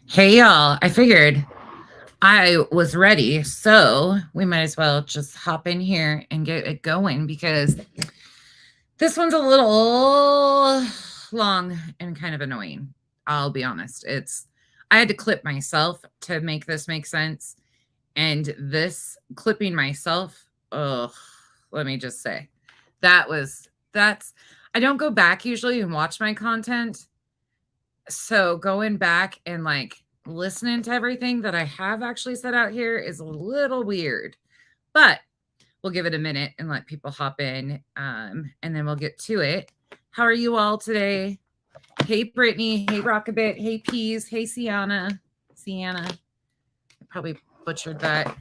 Hey y'all, I figured I was ready, so we might as well just hop in here and get it going because this one's a little long and kind of annoying. I'll be honest. I had to clip myself to make this make sense. And this clipping myself, oh, let me just say, that's I don't go back usually and watch my content. So going back and listening to everything that I have actually said out here is a little weird, but we'll give it a minute and let people hop in, and then we'll get to it. How are you all today? Hey, Brittany. Hey, Rockabit. Hey, Peas. Hey, Sienna. I probably butchered that,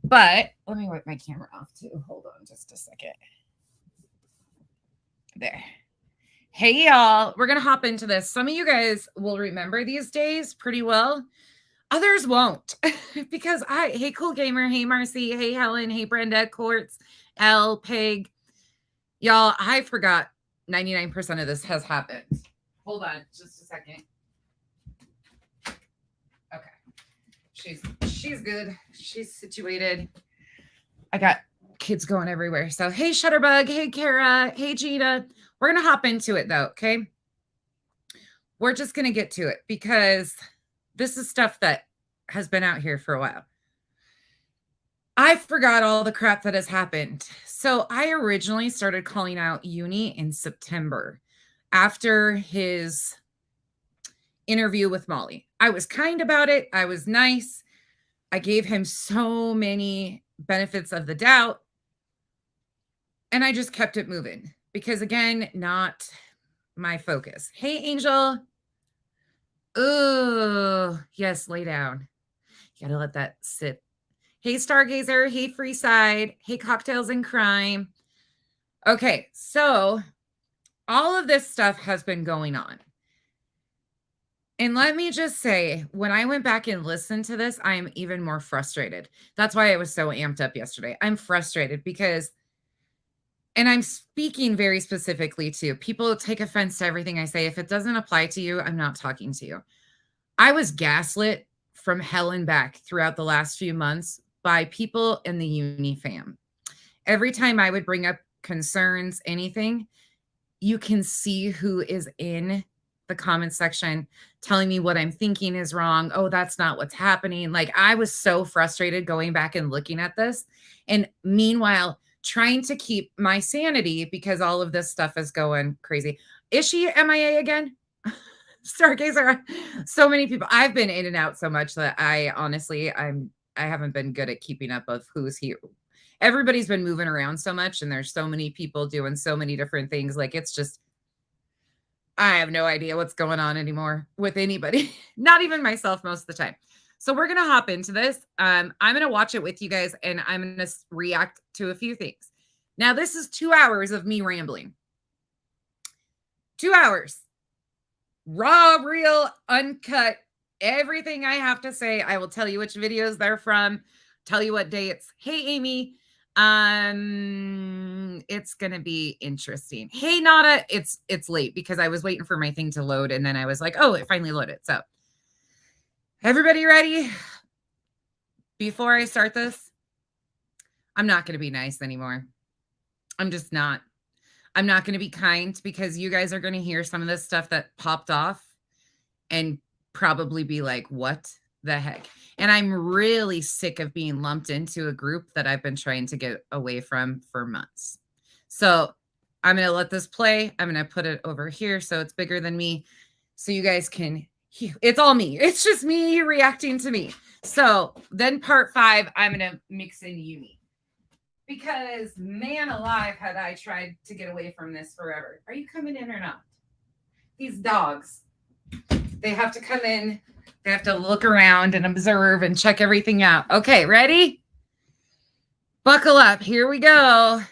but let me wipe my camera off too. Hold on just a second. There. Hey, y'all. We're going to hop into this. Some of you guys will remember these days pretty well. Others won't because hey, Cool Gamer. Hey, Marcy. Hey, Helen. Hey, Brenda. Quartz. L. Peg. Y'all, I forgot 99% of this has happened. Hold on just a second. Okay. She's good. She's situated. I got kids going everywhere. So, hey, Shutterbug. Hey, Kara. Hey, Gina. We're going to hop into it, though, okay? We're just going to get to it because this is stuff that has been out here for a while. I forgot all the crap that has happened. So I originally started calling out Uni in September after his interview with Molly. I was kind about it. I was nice. I gave him so many benefits of the doubt. And I just kept it moving because, again, not my focus. Hey, Angel. Oh, yes, lay down. You gotta let that sit. Hey, Stargazer. Hey, Freeside. Hey, Cocktails and Crime. Okay, so all of this stuff has been going on. And let me just say, when I went back and listened to this, I am even more frustrated. That's why I was so amped up yesterday. I'm frustrated because, and I'm speaking very specifically to people take offense to everything I say. If it doesn't apply to you, I'm not talking to you. I was gaslit from hell and back throughout the last few months by people in the Uni fam. Every time I would bring up concerns, anything, you can see who is in the comment section telling me what I'm thinking is wrong. Oh, that's not what's happening. Like, I was so frustrated going back and looking at this. And meanwhile, trying to keep my sanity because all of this stuff is going crazy. Is she MIA again? Stargazer. So many people. I've been in and out so much that I haven't been good at keeping up of who's here. Everybody's been moving around so much and there's so many people doing so many different things. Like, it's just, I have no idea what's going on anymore with anybody, not even myself most of the time. So we're going to hop into this. I'm going to watch it with you guys and I'm going to react to a few things. Now, this is 2 hours of me rambling. 2 hours. Raw, real, uncut, everything I have to say. I will tell you which videos they're from, tell you what dates. Hey, Amy. It's gonna be interesting. Hey, Nada. It's late because I was waiting for my thing to load and then I was like, oh, it finally loaded. So everybody ready? Before I start this, I'm not gonna be nice anymore. I'm just not. I'm not going to be kind because you guys are going to hear some of this stuff that popped off and probably be like, what the heck? And I'm really sick of being lumped into a group that I've been trying to get away from for months. So I'm going to let this play. I'm going to put it over here so it's bigger than me so you guys can hear. It's all me. It's just me reacting to me. So then part 5, I'm going to mix in Uni. Because, man alive, had I tried to get away from this forever. Are you coming in or not? These dogs, they have to come in. They have to look around and observe and check everything out. Okay, ready? Buckle up. Here we go.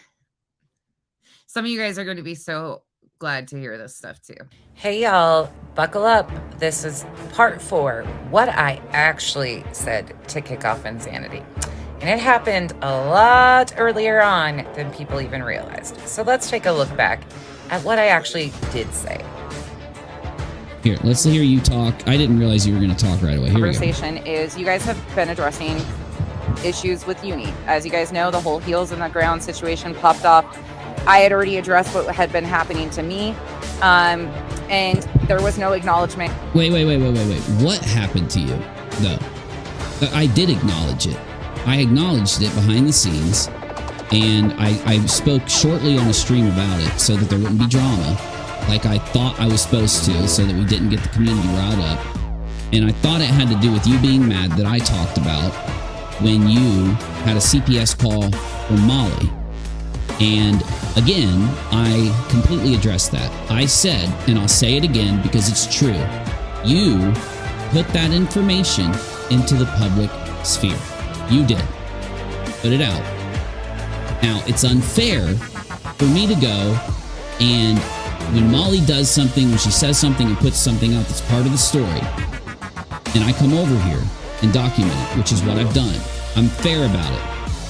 Some of you guys are going to be so glad to hear this stuff, too. Hey, y'all. Buckle up. This is part 4. What I actually said to kick off Insanity. And it happened a lot earlier on than people even realized. So let's take a look back at what I actually did say. Here, let's hear you talk. I didn't realize you were going to talk right away. Here Conversation is you guys have been addressing issues with Uni. As you guys know, the whole heels in the ground situation popped off. I had already addressed what had been happening to me, and there was no acknowledgement. Wait. What happened to you, though? I did acknowledge it. I acknowledged it behind the scenes, and I spoke shortly on the stream about it so that there wouldn't be drama, like I thought I was supposed to, so that we didn't get the community riled up. And I thought it had to do with you being mad that I talked about when you had a CPS call from Molly. And again, I completely addressed that. I said, and I'll say it again because it's true, you put that information into the public sphere. You did. Put it out. Now, it's unfair for me to go and when Molly does something, when she says something and puts something out that's part of the story, and I come over here and document it, which is what I've done. I'm fair about it,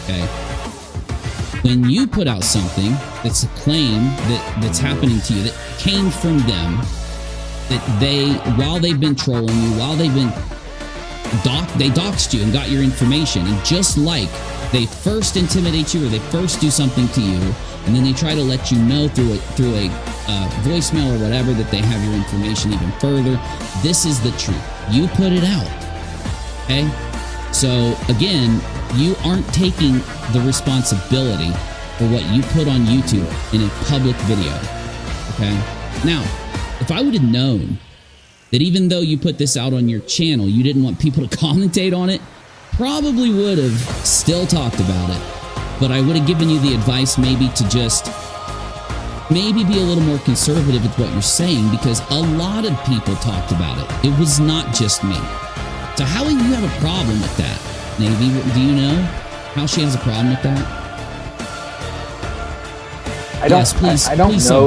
okay? When you put out something that's a claim that's happening to you, that came from them, that they, while they've been trolling you, while they've been, they doxed you and got your information, and just like they first intimidate you or they first do something to you, and then they try to let you know through a voicemail or whatever that they have your information even further. This is the truth. You put it out, okay? So again, you aren't taking the responsibility for what you put on YouTube in a public video, okay? Now, if I would have known that even though you put this out on your channel, you didn't want people to commentate on it, probably would have still talked about it, but I would have given you the advice maybe to just maybe be a little more conservative with what you're saying, because a lot of people talked about it. It was not just me. So how do you have a problem with that, Navy? Do you know how she has a problem with that? I don't. Yes, please. I don't please know.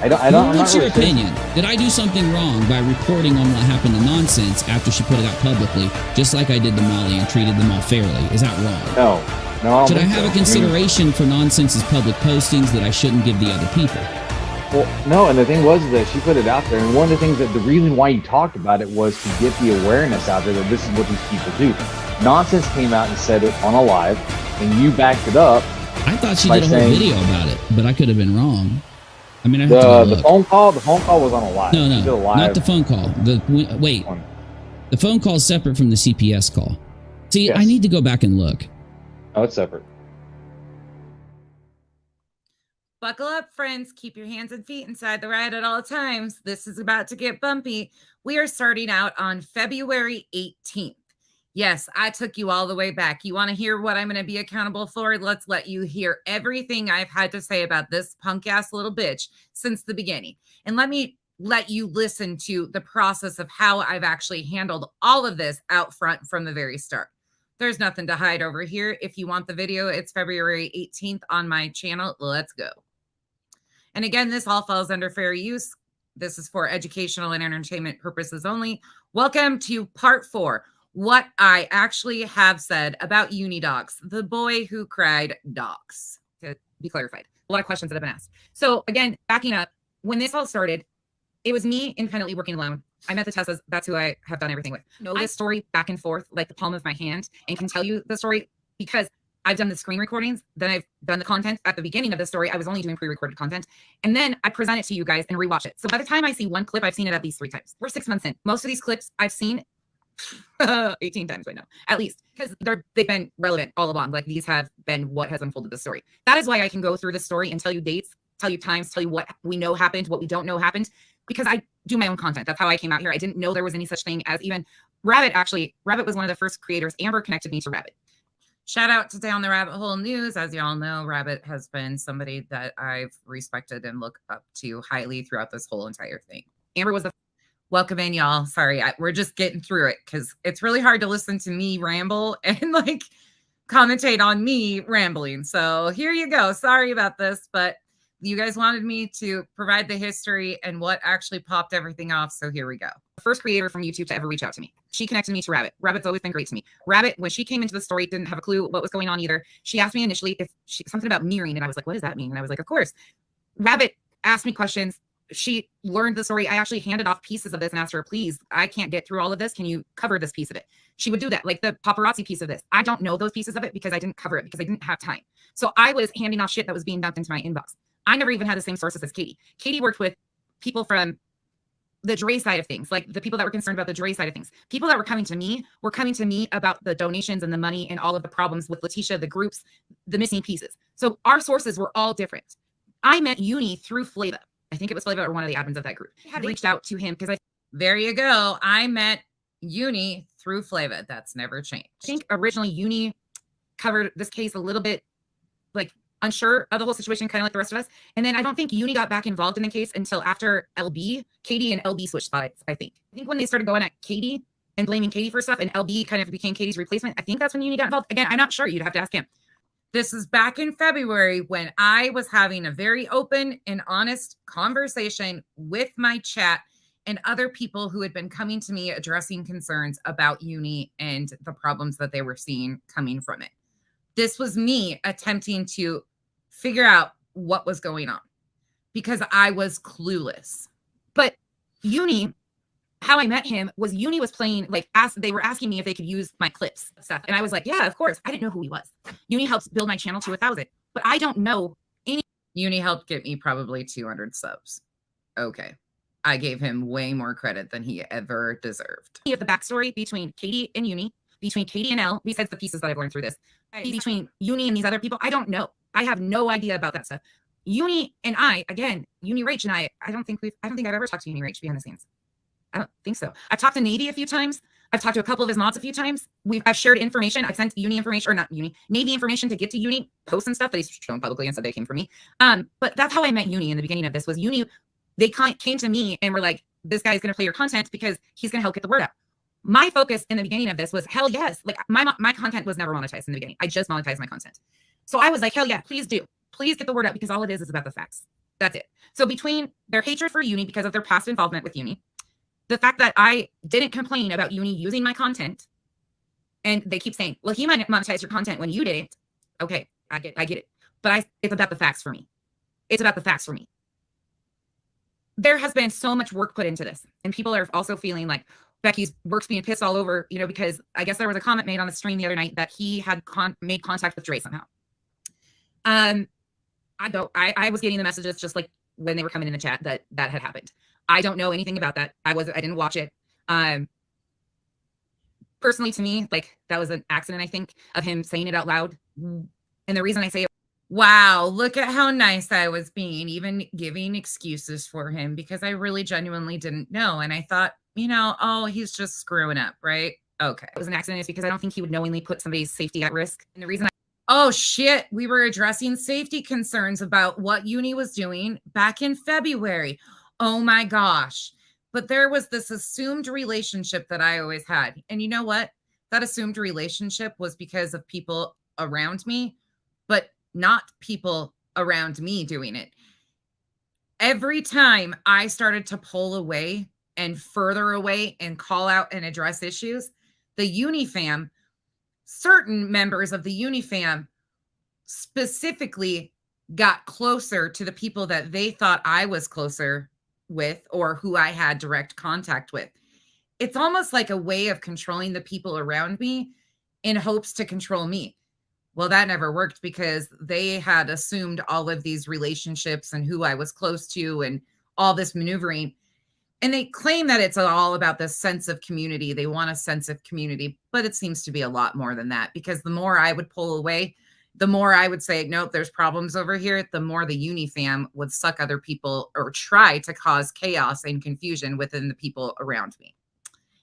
I don't. What's your opinion? Did I do something wrong by reporting on what happened to Nonsense after she put it out publicly, just like I did to Molly and treated them all fairly? Is that wrong? No. Should I have a consideration for Nonsense's public postings that I shouldn't give the other people? Well, no, and the thing was that she put it out there, and one of the things that the reason why you talked about it was to get the awareness out there that this is what these people do. Nonsense came out and said it on a live, and you backed it up. I thought she did a whole video about it, but I could have been wrong. I mean, I have to go look. The phone call was on a live. No, not the phone call. The phone call is separate from the CPS call. See, yes. I need to go back and look. Oh, it's separate. Buckle up, friends. Keep your hands and feet inside the ride at all times. This is about to get bumpy. We are starting out on February 18th. Yes, I took you all the way back. You want to hear what I'm going to be accountable for? Let's let you hear everything I've had to say about this punk-ass little bitch since the beginning. And let you listen to the process of how I've actually handled all of this out front from the very start. There's nothing to hide over here. If you want the video, it's February 18th on my channel. Let's go. And again, this all falls under fair use. This is for educational and entertainment purposes only. Welcome to part 4. What I actually have said about Uni-Doxx, the boy who cried dox, to be clarified. A lot of questions that have been asked. So again, backing up, when this all started, it was me independently working alone. I met the Tessas. That's who I have done everything with. Know this story back and forth like the palm of my hand, and can tell you the story because I've done the screen recordings. Then I've done the content at the beginning of the story. I was only doing pre-recorded content. And then I present it to you guys and rewatch it. So by the time I see one clip, I've seen it at least 3 times. We're 6 months in. Most of these clips I've seen 18 times right now, at least, because they've been relevant all along. Like, these have been what has unfolded the story. That is why I can go through the story and tell you dates, tell you times, tell you what we know happened, what we don't know happened, because I do my own content. That's how I came out here. I didn't know there was any such thing as even Rabbit. Actually, Rabbit was one of the first creators. Amber connected me to Rabbit. Shout out to Down the Rabbit Hole News. As y'all know, Rabbit has been somebody that I've respected and looked up to highly throughout this whole entire thing. Amber was the welcome in, y'all. Sorry, we're just getting through it because it's really hard to listen to me ramble and like commentate on me rambling. So here you go. Sorry about this, but you guys wanted me to provide the history and what actually popped everything off. So here we go. The first creator from YouTube to ever reach out to me. She connected me to Rabbit. Rabbit's always been great to me. Rabbit, when she came into the story, didn't have a clue what was going on either. She asked me initially if something about mirroring, and I was like, what does that mean? And I was like, of course. Rabbit asked me questions. she learned the story. I actually handed off pieces of this and asked her, please, I can't get through all of this. Can you cover this piece of it? She would do that. Like the paparazzi piece of this. I don't know those pieces of it because I didn't cover it because I didn't have time. So I was handing off shit that was being dumped into my inbox. I never even had the same sources as Katie. Katie worked with people from the Dre side of things, like the people that were concerned about the Dre side of things. People that were coming to me about the donations and the money and all of the problems with Letitia, the groups, the missing pieces. So our sources were all different. I met Uni through Flava. I think it was Flava or one of the admins of that group. I had reached out to him because there you go. I met Uni through Flava. That's never changed. I think originally Uni covered this case a little bit like unsure of the whole situation, kind of like the rest of us. And then I don't think Uni got back involved in the case until after Katie and LB switched sides, I think. I think when they started going at Katie and blaming Katie for stuff and LB kind of became Katie's replacement, I think that's when Uni got involved. Again, I'm not sure. You'd have to ask him. This is back in February when I was having a very open and honest conversation with my chat and other people who had been coming to me addressing concerns about Uni and the problems that they were seeing coming from it. This was me attempting to figure out what was going on because I was clueless. But Uni, how I met him was Uni was playing, like, they were asking me if they could use my clips stuff. And I was like, yeah, of course. I didn't know who he was. Uni helped build my channel to 1,000, but I don't know any. Uni helped get me probably 200 subs. Okay. I gave him way more credit than he ever deserved. You have the backstory between Katie and Uni, between Katie and Elle, besides the pieces that I've learned through this, between Uni and these other people. I don't know. I have no idea about that stuff. Uni and I, again, Uni Rach and I don't think I've ever talked to Uni Rach behind the scenes. I don't think so. I've talked to Navy a few times. I've talked to a couple of his mods a few times. I've shared information. I've sent Uni information, or not Uni, Navy information to get to Uni, posts and stuff that he's shown publicly and said they came from me. But that's how I met Uni in the beginning of this. Was Uni, they came to me and were like, this guy's going to play your content because he's going to help get the word out. My focus in the beginning of this was, hell yes. Like my content was never monetized in the beginning. I just monetized my content. So I was like, hell yeah, please do. Please get the word out because all it is about the facts. That's it. So between their hatred for Uni because of their past involvement with Uni, the fact that I didn't complain about Uni using my content, and they keep saying, well, he might monetize your content when you didn't. Okay, I get it. But it's about the facts for me. It's about the facts for me. There has been so much work put into this, and people are also feeling like Becky's work's being pissed all over, because I guess there was a comment made on the stream the other night that he had made contact with Dre somehow. I was getting the messages just like when they were coming in the chat that had happened. I don't know anything about that. I didn't watch it. Personally, to me, like, that was an accident, I think, of him saying it out loud. And the reason I say it, wow, look at how nice I was being, even giving excuses for him, because I really genuinely didn't know. And I thought, oh, he's just screwing up, right? Okay. It was an accident is because I don't think he would knowingly put somebody's safety at risk. And the reason oh shit, we were addressing safety concerns about what Uni was doing back in February. Oh my gosh. But there was this assumed relationship that I always had. And you know what? That assumed relationship was because of people around me, but not people around me doing it. Every time I started to pull away and further away and call out and address issues, the Uni fam, certain members of the Uni fam specifically got closer to the people that they thought I was closer with or who I had direct contact with. It's almost like a way of controlling the people around me in hopes to control me. Well, that never worked because they had assumed all of these relationships and who I was close to and all this maneuvering. And they claim that it's all about this sense of community. They want a sense of community, but it seems to be a lot more than that, because the more I would pull away, the more I would say, nope, there's problems over here, the more the Uni fam would suck other people or try to cause chaos and confusion within the people around me.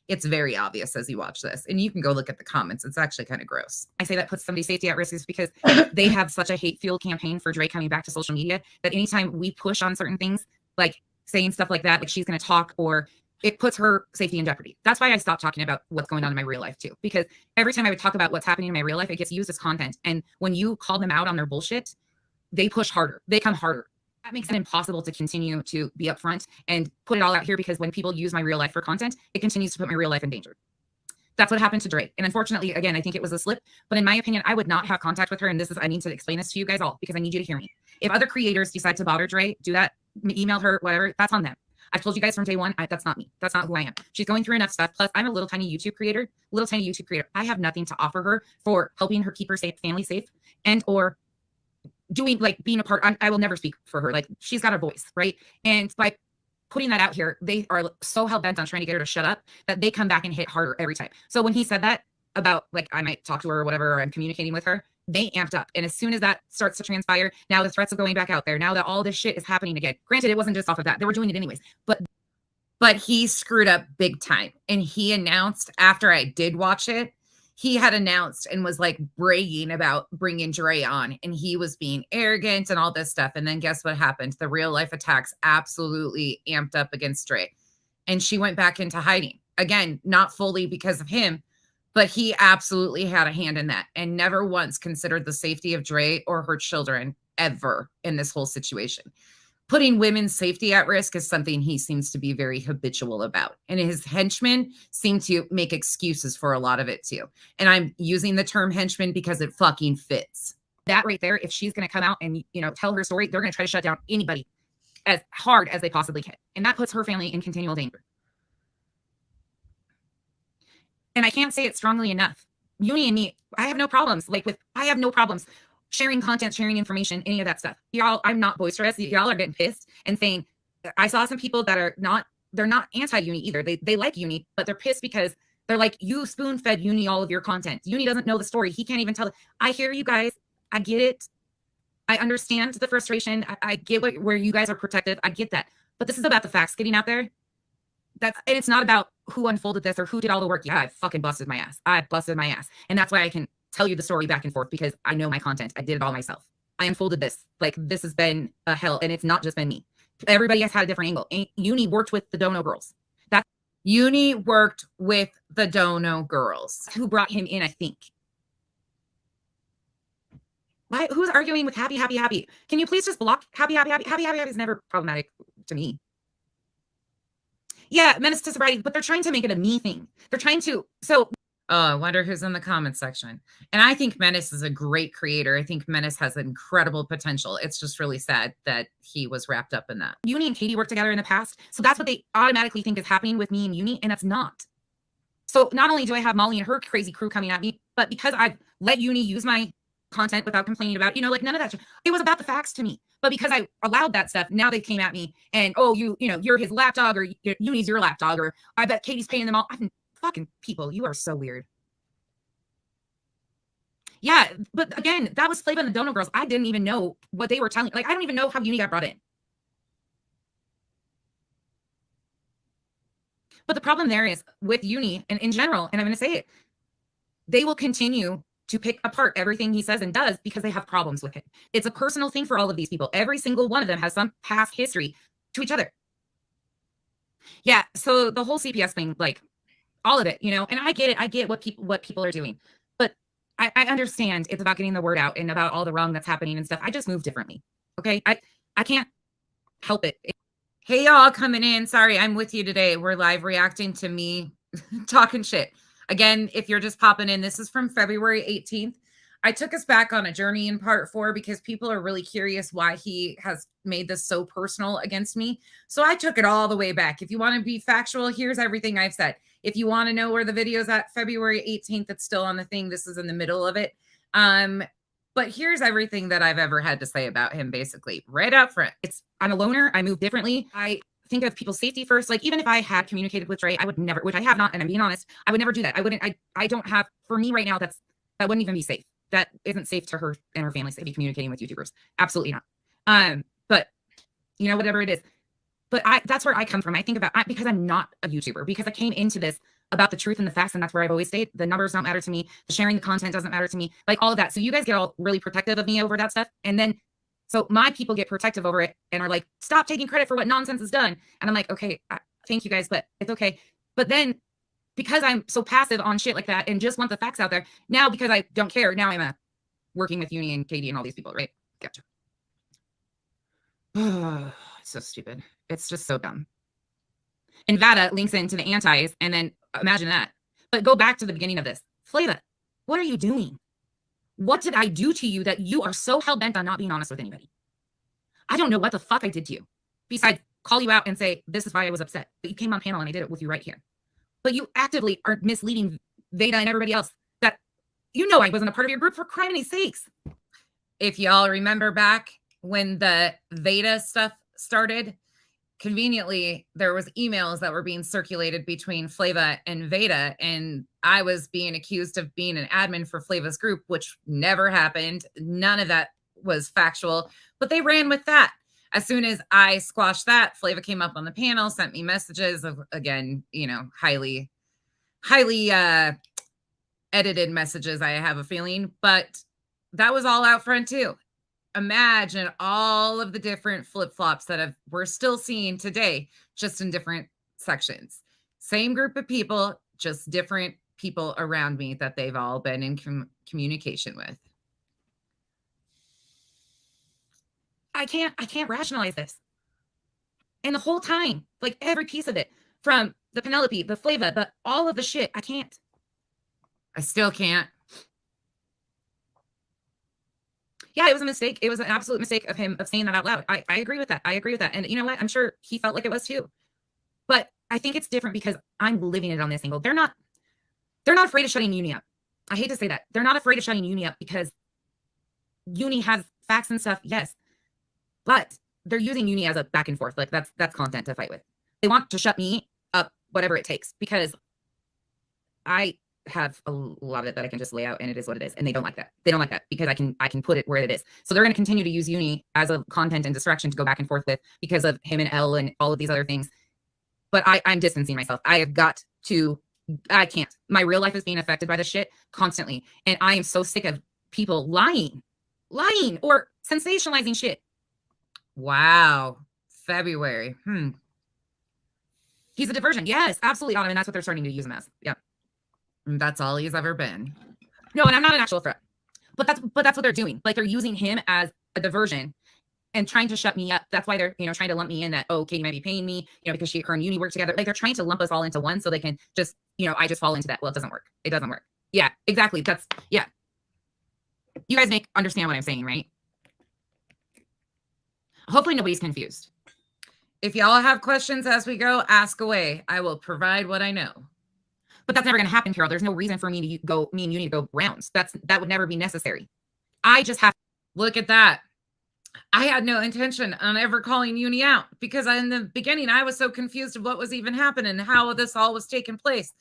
It's very obvious as you watch this, and you can go look at the comments. It's actually kind of gross. I say that puts somebody's safety at risk is because they have such a hate-fueled campaign for Dre coming back to social media that anytime we push on certain things, like saying stuff like that, like she's going to talk, or it puts her safety in jeopardy. That's why I stopped talking about what's going on in my real life too, because every time I would talk about what's happening in my real life, it gets used as content. And when you call them out on their bullshit, they push harder. They come harder. That makes it impossible to continue to be upfront and put it all out here, because when people use my real life for content, it continues to put my real life in danger. That's what happened to Dre. And unfortunately, again, I think it was a slip, but in my opinion, I would not have contact with her. And I need to explain this to you guys all because I need you to hear me. If other creators decide to bother Dre, do that. email her, whatever, that's on them. I've told you guys from day one, that's not me. That's not who I am. She's going through enough stuff. Plus, I'm a little tiny YouTube creator. I have nothing to offer her for helping her keep her family safe and or doing like being a part. I will never speak for her. Like, she's got a voice, right? And by putting that out here, they are so hell bent on trying to get her to shut up that they come back and hit harder every time. So when he said that about like I might talk to her or whatever, or I'm communicating with her, they amped up. And as soon as that starts to transpire, now the threats of going back out there, now that all this shit is happening again. Granted, it wasn't just off of that. They were doing it anyways. But he screwed up big time. And he announced, after I did watch it, he had announced and was like bragging about bringing Dre on. And he was being arrogant and all this stuff. And then guess what happened? The real life attacks absolutely amped up against Dre. And she went back into hiding. Again, not fully because of him, but he absolutely had a hand in that and never once considered the safety of Dre or her children ever in this whole situation. Putting women's safety at risk is something he seems to be very habitual about. And his henchmen seem to make excuses for a lot of it too. And I'm using the term henchman because it fucking fits. That right there, if she's going to come out and, tell her story, they're going to try to shut down anybody as hard as they possibly can. And that puts her family in continual danger. And I can't say it strongly enough. Uni and me, I have no problems. I have no problems sharing content, sharing information, any of that stuff. Y'all, I'm not boisterous. Y'all are getting pissed and saying, I saw some people that they're not anti-Uni either. They like Uni, but they're pissed because they're like, you spoon-fed Uni all of your content. Uni doesn't know the story. He can't even tell it. I hear you guys. I get it. I understand the frustration. I get where you guys are protected. I get that. But this is about the facts getting out there. And it's not about who unfolded this or who did all the work. Yeah, I fucking busted my ass. And that's why I can tell you the story back and forth, because I know my content. I did it all myself. I unfolded this. Like, this has been a hell, and it's not just been me. Everybody has had a different angle. Uni worked with the Dono girls. Uni worked with the Dono girls who brought him in, I think. Why? Who's arguing with happy? Can you please just block happy? Happy is never problematic to me. Yeah, menace to sobriety, but they're trying to make it a me thing. They're trying to, I wonder who's in the comment section. And I think Menace is a great creator. I think Menace has incredible potential. It's just really sad that he was wrapped up in that. Uni and Katie worked together in the past. So that's what they automatically think is happening with me and Uni, and that's not. So not only do I have Molly and her crazy crew coming at me, but because I've let Uni use my content without complaining about, none of that. It was about the facts to me. But because I allowed that stuff, now they came at me and, you're his lapdog, or Uni's your lapdog, or I bet Katie's paying them all. Fucking people, you are so weird. Yeah, but again, that was Flavor and the Dono girls. I didn't even know what they were telling. Like, I don't even know how Uni got brought in. But the problem there is with Uni and in general, and I'm going to say it, they will continue to pick apart everything he says and does because they have problems with it. It's a personal thing for all of these people. Every single one of them has some past history to each other. Yeah, so the whole CPS thing, like all of it, and I get it. I get what people are doing. But I understand it's about getting the word out and about all the wrong that's happening and stuff. I just move differently. Okay? I can't help it. Hey, y'all coming in. Sorry, I'm with you today. We're live reacting to me talking shit. Again, if you're just popping in, this is from February 18th. I took us back on a journey in part 4 because people are really curious why he has made this so personal against me. So I took it all the way back. If you want to be factual, here's everything I've said. If you want to know where the video's at, February 18th, it's still on the thing. This is in the middle of it. But here's everything that I've ever had to say about him, basically, right up front. I'm a loner. I move differently. I think of people's safety first. Like, even if I had communicated with Dre, I would never, which I have not, and I'm being honest, I would never do that. I don't have, for me right now, that wouldn't even be safe. That isn't safe to her and her family to be communicating with YouTubers. Absolutely not. But whatever it is. But that's where I come from. I think about, because I'm not a YouTuber, because I came into this about the truth and the facts, and that's where I've always stayed. The numbers don't matter to me. The sharing the content doesn't matter to me. Like, all of that. So you guys get all really protective of me over that stuff. And then, so my people get protective over it and are like, stop taking credit for what nonsense is done. And I'm like, okay, thank you guys, but it's okay. But then, because I'm so passive on shit like that and just want the facts out there, now because I don't care, now I'm working with Uni and Katie and all these people, right? Gotcha. It's so stupid. It's just so dumb. And Vada links into the antis, and then imagine that. But go back to the beginning of this. Flava, what are you doing? What did I do to you that you are so hell-bent on not being honest with anybody? I don't know what the fuck I did to you. besides call you out and say, this is why I was upset. But you came on panel and I did it with you right here. But you actively are misleading Veda and everybody else that I wasn't a part of your group, for criminy sakes. If y'all remember back when the Veda stuff started, conveniently, there was emails that were being circulated between Flava and Veda, and I was being accused of being an admin for Flava's group, which never happened. None of that was factual, but they ran with that. As soon as I squashed that, Flava came up on the panel, sent me messages of, again, highly edited messages, I have a feeling, but that was all out front too. Imagine all of the different flip-flops that we're still seeing today, just in different sections. Same group of people, just different people around me that they've all been in communication with. I can't rationalize this. And the whole time, like every piece of it, from the Penelope, the Flava, all of the shit, I can't. I still can't. Yeah, it was a mistake. It was an absolute mistake of him of saying that out loud. I agree with that. I agree with that. And you know what? I'm sure he felt like it was too. But I think it's different because I'm living it on this angle. They're not afraid of shutting Uni up. I hate to say that. They're not afraid of shutting Uni up because Uni has facts and stuff, yes. But they're using Uni as a back and forth. Like that's content to fight with. They want to shut me up, whatever it takes, because I have a lot of it that I can just lay out and it is what it is. And they don't like that. They don't like that because I can put it where it is. So they're going to continue to use Uni as a content and distraction to go back and forth with because of him and Elle and all of these other things. But I'm distancing myself. I can't. My real life is being affected by this shit constantly. And I am so sick of people lying or sensationalizing shit. Wow. February. He's a diversion. Yes, absolutely, Autumn. And that's what they're starting to use him as. Yeah. And that's all he's ever been. No, and I'm not an actual threat. But that's what they're doing. Like they're using him as a diversion and trying to shut me up. That's why they're, trying to lump me in that, oh, Katie might be paying me, because her and Uni work together. Like they're trying to lump us all into one so they can just, I just fall into that. Well, it doesn't work. It doesn't work. Yeah, exactly. Yeah. You guys understand what I'm saying, right? Hopefully nobody's confused. If y'all have questions as we go, ask away. I will provide what I know. But that's never going to happen, Carol. There's no reason for me and Uni to go rounds. That would never be necessary. I just have to look at that. I had no intention on ever calling Uni out because in the beginning, I was so confused of what was even happening, how this all was taking place.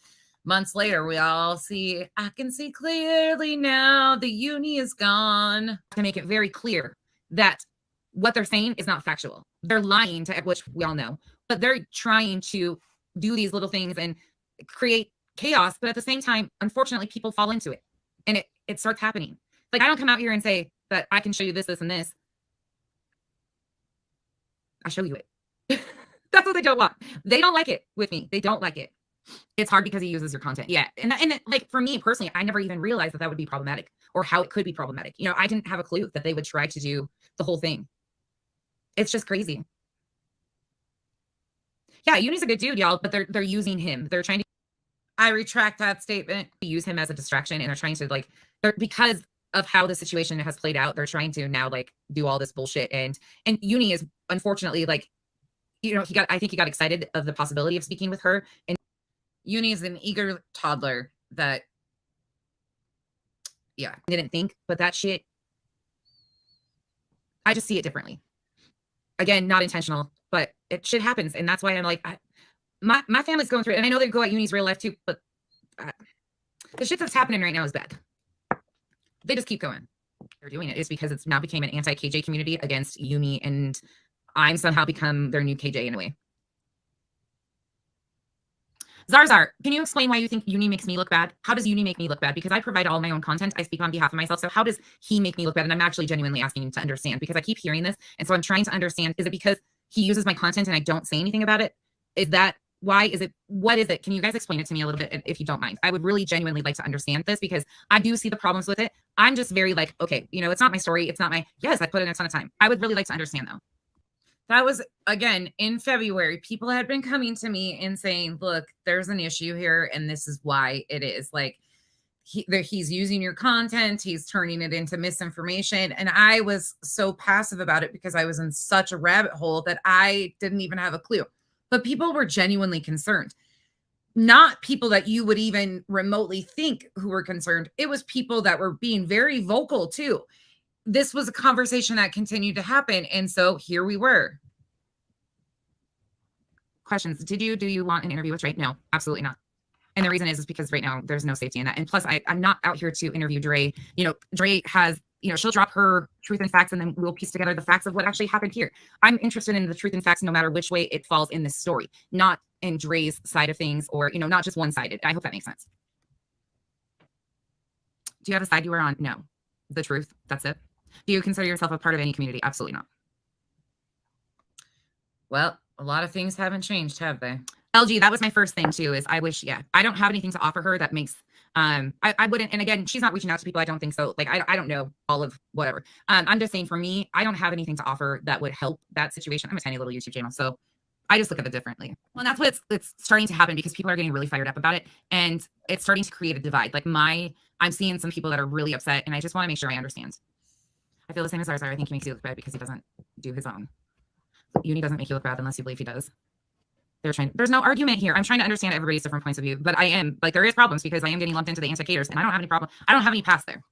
Months later, we all see, I can see clearly now the Uni is gone. To make it very clear that what they're saying is not factual. They're lying, to which we all know, but they're trying to do these little things and create chaos. But at the same time, unfortunately, people fall into it and it starts happening. Like I don't come out here and say that I can show you this, this, and this. I show you it. That's what they don't want. They don't like it with me. They don't like it. It's hard because he uses your content. Yeah. And like for me personally, I never even realized that would be problematic or how it could be problematic. I didn't have a clue that they would try to do the whole thing. It's just crazy. Yeah, Uni's a good dude, y'all, but they're using him. They're trying to. I retract that statement. Use him as a distraction, and they're trying to because of how the situation has played out. They're trying to now do all this bullshit, and Uni is unfortunately I think he got excited of the possibility of speaking with her, and Uni is an eager toddler that didn't think, but that shit. I just see it differently. Again, not intentional, but shit happens. And that's why I'm like, my family's going through it. And I know they go at Uni's real life too, but the shit that's happening right now is bad. They just keep going. They're doing it. It's because it's now became an anti-KJ community against Uni, and I'm somehow become their new KJ in a way. Zarzar, can you explain why you think Uni makes me look bad? How does Uni make me look bad? Because I provide all my own content. I speak on behalf of myself. So how does he make me look bad? And I'm actually genuinely asking him to understand because I keep hearing this. And so I'm trying to understand, is it because he uses my content and I don't say anything about it? Is that why? Is it, what is it? Can you guys explain it to me a little bit if you don't mind? I would really genuinely like to understand this because I do see the problems with it. I'm just very okay, it's not my story. It's not yes, I put in a ton of time. I would really like to understand though. That was, again, in February. People had been coming to me and saying, look, there's an issue here, and this is why it is. he's using your content, he's turning it into misinformation. And I was so passive about it because I was in such a rabbit hole that I didn't even have a clue. But people were genuinely concerned. Not people that you would even remotely think who were concerned. It was people that were being very vocal too. This was a conversation that continued to happen. And so here we were. Questions. Do you want an interview with Dre? No, absolutely not. And the reason is because right now there's no safety in that. And plus, I'm not out here to interview Dre. Dre has, she'll drop her truth and facts, and then we'll piece together the facts of what actually happened here. I'm interested in the truth and facts no matter which way it falls in this story, not in Dre's side of things, or, not just one-sided. I hope that makes sense. Do you have a side you are on? No. The truth. That's it. Do you consider yourself a part of any community? Absolutely not. Well, a lot of things haven't changed, have they? LG, that was my first thing too, is I wish, I don't have anything to offer her that makes, I wouldn't, and again, she's not reaching out to people. I don't think so. Like, I don't know all of whatever. I'm just saying, for me, I don't have anything to offer that would help that situation. I'm a tiny little YouTube channel, so I just look at it differently. Well, and that's what it's starting to happen, because people are getting really fired up about it, and it's starting to create a divide. Like, I'm seeing some people that are really upset, and I just want to make sure I understand. I feel the same as Zarzar. I think he makes you look bad because he doesn't do his own. Uni doesn't make you look bad unless you believe he does. There's no argument here. I'm trying to understand everybody's different points of view, but there is problems because I am getting lumped into the anti-haters, and I don't have any problem. I don't have any past there.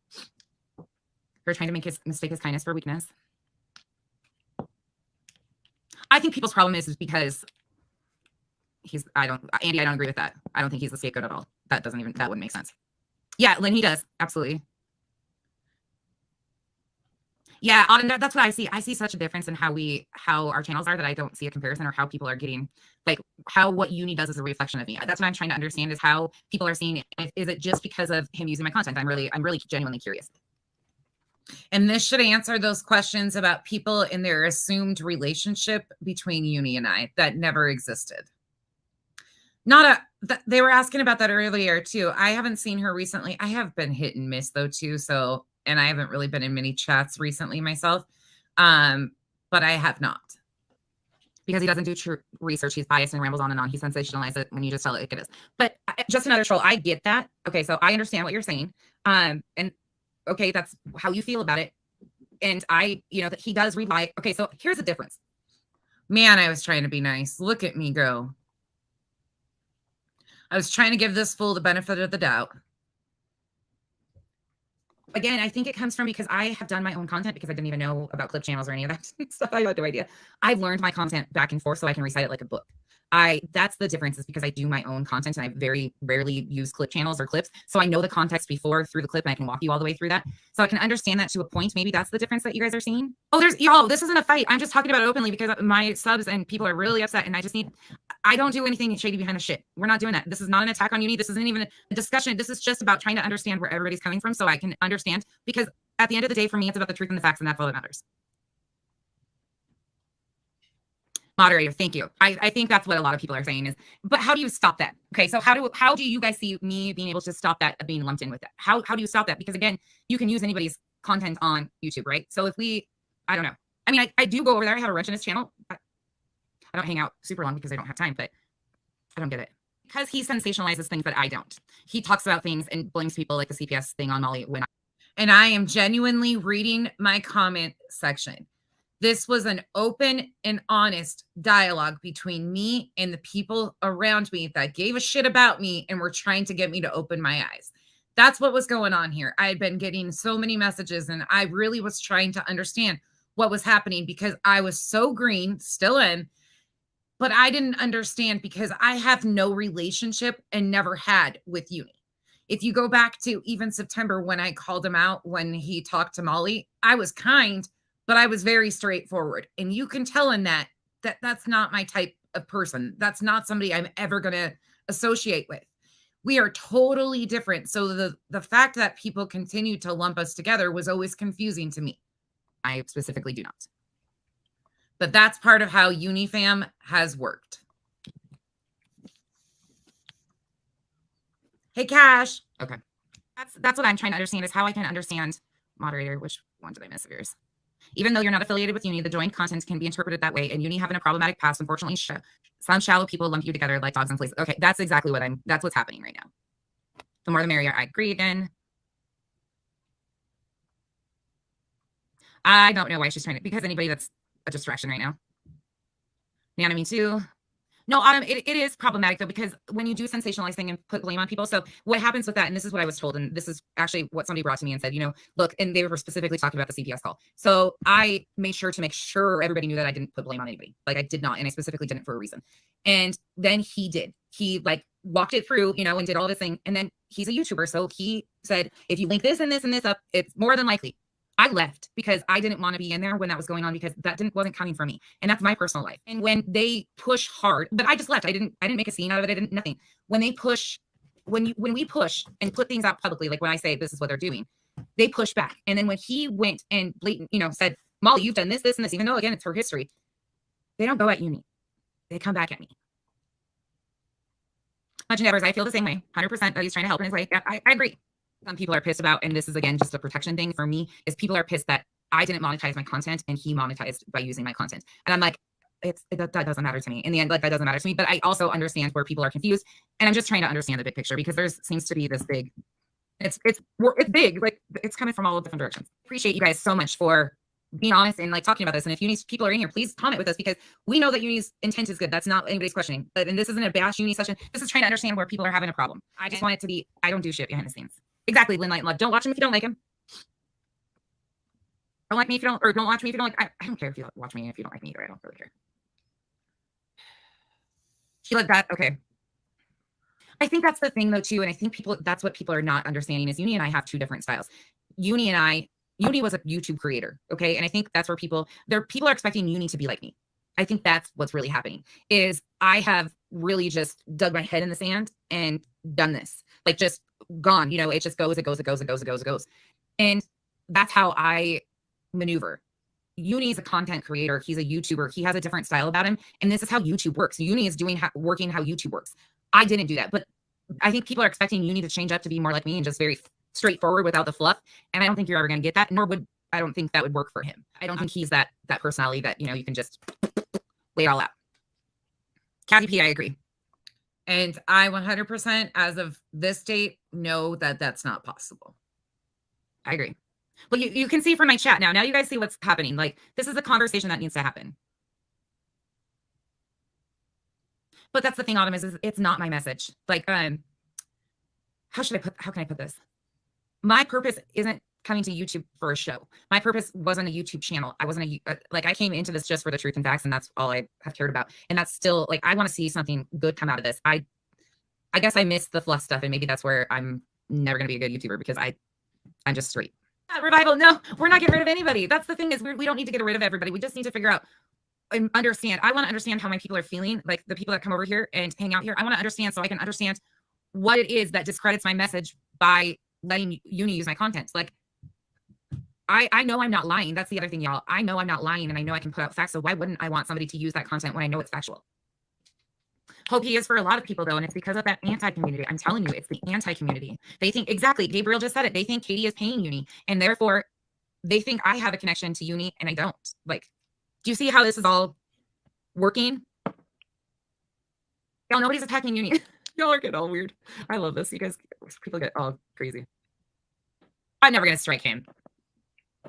They're trying to mistake his kindness for weakness. I think people's problem is because Andy, I don't agree with that. I don't think he's the scapegoat at all. That wouldn't make sense. Yeah, Lynn, he does. Absolutely. Yeah, that's what I see. I see such a difference in how our channels are, that I don't see a comparison, or how people are getting, like, how what Uni does is a reflection of me. That's what I'm trying to understand, is how people are seeing it. Is it just because of him using my content? I'm really genuinely curious. And this should answer those questions about people in their assumed relationship between Uni and I that never existed. They were asking about that earlier too. I haven't seen her recently. I have been hit and miss though too, so. And I haven't really been in many chats recently myself, but I have not. Because he doesn't do true research. He's biased and rambles on and on. He sensationalizes it when you just tell it like it is. But just another troll. I get that. Okay, so I understand what you're saying. And okay, that's how you feel about it. And that he does rely. Okay, so here's the difference. Man, I was trying to be nice. Look at me go. I was trying to give this fool the benefit of the doubt. Again, I think it comes from because I have done my own content, because I didn't even know about clip channels or any of that stuff. I had no idea. I've learned my content back and forth so I can recite it like a book. That's the difference, is because I do my own content, and I very rarely use clip channels or clips. So I know the context before through the clip, and I can walk you all the way through that. So I can understand that to a point. Maybe that's the difference that you guys are seeing. Oh, y'all, this isn't a fight. I'm just talking about it openly because my subs and people are really upset, and I don't do anything shady behind the shit. We're not doing that. This is not an attack on Uni. This isn't even a discussion. This is just about trying to understand where everybody's coming from so I can understand, because at the end of the day, for me, it's about the truth and the facts, and that's all that matters. Moderator, thank you. I think that's what a lot of people are saying is, but how do you stop that? Okay, so how do you guys see me being able to stop that, being lumped in with that? How do you stop that? Because again, you can use anybody's content on YouTube, right? So if I don't know. I mean, I do go over there. I have a wrench in his channel. I don't hang out super long because I don't have time, but I don't get it. Because he sensationalizes things that I don't. He talks about things and blames people, like the CPS thing on Molly and I am genuinely reading my comment section. This was an open and honest dialogue between me and the people around me that gave a shit about me and were trying to get me to open my eyes. That's what was going on here. I had been getting so many messages, and I really was trying to understand what was happening, because I was so green, still in, but I didn't understand because I have no relationship and never had with Uni. If you go back to even September, when I called him out when he talked to Molly, I was kind, but I was very straightforward. And you can tell in that that's not my type of person. That's not somebody I'm ever going to associate with. We are totally different. So the fact that people continue to lump us together was always confusing to me. I specifically do not. But that's part of how Unifam has worked. Hey, Cash. Okay. That's what I'm trying to understand, is how I can understand. Moderator, which one did I miss of yours? Even though you're not affiliated with Uni, the joint content can be interpreted that way, and Uni having a problematic past, unfortunately, some shallow people lump you together like dogs and fleas. Okay, that's exactly that's what's happening right now. The more the merrier. I agree again. I don't know why she's trying to, because anybody that's a distraction right now. Nana, me too. No, it is problematic though, because when you do sensationalize thing and put blame on people, so what happens with that, and this is what I was told, and this is actually what somebody brought to me and said, look, and they were specifically talking about the CPS call. So I made sure to make sure everybody knew that I didn't put blame on anybody. Like I did not, and I specifically didn't for a reason. And then he did. He like walked it through, and did all this thing. And then he's a YouTuber, so he said, if you link this and this and this up, it's more than likely. I left because I didn't want to be in there when that was going on, because that wasn't coming from me. And that's my personal life. And when they push hard, but I just left. I didn't make a scene out of it. I didn't, nothing. When they push, when we push and put things out publicly, like when I say this is what they're doing, they push back. And then when he went and blatant, said, Molly, you've done this, this, and this, even though again, it's her history, they don't go at Uni. They come back at me. Much endeavors, I feel the same way, 100% that he's trying to help in his way. Yeah, I agree. Some people are pissed about, and this is again just a protection thing for me, is people are pissed that I didn't monetize my content and he monetized by using my content. And I'm like, that doesn't matter to me. In the end, like that doesn't matter to me. But I also understand where people are confused, and I'm just trying to understand the big picture, because there seems to be this big, it's big, like it's coming from all different directions. Appreciate you guys so much for being honest and like talking about this. And if Uni's people are in here, please comment with us, because we know that Uni's intent is good. That's not anybody's questioning. But and this isn't a bash Uni session. This is trying to understand where people are having a problem. I just want it to be, I don't do shit behind the scenes. Exactly, Lynn Light. Don't watch him if you don't like him. Don't like me if you don't, or don't watch me if you don't like. I don't care if you watch me if you don't like me either. I don't really care. She like that. Okay. I think that's the thing though too, and I think that's what people are not understanding is Uni and I have two different styles. Uni was a YouTube creator, okay, and I think that's where people are expecting Uni to be like me. I think that's what's really happening. Is I have really just dug my head in the sand and done this, like just gone. It just goes, it goes, it goes, it goes, it goes, it goes, and that's how I maneuver. Uni's a content creator. He's a YouTuber. He has a different style about him, and this is how YouTube works. Uni is working how YouTube works. I didn't do that, but I think people are expecting Uni to change up to be more like me and just very straightforward without the fluff. And I don't think you're ever going to get that, nor I don't think that would work for him. I don't think he's that personality that, you can just lay it all out. Kathy P, I agree. And I 100% as of this date know that that's not possible. I agree. Well, you can see from my chat now. Now you guys see what's happening. Like, this is a conversation that needs to happen. But that's the thing, Autumn, is it's not my message. Like, how can I put this? My purpose isn't coming to YouTube for a show. My purpose wasn't a YouTube channel. I wasn't I came into this just for the truth and facts, and that's all I have cared about. And that's still, like, I want to see something good come out of this. I guess I miss the fluff stuff, and maybe that's where I'm never going to be a good YouTuber, because I'm just straight. Revival, no, we're not getting rid of anybody. That's the thing, is we don't need to get rid of everybody. We just need to figure out and understand. I want to understand how my people are feeling, like the people that come over here and hang out here. I want to understand so I can understand what it is that discredits my message by letting Uni use my content. Like, I know I'm not lying. That's the other thing, y'all. I know I'm not lying, and I know I can put out facts. So why wouldn't I want somebody to use that content when I know it's factual? Hope he is for a lot of people, though, and it's because of that anti-community. I'm telling you, it's the anti-community. They think, exactly, Gabriel just said it. They think Katie is paying Uni, and therefore they think I have a connection to Uni, and I don't. Like, do you see how this is all working? Y'all, nobody's attacking Uni. Y'all are getting all weird. I love this. You guys, people get all crazy. I'm never gonna strike him.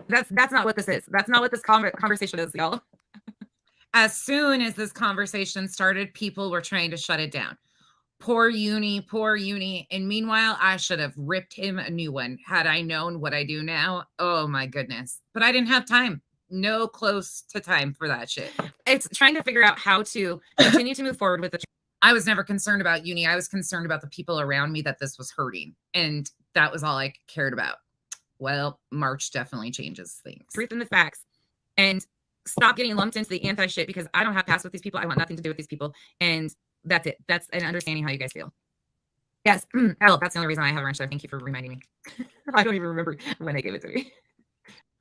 That's not what this is. That's not what this conversation is, y'all. As soon as this conversation started, people were trying to shut it down. Poor Uni, poor Uni. And meanwhile, I should have ripped him a new one had I known what I do now. Oh my goodness. But I didn't have time. No close to time for that shit. It's trying to figure out how to continue to move forward with the. I was never concerned about Uni. I was concerned about the people around me that this was hurting. And that was all I cared about. Well, March definitely changes things. Truth and the facts. And stop getting lumped into the anti shit, because I don't have past with these people. I want nothing to do with these people. And that's it. That's an understanding how you guys feel. Yes. Oh, that's the only reason I have a wrench there. Thank you for reminding me. I don't even remember when they gave it to me.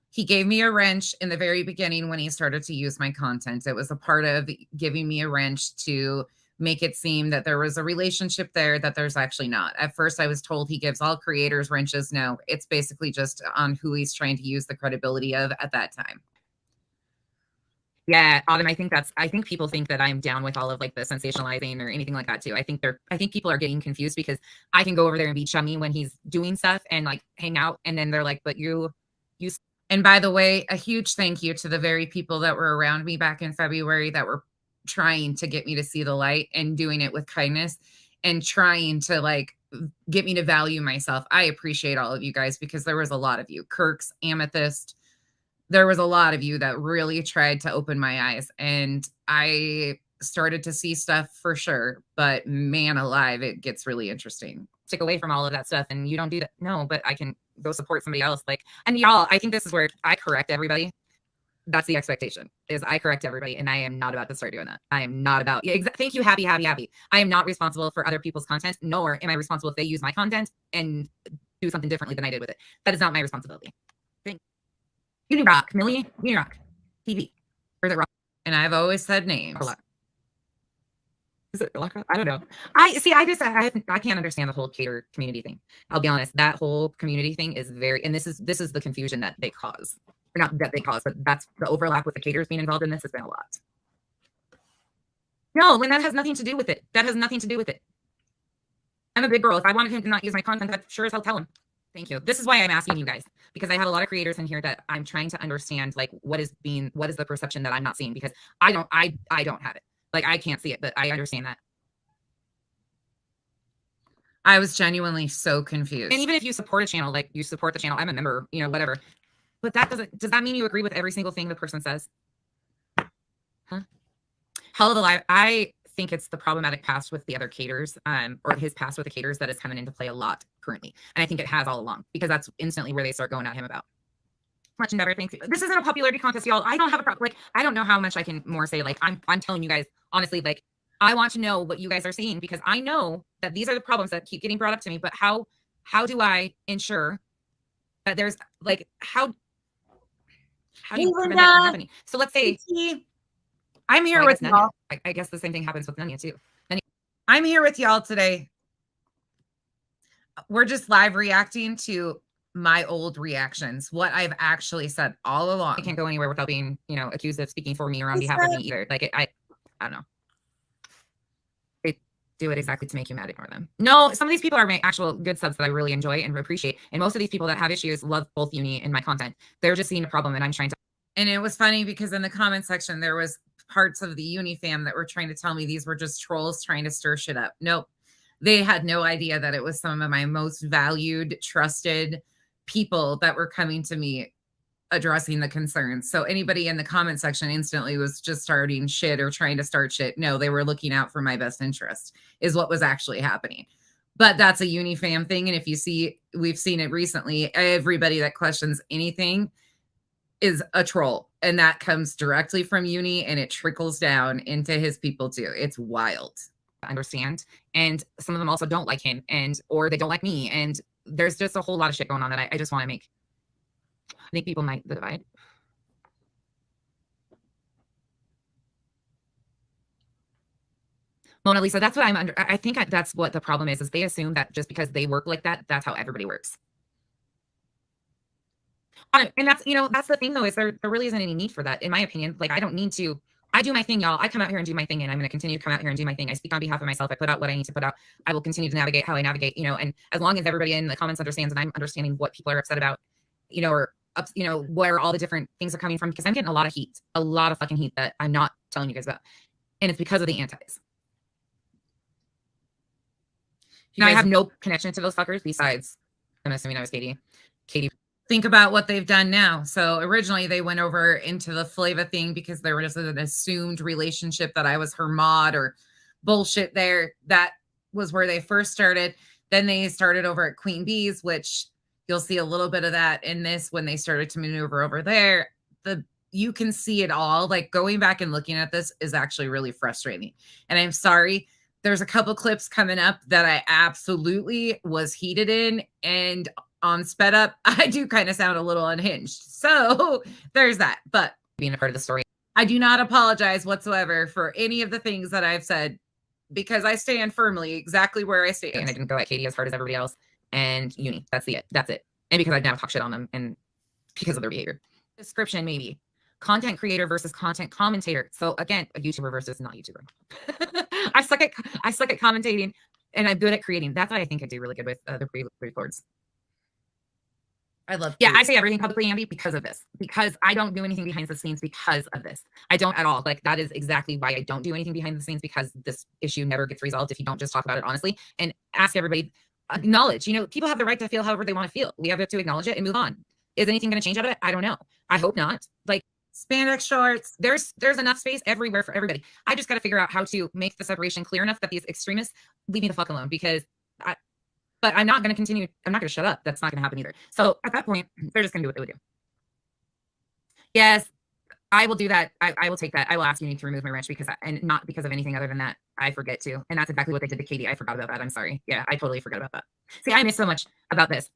He gave me a wrench in the very beginning when he started to use my content. It was a part of giving me a wrench to make it seem that there was a relationship there that there's actually not. At first, I was told he gives all creators wrenches. No, it's basically just on who he's trying to use the credibility of at that time. Yeah, Autumn, I think people think that I'm down with all of like the sensationalizing or anything like that too. I think people are getting confused because I can go over there and be chummy when he's doing stuff and like hang out, and then they're like, but you and by the way, a huge thank you to the very people that were around me back in February that were trying to get me to see the light and doing it with kindness and trying to like get me to value myself. I appreciate all of you guys because there was a lot of you. Kirk's, Amethyst, there was a lot of you that really tried to open my eyes, and I started to see stuff for sure. But man alive, it gets really interesting. Stick away from all of that stuff, and you don't do that. No, but I can go support somebody else. Like, and y'all, I think this is where I correct everybody. That's the expectation, is I correct everybody, and I am not about to start doing that. I am not about, yeah, thank you, happy. I am not responsible for other people's content, nor am I responsible if they use my content and do something differently than I did with it. That is not my responsibility. Uni-Doxx, Millie, Uni-Doxx, TV. Or is it rock? And I've always said names. Is it rock? I don't know. I can't understand the whole cater community thing. I'll be honest. That whole community thing is very, and this is the confusion that they cause. Or not that they cause, but that's the overlap with the caterers being involved in this has been a lot. No, and that has nothing to do with it. That has nothing to do with it. I'm a big girl. If I wanted him to not use my content, I'd sure as hell tell him. Thank you. This is why I'm asking you guys, because I have a lot of creators in here that I'm trying to understand, like, what is the perception that I'm not seeing, because I don't have it. Like, I can't see it, but I understand that. I was genuinely so confused. And even if you support a channel, like you support the channel, I'm a member, you know, whatever. But does that mean you agree with every single thing the person says? Huh? Hell of a live. I think it's the problematic past with the other caterers, or his past with the caterers that is coming into play a lot currently. And I think it has all along, because that's instantly where they start going at him about. Much better things. This isn't a popularity contest, y'all. I don't have a problem. Like, I don't know how much I can more say. Like, I'm telling you guys honestly, like, I want to know what you guys are seeing, because I know that these are the problems that keep getting brought up to me. But how do I ensure that there's like how do you prevent that from happening? So let's say I'm here with y'all. I guess the same thing happens with Nunya too. I'm here with y'all today. We're just live reacting to my old reactions, what I've actually said all along. I can't go anywhere without being, you know, accused of speaking for me or on behalf of me either. Like, I don't know. They do it exactly to make you mad. Ignore them. No, some of these people are my actual good subs that I really enjoy and appreciate. And most of these people that have issues love both Uni and my content. They're just seeing a problem, and I'm trying to. And it was funny because in the comment section, there was parts of the Uni fam that were trying to tell me these were just trolls trying to stir shit up. Nope. They had no idea that it was some of my most valued, trusted people that were coming to me addressing the concerns. So anybody in the comment section instantly was just starting shit or trying to start shit. No, they were looking out for my best interest, is what was actually happening. But that's a Uni fam thing. And if you see, we've seen it recently, everybody that questions anything is a troll, and that comes directly from Uni, and it trickles down into his people too. It's wild. Understand. And some of them also don't like him, or they don't like me, and there's just a whole lot of shit going on that I just want to make. I think people might divide. Mona Lisa, that's what I'm under. I think that's what the problem is they assume that just because they work like that, that's how everybody works. And that's, you know, that's the thing though, is there really isn't any need for that, in my opinion. Like, I don't need to. I do my thing, y'all. I come out here and do my thing, and I'm going to continue to come out here and do my thing. I speak on behalf of myself. I put out what I need to put out. I will continue to navigate how I navigate, you know, and as long as everybody in the comments understands and I'm understanding what people are upset about, you know, or you know, where all the different things are coming from, because I'm getting a lot of heat, a lot of fucking heat that I'm not telling you guys about. And it's because of the antis. Now, I have no connection to those fuckers besides, I'm assuming I was Katie. Think about what they've done now. So originally they went over into the Flava thing because there was an assumed relationship that I was her mod or bullshit there. That was where they first started. Then they started over at Queen Bee's, which you'll see a little bit of that in this when they started to maneuver over there. You can see it all. Like, going back and looking at this is actually really frustrating. And I'm sorry. There's a couple clips coming up that I absolutely was heated in, and on sped up, I do kind of sound a little unhinged. So there's that. But being a part of the story, I do not apologize whatsoever for any of the things that I've said, because I stand firmly exactly where I stand. And I didn't go at Katie as hard as everybody else and Uni. That's it. And because I've now talked shit on them and because of their behavior. Description, maybe. content creator versus content commentator. So again, a YouTuber versus not YouTuber. I suck at commentating, and I'm good at creating. That's what I think I do really good with the pre-records. I love. Yeah, I say everything publicly, Andy, because of this. Because I don't do anything behind the scenes because of this. I don't at all. Like, that is exactly why I don't do anything behind the scenes, because this issue never gets resolved if you don't just talk about it honestly and ask everybody. Acknowledge, people have the right to feel however they want to feel. We have to acknowledge it and move on. Is anything going to change out of it? I don't know. I hope not. Like, spandex shorts, there's enough space everywhere for everybody. I just got to figure out how to make the separation clear enough that these extremists leave me the fuck alone, because but I'm not going to continue. I'm not going to shut up. That's not going to happen either. So at that point, they're just going to do what they would do. Yes, I will do that. I will take that. I will ask Uni to remove my wrench, and not because of anything other than that. I forget to. And that's exactly what they did to Katie. I forgot about that. I'm sorry. Yeah, I totally forgot about that. See, I miss so much about this.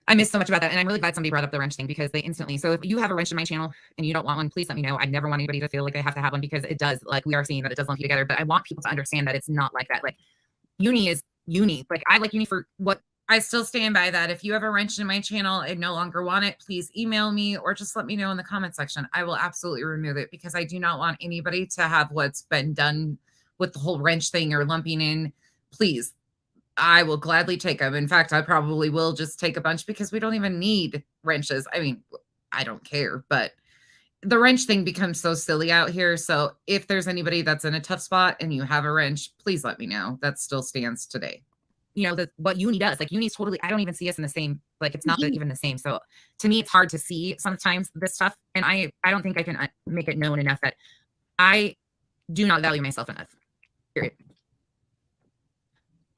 I miss so much about that. And I'm really glad somebody brought up the wrench thing, because they instantly, so if you have a wrench in my channel and you don't want one, please let me know. I never want anybody to feel like they have to have one, because it does, like, we are seeing that it does lump you together, but I want people to understand that it's not like that. Like, Uni is Uni. Like, I like Uni for what. I still stand by that. If you have a wrench in my channel and no longer want it, please email me or just let me know in the comment section. I will absolutely remove it, because I do not want anybody to have what's been done with the whole wrench thing or lumping in. Please, I will gladly take them. In fact, I probably will just take a bunch, because we don't even need wrenches. I mean, I don't care, but the wrench thing becomes so silly out here. So if there's anybody that's in a tough spot and you have a wrench, please let me know. That still stands today. What Uni does, like, Uni's totally, I don't even see us in the same, like, it's not even the same. So to me, it's hard to see sometimes this stuff. And I don't think I can make it known enough that I do not value myself enough, period.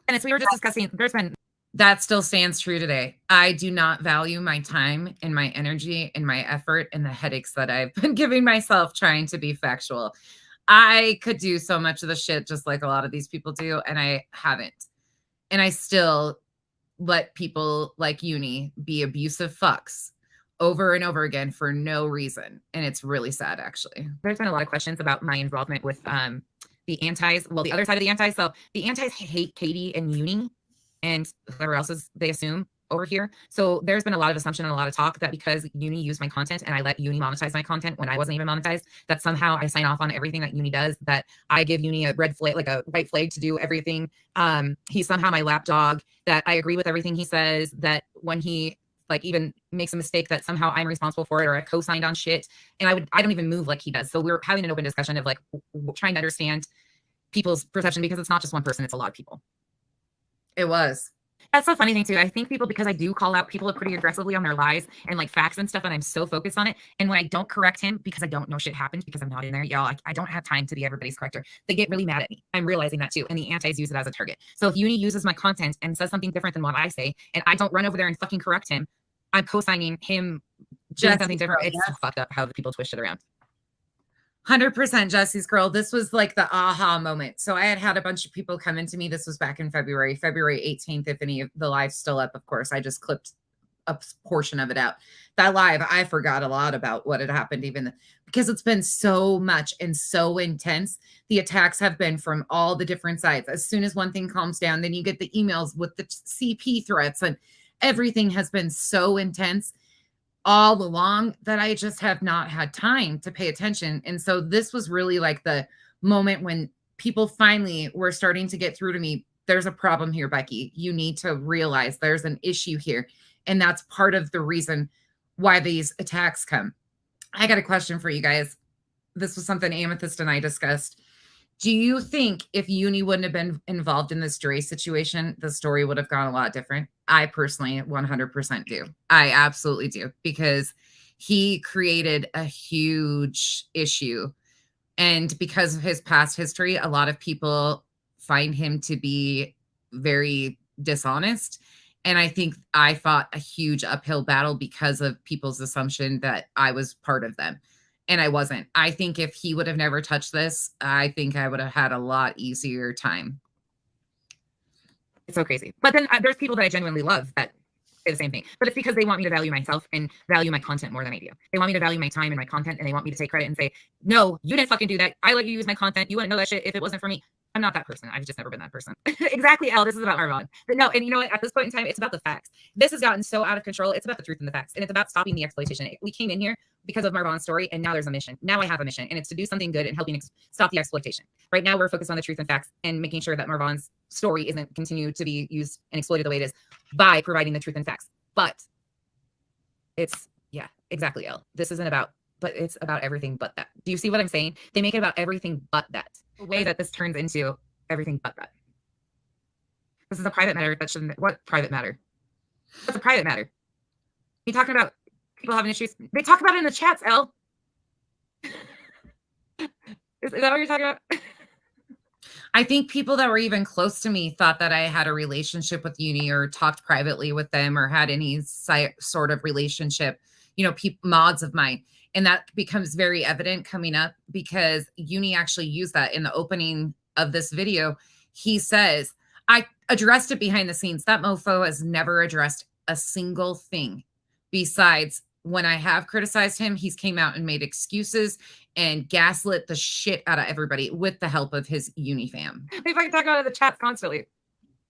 And as we were just discussing, that still stands true today. I do not value my time and my energy and my effort and the headaches that I've been giving myself trying to be factual. I could do so much of the shit just like a lot of these people do, and I haven't. And I still let people like Uni be abusive fucks over and over again for no reason. And it's really sad, actually. There's been a lot of questions about my involvement with the antis. Well, the other side of the antis. So the antis hate Katie and Uni and whoever else is, they assume, over here. So there's been a lot of assumption and a lot of talk that because Uni used my content and I let Uni monetize my content when I wasn't even monetized, that somehow I sign off on everything that Uni does, that I give Uni a red flag, like a white flag to do everything. He's somehow my lapdog, that I agree with everything he says, that when he like even makes a mistake, that somehow I'm responsible for it, or I co-signed on shit. And I don't even move like he does. So we're having an open discussion of like trying to understand people's perception, because it's not just one person, it's a lot of people. It was. That's the funny thing too. I think people, because I do call out people pretty aggressively on their lies and like facts and stuff, and I'm so focused on it. And when I don't correct him because I don't know shit happened, because I'm not in there, y'all, I don't have time to be everybody's corrector. They get really mad at me. I'm realizing that too. And the antis use it as a target. So if Uni uses my content and says something different than what I say, and I don't run over there and fucking correct him, I'm co-signing him doing something different. It's so fucked up how the people twist it around. 100% Jesse's girl. This was like the aha moment. So I had a bunch of people come into me. This was back in February 18th. If any of the live's still up, of course, I just clipped a portion of it out. That live, I forgot a lot about what had happened, even because it's been so much and so intense. The attacks have been from all the different sides. As soon as one thing calms down, then you get the emails with the CP threats, and everything has been so intense all along that I just have not had time to pay attention. And so this was really like the moment when people finally were starting to get through to me. There's a problem here, Becky. You need to realize there's an issue here. And that's part of the reason why these attacks come. I got a question for you guys. This was something Amethyst and I discussed. Do you think if Uni wouldn't have been involved in this Dre situation, the story would have gone a lot different? I personally 100% do. I absolutely do, because he created a huge issue. And because of his past history, a lot of people find him to be very dishonest. And I think I fought a huge uphill battle because of people's assumption that I was part of them. And I wasn't. I think if he would have never touched this, I think I would have had a lot easier time. It's so crazy. But then there's people that I genuinely love that say the same thing. But it's because they want me to value myself and value my content more than I do. They want me to value my time and my content, and they want me to take credit and say, no, you didn't fucking do that. I let you use my content. You wouldn't know that shit if it wasn't for me. I'm not that person. I've just never been that person. Exactly, Elle. This is about Marvon. But no, and you know what? At this point in time, it's about the facts. This has gotten so out of control. It's about the truth and the facts. And it's about stopping the exploitation. We came in here because of Marvon's story, and now there's a mission. Now I have a mission, and it's to do something good and helping stop the exploitation. Right now, we're focused on the truth and facts and making sure that Marvon's story isn't continue to be used and exploited the way it is by providing the truth and facts. But it's, yeah, exactly, Elle. This isn't about, but it's about everything but that. Do you see what I'm saying? They make it about everything but that. The way that this turns into everything but that. This is a private matter that shouldn't. What private matter? What's a private matter? You talking about people having issues? They talk about it in the chats, Elle. Is that what you're talking about? I think people that were even close to me thought that I had a relationship with Uni or talked privately with them or had any sort of relationship, you know, mods of mine. And that becomes very evident coming up because Uni actually used that in the opening of this video. He says, I addressed it behind the scenes. That mofo has never addressed a single thing besides when I have criticized him, he's came out and made excuses and gaslit the shit out of everybody with the help of his Uni fam. They fucking talk about it in the chat constantly.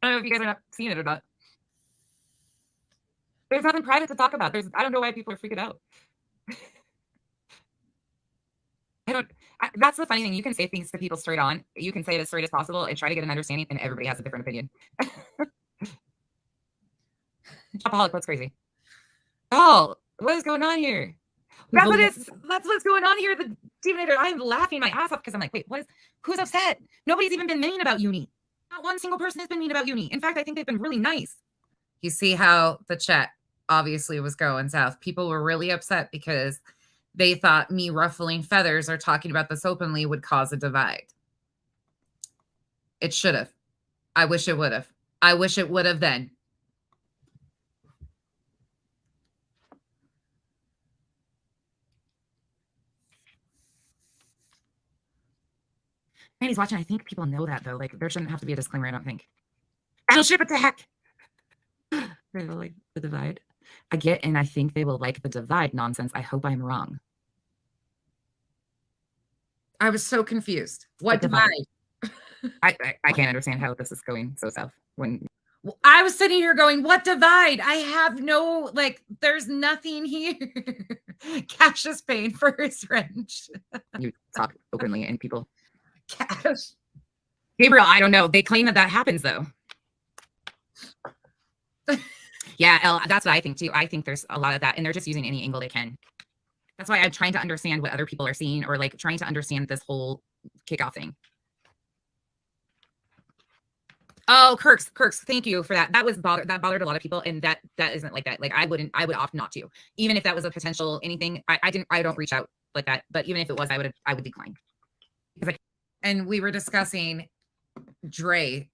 I don't know if you guys are not seeing it or not. There's nothing private to talk about. I don't know why people are freaking out. That's the funny thing. You can say things to people straight on. You can say it as straight as possible and try to get an understanding, and everybody has a different opinion. Shopaholic, that's crazy. Oh, what is going on here? That's what's going on here. The Demonator. I'm laughing my ass off because I'm like, wait, who's upset? Nobody's even been mean about Uni. Not one single person has been mean about Uni. In fact, I think they've been really nice. You see how the chat obviously was going south. People were really upset because they thought me ruffling feathers or talking about this openly would cause a divide. It should have. I wish it would have. I wish it would have then. Randy's watching. I think people know that, though. Like, there shouldn't have to be a disclaimer, I don't think. Battleship attack! They will like the divide. I get, and I think they will like the divide nonsense. I hope I'm wrong. I was so confused. What divide? I can't understand how this is going so south. When I was sitting here going, what divide? I have no, like, there's nothing here. Cash is paying for his rent. You talk openly and people. Cash. Gabriel, I don't know. They claim that happens, though. Yeah, Elle, that's what I think, too. I think there's a lot of that, and they're just using any angle they can. That's why I'm trying to understand what other people are seeing or, like, trying to understand this whole kickoff thing. Oh, Kirks, thank you for that. That bothered a lot of people, and that isn't like that. Like, I would opt not to. Even if that was a potential anything, I don't reach out like that. But even if it was, I would decline. And we were discussing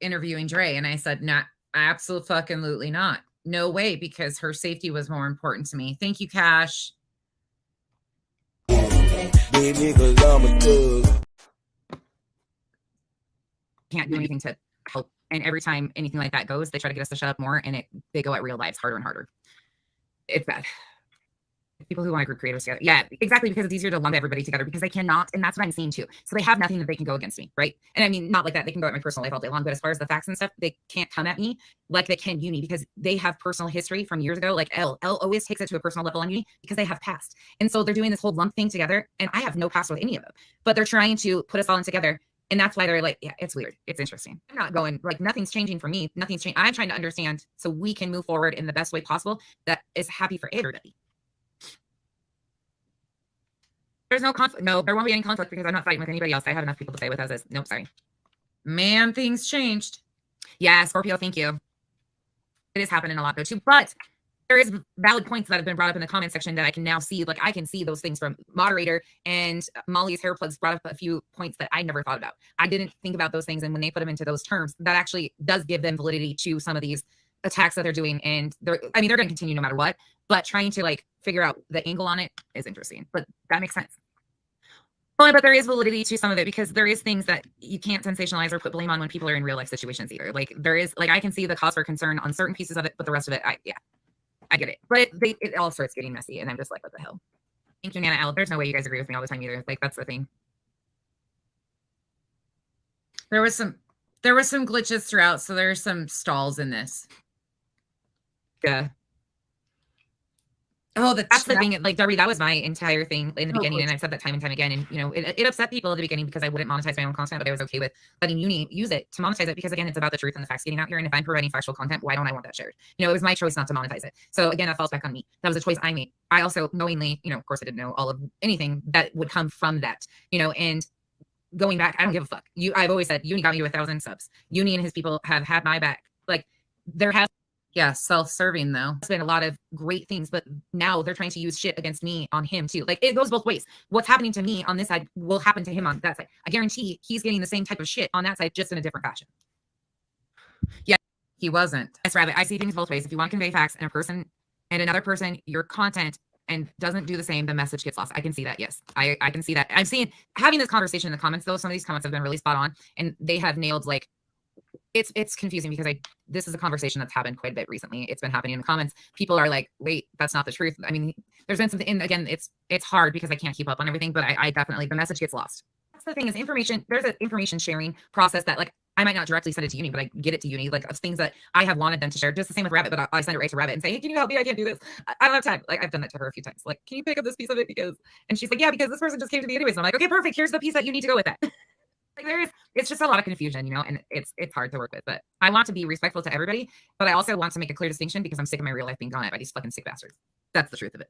interviewing Dre, and I said, not, absolutely not. No way, because her safety was more important to me. Thank you, Cash. Can't do anything to help. And every time anything like that goes, they try to get us to shut up more, and they go at real lives harder and harder. It's bad. People who want to group creators together. Yeah, exactly, because it's easier to lump everybody together because they cannot, and that's what I'm seeing too. So they have nothing that they can go against me, right? And I mean, not like that. They can go at my personal life all day long, but as far as the facts and stuff, they can't come at me like they can Uni because they have personal history from years ago. Like Elle always takes it to a personal level on Uni because they have past. And so they're doing this whole lump thing together, and I have no past with any of them, but they're trying to put us all in together. And that's why they're like, yeah, it's weird. It's interesting. I'm not going, like, nothing's changing for me. Nothing's changing. I'm trying to understand so we can move forward in the best way possible that is happy for everybody. There's no conflict. No, there won't be any conflict because I'm not fighting with anybody else. I have enough people to fight with as is. Nope, sorry. Man, things changed. Yeah, Scorpio, thank you. It is happening a lot though too, but there is valid points that have been brought up in the comment section that I can now see. Like, I can see those things from moderator, and Molly's hair plugs brought up a few points that I never thought about. I didn't think about those things, and when they put them into those terms, that actually does give them validity to some of these attacks that they're doing. And they're going to continue no matter what, but trying to, like, figure out the angle on it is interesting. But that makes sense. Well, but there is validity to some of it because there is things that you can't sensationalize or put blame on when people are in real life situations either. Like, there is, like, I can see the cause for concern on certain pieces of it, but the rest of it, I get it. But it all starts getting messy, and I'm just like, what the hell? Thank you, Nana L. There's no way you guys agree with me all the time either. Like, that's the thing. There were some glitches throughout, so there's some stalls in this. Yeah. Oh, that's the thing. Like, Darby, that was my entire thing in the beginning, and I've said that time and time again. And you know, it upset people at the beginning because I wouldn't monetize my own content, but I was okay with letting Uni use it to monetize it because, again, it's about the truth and the facts getting out here. And if I'm providing factual content, why don't I want that shared? You know, it was my choice not to monetize it. So again, that falls back on me. That was a choice I made. I also knowingly, you know, of course, I didn't know all of anything that would come from that. You know, and going back, I don't give a fuck. I've always said Uni got me to 1,000 subs. Uni and his people have had my back. Like, there has. Yeah, self-serving though. It's been a lot of great things, but now they're trying to use shit against me on him too. Like, it goes both ways. What's happening to me on this side will happen to him on that side. I guarantee he's getting the same type of shit on that side, just in a different fashion. Yeah, he wasn't. Yes, Rabbit, I see things both ways. If you want to convey facts and a person and another person, your content and doesn't do the same, the message gets lost. I can see that. Yes, I can see that. I'm seeing having this conversation in the comments though. Some of these comments have been really spot on, and they have nailed like. It's confusing because this is a conversation that's happened quite a bit recently. It's been happening in the comments. People are like, wait, that's not the truth. I mean, there's been something, and again, it's hard because I can't keep up on everything, but I definitely, the message gets lost. That's the thing is information, there's an information sharing process that like, I might not directly send it to Uni, but I get it to Uni, like of things that I have wanted them to share. Just the same with Rabbit, but I send it right to Rabbit and say, hey, can you help me? I can't do this. I don't have time. Like, I've done that to her a few times. Like, can you pick up this piece of it? And she's like, yeah, because this person just came to me anyways. And I'm like, okay, perfect. Here's the piece that you need to go with that. Like, it's just a lot of confusion, you know, and it's hard to work with. But I want to be respectful to everybody, but I also want to make a clear distinction because I'm sick of my real life being gone at by these fucking sick bastards. That's the truth of it.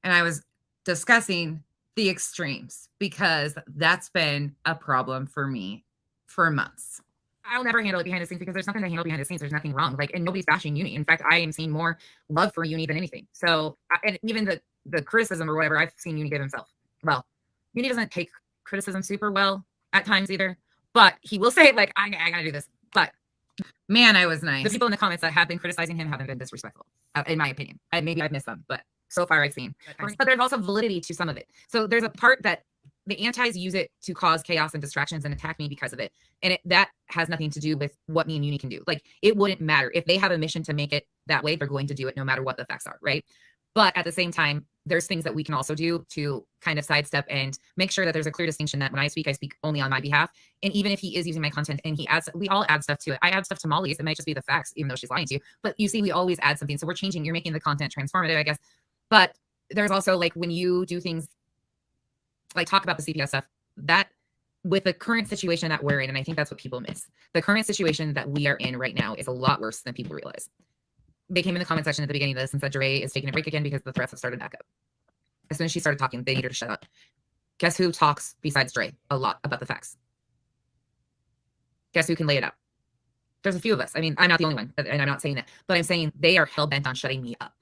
And I was discussing the extremes because that's been a problem for me for months. I'll never handle it behind the scenes because there's nothing to handle behind the scenes. There's nothing wrong. Like, and nobody's bashing Uni. In fact, I am seeing more love for Uni than anything. So, and even the criticism or whatever I've seen Uni give himself. Well, Uni doesn't take criticism super well at times either, but he will say like, I gotta do this. But man, I was nice. The people in the comments that have been criticizing him haven't been disrespectful, in my opinion. Maybe I've missed them, but so far I've seen. But there's also validity to some of it. So there's a part that the antis use it to cause chaos and distractions and attack me because of it. And that has nothing to do with what me and Uni can do. Like, it wouldn't matter. If they have a mission to make it that way, they're going to do it no matter what the facts are, right? But at the same time, there's things that we can also do to kind of sidestep and make sure that there's a clear distinction that when I speak only on my behalf. And even if he is using my content and he adds, we all add stuff to it. I add stuff to Molly's. It might just be the facts, even though she's lying to you. But you see, we always add something. So we're changing. You're making the content transformative, I guess. But there's also like when you do things like talk about the CPS stuff, that with the current situation that we're in, and I think that's what people miss. The current situation that we are in right now is a lot worse than people realize. They came in the comment section at the beginning of this and said Dre is taking a break again because the threats have started back up. As soon as she started talking, they need her to shut up. Guess who talks besides Dre a lot about the facts? Guess who can lay it out? There's a few of us. I mean, I'm not the only one, and I'm not saying that, but I'm saying they are hell-bent on shutting me up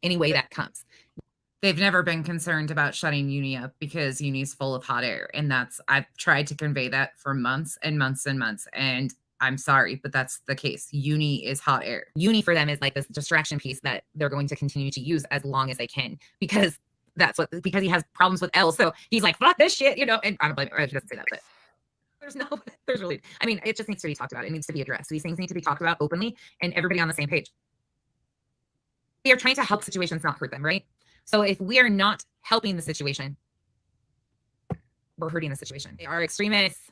any way that comes. They've never been concerned about shutting Uni up because Uni's full of hot air. And I've tried to convey that for months and months and months. And I'm sorry, but that's the case. Uni is hot air. Uni for them is like this distraction piece that they're going to continue to use as long as they can because he has problems with L. So he's like, fuck this shit, you know, and I don't blame him. He doesn't say that, but I mean, it just needs to be talked about. It needs to be addressed. These things need to be talked about openly and everybody on the same page. We are trying to help situations not hurt them, right? So if we are not helping the situation, we're hurting the situation. They are extremists.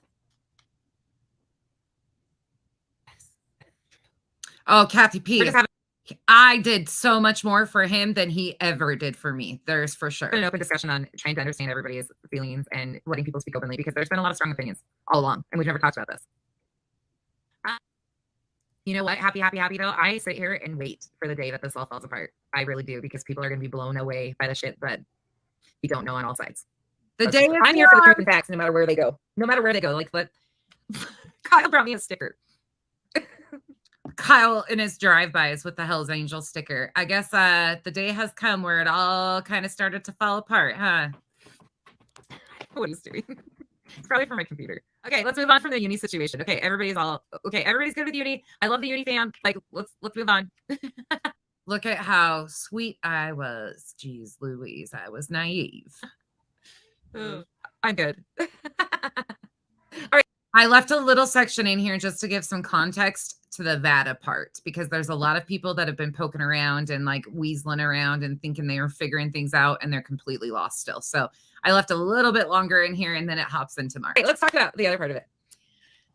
Oh, Kathy P. I did so much more for him than he ever did for me. There's for sure an open discussion on trying to understand everybody's feelings and letting people speak openly because there's been a lot of strong opinions all along, and we've never talked about this. You know what? Happy though. I sit here and wait for the day that this all falls apart. I really do, because people are going to be blown away by the shit that you don't know on all sides. I'm here for the truth and facts, no matter where they go. Like, but Kyle brought me a sticker. Kyle in his drive-bys with the Hell's Angel sticker. I guess the day has come where it all kind of started to fall apart, huh? What he's doing. It's probably from my computer. Okay, let's move on from the Uni situation. Okay, everybody's good with Uni. I love the Uni fam. Like, let's move on. Look at how sweet I was. Jeez Louise, I was naive. I'm good. All right. I left a little section in here just to give some context to the VADA part, because there's a lot of people that have been poking around and like weaseling around and thinking they were figuring things out, and they're completely lost still. So I left a little bit longer in here, and then it hops into March. Okay, let's talk about the other part of it.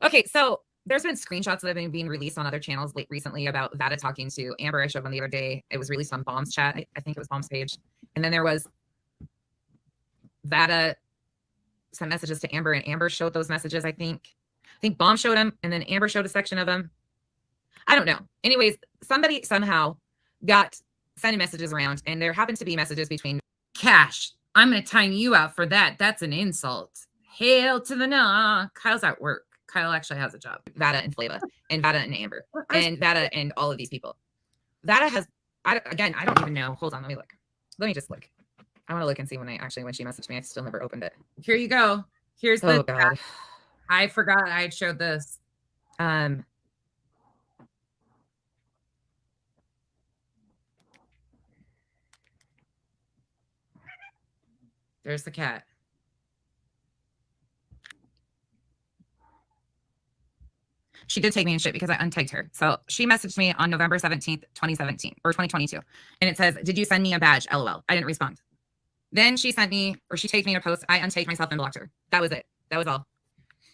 Okay, so there's been screenshots that have been being released on other channels recently about Vada talking to Amber. I showed them the other day. It was released on Bomb's chat. I think it was Bomb's page. And then there was Vada sent messages to Amber, and Amber showed those messages. I think Bomb showed them, and then Amber showed a section of them. I don't know. Anyways, somebody somehow got sending messages around, and there happened to be messages between Cash. I'm going to time you out for that. That's an insult. Hail to the no. Kyle's at work. Kyle actually has a job. Vada and Flava, and Vada and Amber, and Vada and all of these people. Vada has, again, I don't even know. Hold on, let me look. Let me just look. I want to look and see when she messaged me. I still never opened it. Here you go. Here's the. Oh God. I forgot I had showed this. There's the cat. She did take me in shit because I untagged her. So she messaged me on November 17th, 2017 or 2022. And it says, did you send me a badge? LOL. I didn't respond. Then she sent me, or she tagged me in a post. I untagged myself and blocked her. That was it. That was all.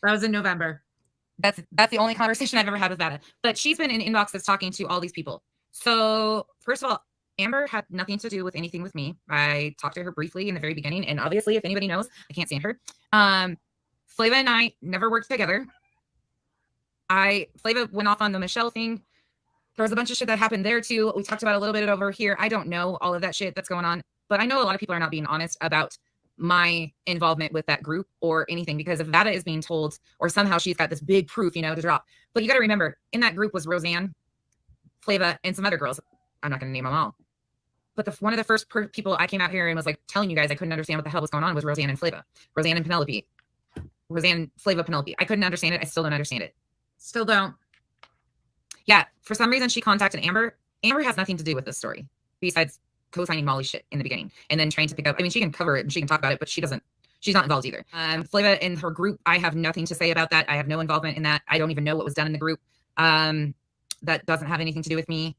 That was in November. That's the only conversation I've ever had with Vada. But she's been in inboxes talking to all these people. So first of all, Amber had nothing to do with anything with me. I talked to her briefly in the very beginning. And obviously, if anybody knows, I can't stand her. Flava and I never worked together. Flava went off on the Michelle thing. There was a bunch of shit that happened there too. We talked about a little bit over here. I don't know all of that shit that's going on, but I know a lot of people are not being honest about my involvement with that group or anything, because if Vada is being told, or somehow she's got this big proof, to drop. But you got to remember, in that group was Roseanne, Flava, and some other girls. I'm not going to name them all. But one of the first people I came out here and was like telling you guys I couldn't understand what the hell was going on was Roseanne and Flava. Roseanne and Penelope. Roseanne, Flava, Penelope. I couldn't understand it. I still don't understand it. Still don't. Yeah, for some reason she contacted Amber. Amber has nothing to do with this story besides co-signing Molly's shit in the beginning and then trying to pick up. I mean, she can cover it and she can talk about it, but she's not involved either. Flava and her group, I have nothing to say about that. I have no involvement in that. I don't even know what was done in the group. That doesn't have anything to do with me.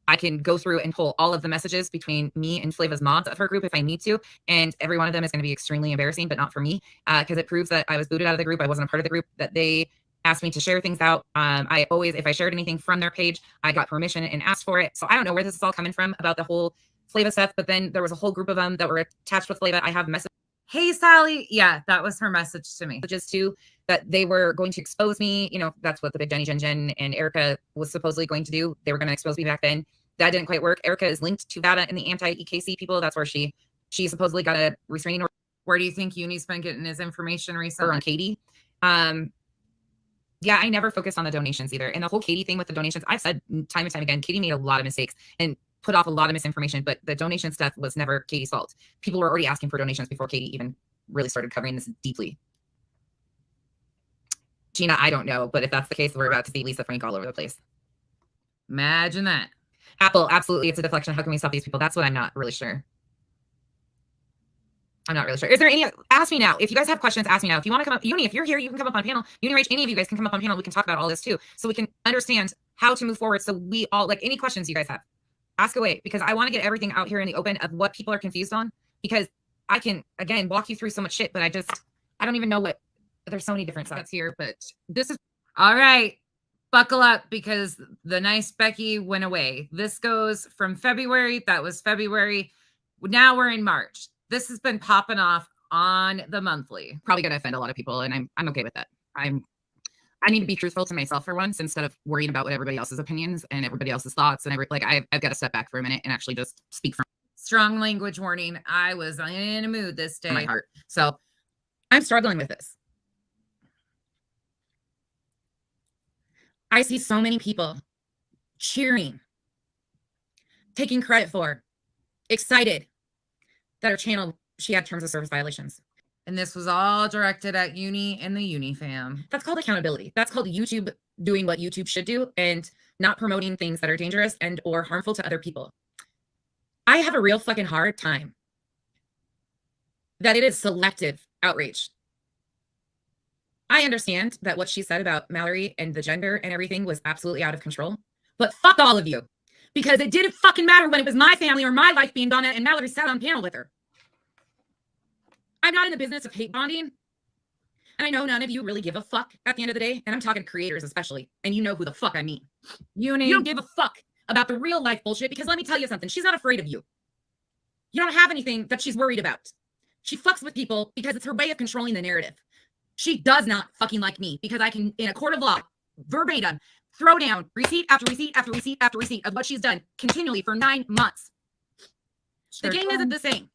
I can go through and pull all of the messages between me and Flava's mods of her group if I need to. And every one of them is going to be extremely embarrassing, but not for me, because it proves that I was booted out of the group. I wasn't a part of the group, that they asked me to share things out. I always, if I shared anything from their page, I got permission and asked for it. So I don't know where this is all coming from about the whole Flava stuff, but then there was a whole group of them that were attached with Flava. I have messages. Hey, Sally. Yeah, that was her message to me. Just too, that they were going to expose me. That's what the big Jen and Erica was supposedly going to do. They were going to expose me back then. That didn't quite work. Erica is linked to Vada and the anti-EKC people. That's where she supposedly got a restraining order. Where do you think Uni's been getting his information recently? Or on Katie. Yeah, I never focused on the donations either. And the whole Katie thing with the donations, I've said time and time again, Katie made a lot of mistakes and put off a lot of misinformation, but the donation stuff was never Katie's fault. People were already asking for donations before Katie even really started covering this deeply. Gina, I don't know, but if that's the case, we're about to see Lisa Frank all over the place. Imagine that. Apple, absolutely, it's a deflection. How can we stop these people? That's what I'm not really sure. I'm not really sure. Is there any, ask me now. If you guys have questions, ask me now. If you want to come up, Uni, if you're here, you can come up on panel. Uni-Rach, any of you guys can come up on panel. We can talk about all this too. So we can understand how to move forward. So we all, like, any questions you guys have, ask away, because I want to get everything out here in the open of what people are confused on, because I can, again, walk you through so much shit, but I don't even know what, there's so many different sides here, but this is, all right, buckle up, because the nice Becky went away. This goes from February. That was February. Now we're in March. This has been popping off on the monthly. Probably going to offend a lot of people, and I'm okay with that. I need to be truthful to myself for once, instead of worrying about what everybody else's opinions and everybody else's thoughts. And I've got to step back for a minute and actually just speak from strong language warning. I was in a mood this day. My heart. So I'm struggling with this. I see so many people cheering, taking credit for, excited that her channel, she had terms of service violations. And this was all directed at Uni and the Uni fam. That's called accountability. That's called YouTube doing what YouTube should do and not promoting things that are dangerous and or harmful to other people. I have a real fucking hard time that it is selective outrage. I understand that what she said about Mallory and the gender and everything was absolutely out of control, but fuck all of you, because it didn't fucking matter when it was my family or my life being done and Mallory sat on panel with her. I'm not in the business of hate bonding. And I know none of you really give a fuck at the end of the day, and I'm talking creators especially, and you know who the fuck I mean. You don't give a fuck about the real life bullshit, because let me tell you something, she's not afraid of you. You don't have anything that she's worried about. She fucks with people because it's her way of controlling the narrative. She does not fucking like me because I can, in a court of law, verbatim, throw down receipt after receipt after receipt after receipt of what she's done continually for 9 months. The game isn't the same.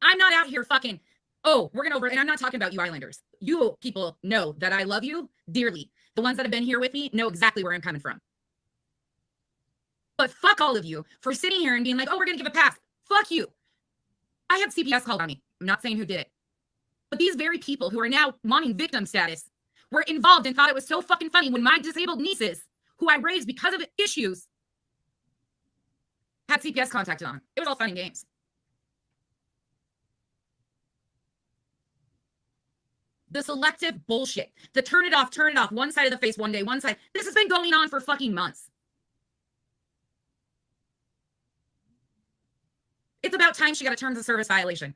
I'm not out here fucking, oh, we're gonna over, and I'm not talking about you Islanders. You people know that I love you dearly. The ones that have been here with me know exactly where I'm coming from. But fuck all of you for sitting here and being like, oh, we're gonna give a pass. Fuck you. I had CPS called on me. I'm not saying who did it. But these very people who are now wanting victim status were involved and thought it was so fucking funny when my disabled nieces, who I raised because of issues, had CPS contacted on them. It was all fun and games. The selective bullshit, the turn it off, one side of the face one day, one side. This has been going on for fucking months. It's about time she got a terms of service violation.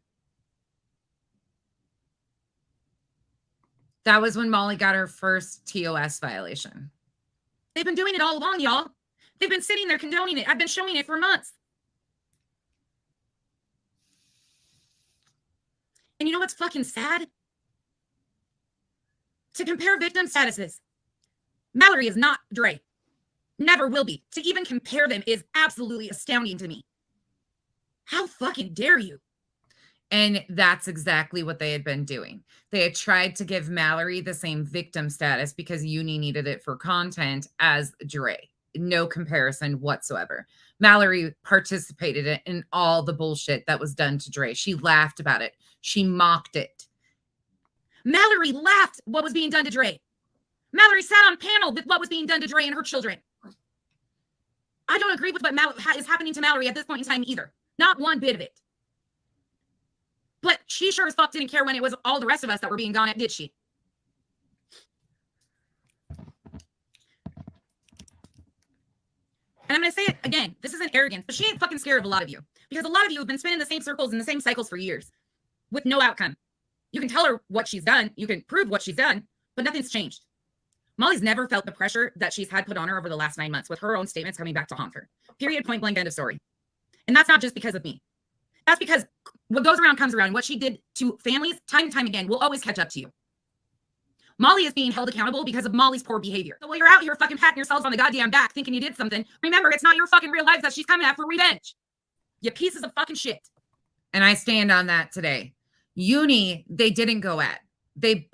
That was when Molly got her first TOS violation. They've been doing it all along, y'all. They've been sitting there condoning it. I've been showing it for months. And you know what's fucking sad? To compare victim statuses, Mallory is not Dre. Never will be. To even compare them is absolutely astounding to me. How fucking dare you? And that's exactly what they had been doing. They had tried to give Mallory the same victim status because Uni needed it for content as Dre. No comparison whatsoever. Mallory participated in all the bullshit that was done to Dre. She laughed about it. She mocked it. Mallory laughed what was being done to Dre. Mallory sat on panel with what was being done to Dre and her children. I don't agree with what is happening to Mallory at this point in time either. Not one bit of it. But she sure as fuck didn't care when it was all the rest of us that were being gone at, did she? And I'm going to say it again. This isn't arrogance, but she ain't fucking scared of a lot of you. Because a lot of you have been spinning the same circles in the same cycles for years with no outcome. You can tell her what she's done. You can prove what she's done, but nothing's changed. Molly's never felt the pressure that she's had put on her over the last 9 months with her own statements coming back to haunt her. Period, point blank, end of story. And that's not just because of me. That's because what goes around comes around. What she did to families time and time again will always catch up to you. Molly is being held accountable because of Molly's poor behavior. So while you're out here fucking patting yourselves on the goddamn back thinking you did something, remember, it's not your fucking real life that she's coming at for revenge. You pieces of fucking shit. And I stand on that today. Uni, they didn't go at. They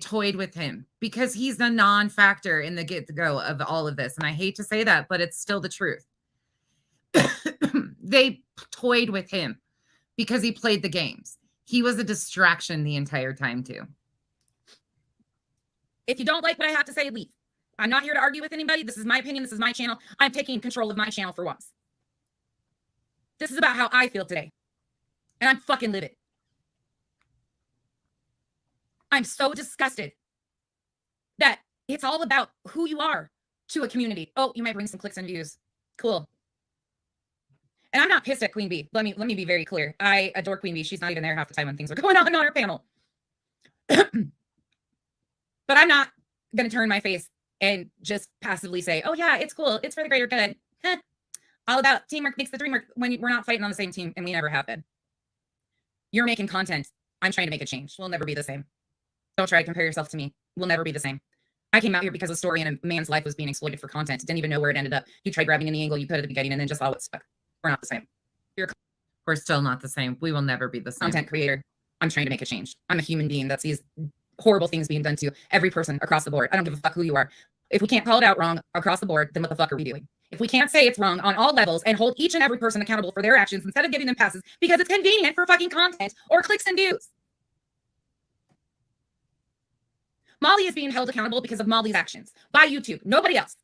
toyed with him because he's the non-factor in the get-go of all of this. And I hate to say that, but it's still the truth. They toyed with him because he played the games. He was a distraction the entire time too. If you don't like what I have to say, leave. I'm not here to argue with anybody. This is my opinion. This is my channel. I'm taking control of my channel for once. This is about how I feel today. And I'm fucking livid. I'm so disgusted that it's all about who you are to a community. Oh, you might bring some clicks and views. Cool. And I'm not pissed at Queen Bee. Let me be very clear. I adore Queen Bee. She's not even there half the time when things are going on her panel. But I'm not going to turn my face and just passively say, oh yeah, it's cool. It's for the greater good. All about teamwork makes the dream work when we're not fighting on the same team, and we never have been. You're making content. I'm trying to make a change. We'll never be the same. Don't try to compare yourself to me. We'll never be the same. I came out here because a story in a man's life was being exploited for content. Didn't even know where it ended up. You tried grabbing any angle you could at the beginning and then just saw what stuck. We're not the same. We're still not the same. We will never be the same. Content creator. I'm trying to make a change. I'm a human being that sees horrible things being done to every person across the board. I don't give a fuck who you are. If we can't call it out wrong across the board, then what the fuck are we doing? If we can't say it's wrong on all levels and hold each and every person accountable for their actions instead of giving them passes because it's convenient for fucking content or clicks and views. Molly is being held accountable because of Molly's actions by YouTube. Nobody else.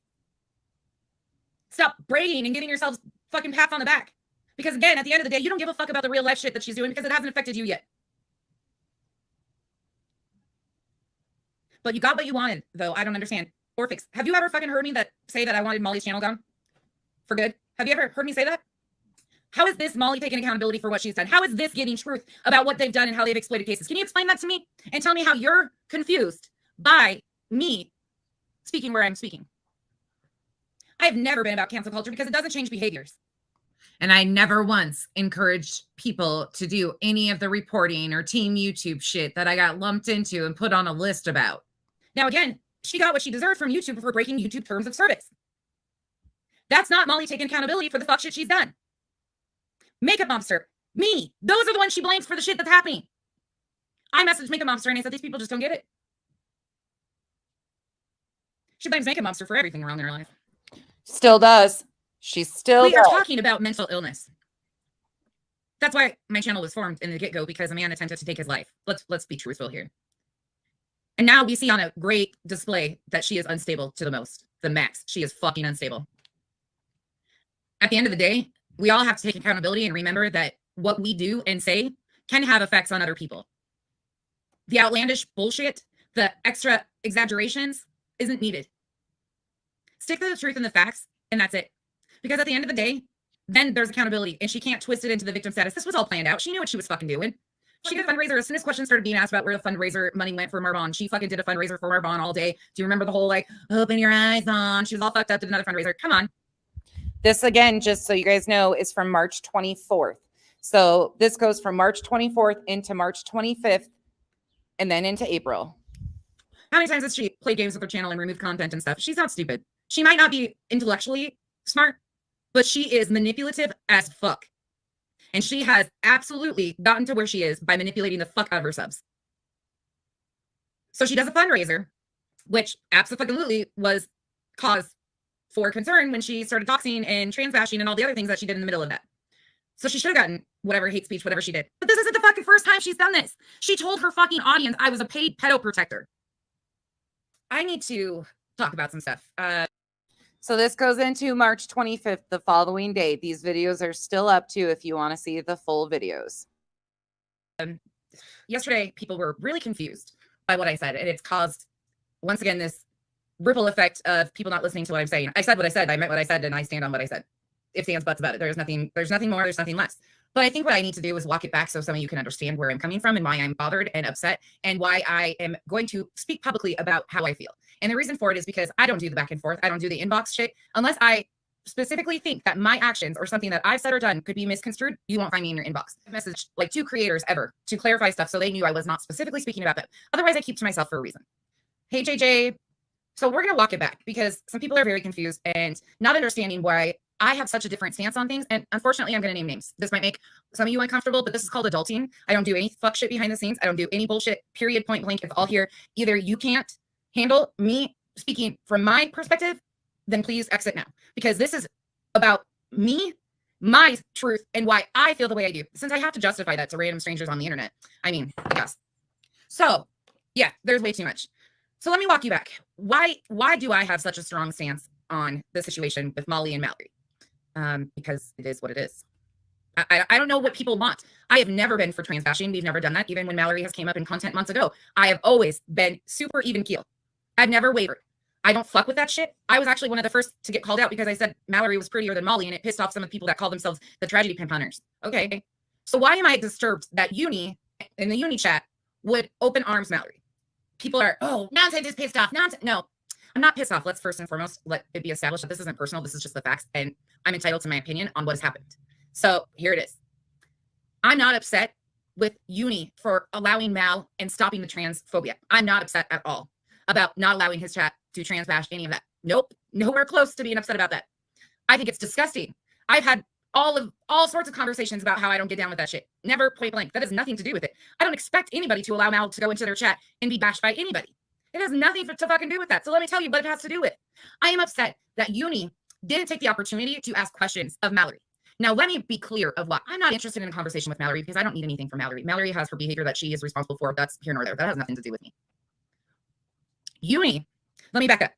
Stop bragging and giving yourselves fucking pats on the back. Because again, at the end of the day, you don't give a fuck about the real life shit that she's doing because it hasn't affected you yet. But you got what you wanted, though. I don't understand. Orphix, have you ever fucking heard me say that I wanted Molly's channel gone? For good? Have you ever heard me say that? How is this Molly taking accountability for what she's done? How is this getting truth about what they've done and how they've exploited cases? Can you explain that to me and tell me how you're confused by me speaking where I'm speaking? I have never been about cancel culture because it doesn't change behaviors. And I never once encouraged people to do any of the reporting or team YouTube shit that I got lumped into and put on a list about. Now, again, she got what she deserved from YouTube for breaking YouTube terms of service. That's not Molly taking accountability for the fuck shit she's done. Makeup Monster, me, those are the ones she blames for the shit that's happening. I messaged Makeup Monster and I said, these people just don't get it. She blames Makeup Monster for everything wrong in her life. Still does. She still We are does. talking about mental illness. That's why my channel was formed in the get-go, because a man attempted to take his life. Let's be truthful here. And now we see on a great display that she is unstable to the max. She is fucking unstable. At the end of the day, we all have to take accountability and remember that what we do and say can have effects on other people. The outlandish bullshit, the extra exaggerations isn't needed. Stick to the truth and the facts, and that's it. Because at the end of the day, then there's accountability, and she can't twist it into the victim status. This was all planned out. She knew what she was fucking doing. She did a fundraiser. As soon as questions started being asked about where the fundraiser money went for Marbon, she fucking did a fundraiser for Marbon all day. Do you remember the whole, like, open your eyes on? She was all fucked up, did another fundraiser. Come on. This, again, just so you guys know, is from March 24th. So this goes from March 24th into March 25th and then into April. How many times has she played games with her channel and removed content and stuff? She's not stupid. She might not be intellectually smart, but she is manipulative as fuck. And she has absolutely gotten to where she is by manipulating the fuck out of her subs. So she does a fundraiser, which absolutely was cause for concern when she started doxing and trans bashing and all the other things that she did in the middle of that. So she should have gotten whatever hate speech, whatever she did. But this isn't the fucking first time she's done this. She told her fucking audience I was a paid pedo protector. I need to talk about some stuff. So this goes into March 25th, the following day. These videos are still up too if you want to see the full videos. Yesterday, people were really confused by what I said, and it's caused, once again, this ripple effect of people not listening to what I'm saying. I said what I said, I meant what I said, and I stand on what I said. Ifs, ands, buts about it. There's nothing more, there's nothing less. But I think what I need to do is walk it back so some of you can understand where I'm coming from and why I'm bothered and upset and why I am going to speak publicly about how I feel. And the reason for it is because I don't do the back and forth. I don't do the inbox shit. Unless I specifically think that my actions or something that I've said or done could be misconstrued, you won't find me in your inbox. I've messaged like 2 creators ever to clarify stuff so they knew I was not specifically speaking about that. Otherwise, I keep to myself for a reason. Hey, JJ. So we're going to walk it back because some people are very confused and not understanding why I have such a different stance on things. And unfortunately, I'm going to name names. This might make some of you uncomfortable, but this is called adulting. I don't do any fuck shit behind the scenes. I don't do any bullshit, period, point blank. It's all here. Either you can't handle me speaking from my perspective, then please exit now. Because this is about me, my truth, and why I feel the way I do. Since I have to justify that to random strangers on the internet. I mean, yes. So, yeah, there's way too much. So let me walk you back. Why do I have such a strong stance on the situation with Molly and Mallory? Because it is what it is. I don't know what people want. I have never been for trans bashing. We've never done that. Even when Mallory has came up in content months ago, I have always been super even keel. I've never wavered. I don't fuck with that shit. I was actually one of the first to get called out because I said Mallory was prettier than Molly, and it pissed off some of the people that call themselves the tragedy pimp hunters. Okay. So why am I disturbed that Uni in the Uni chat would open arms Mallory? People are, oh, nonsense is pissed off. Nonsense. No, I'm not pissed off. Let's first and foremost let it be established that this isn't personal. This is just the facts, and I'm entitled to my opinion on what has happened. So here it is. I'm not upset with Uni for allowing Mal and stopping the transphobia. I'm not upset at all about not allowing his chat to trans bash any of that. Nope, nowhere close to being upset about that. I think it's disgusting. I've had all sorts of conversations about how I don't get down with that shit. Never point blank. That has nothing to do with it. I don't expect anybody to allow Mal to go into their chat and be bashed by anybody. It has nothing to fucking do with that. So let me tell you what it has to do with. I am upset that Uni didn't take the opportunity to ask questions of Mallory. Now, let me be clear of why. I'm not interested in a conversation with Mallory because I don't need anything from Mallory. Mallory has her behavior that she is responsible for. That's here nor there. That has nothing to do with me. Uni, let me back up.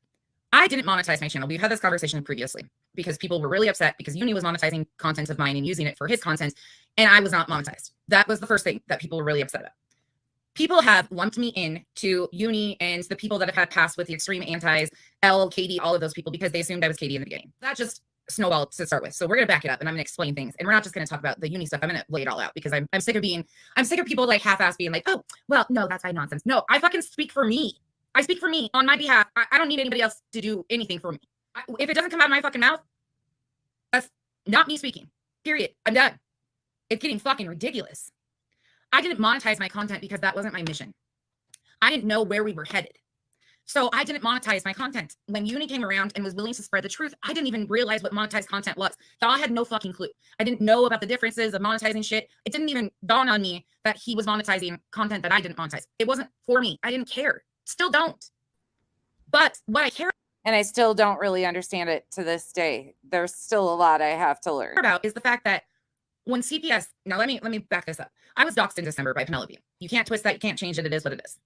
I didn't monetize my channel. We've had this conversation previously because people were really upset because Uni was monetizing content of mine and using it for his content, and I was not monetized. That was the first thing that people were really upset about. People have lumped me in to Uni and the people that have had past with the extreme antis, L, Katie, all of those people because they assumed I was Katie in the beginning. That just snowballed to start with. So we're going to back it up and I'm going to explain things. And we're not just going to talk about the uni stuff. I'm going to lay it all out because I'm sick of people like half-ass being like, oh, well, no, that's my nonsense. No, I fucking speak for me. I speak for me on my behalf. I don't need anybody else to do anything for me. If it doesn't come out of my fucking mouth, that's not me speaking. Period. I'm done. It's getting fucking ridiculous. I didn't monetize my content because that wasn't my mission. I didn't know where we were headed. So I didn't monetize my content. When Uni came around and was willing to spread the truth, I didn't even realize what monetized content was. So I had no fucking clue. I didn't know about the differences of monetizing shit. It didn't even dawn on me that he was monetizing content that I didn't monetize. It wasn't for me. I didn't care. Still don't. But what I care And I still don't really understand it to this day. There's still a lot I have to learn about is the fact that when CPS, now let me back this up. I was doxxed in December by Penelope. You can't twist that. You can't change it. It is what it is.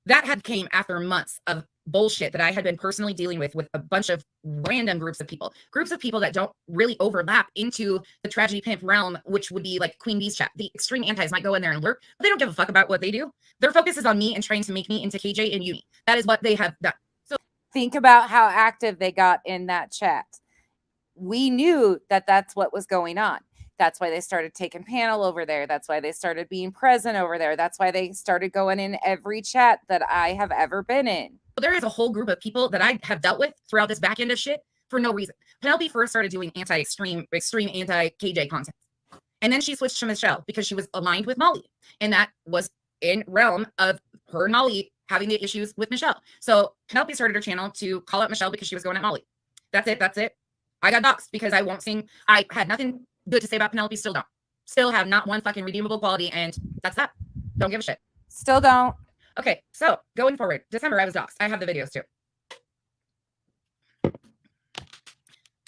That had came after months of bullshit that I had been personally dealing with a bunch of random groups of people that don't really overlap into the tragedy pimp realm, which would be like Queen Bee's chat. The extreme antis might go in there and lurk, but they don't give a fuck about what they do. Their focus is on me and trying to make me into KJ and Uni. That is what they have done. So think about how active they got in that chat. We knew that that's what was going on. That's why they started taking panel over there. That's why they started being present over there. That's why they started going in every chat that I have ever been in. There is a whole group of people that I have dealt with throughout this back end of shit for no reason. Penelope first started doing extreme anti-KJ content. And then she switched to Michelle because she was aligned with Molly. And that was in realm of her and Molly having the issues with Michelle. So Penelope started her channel to call out Michelle because she was going at Molly. That's it. I got doxxed because I won't sing. I had nothing good to say about Penelope. Still don't. Still have not one fucking redeemable quality. And that's that. Don't give a shit. Still don't. Okay, so going forward, December I was doxxed. I have the videos too.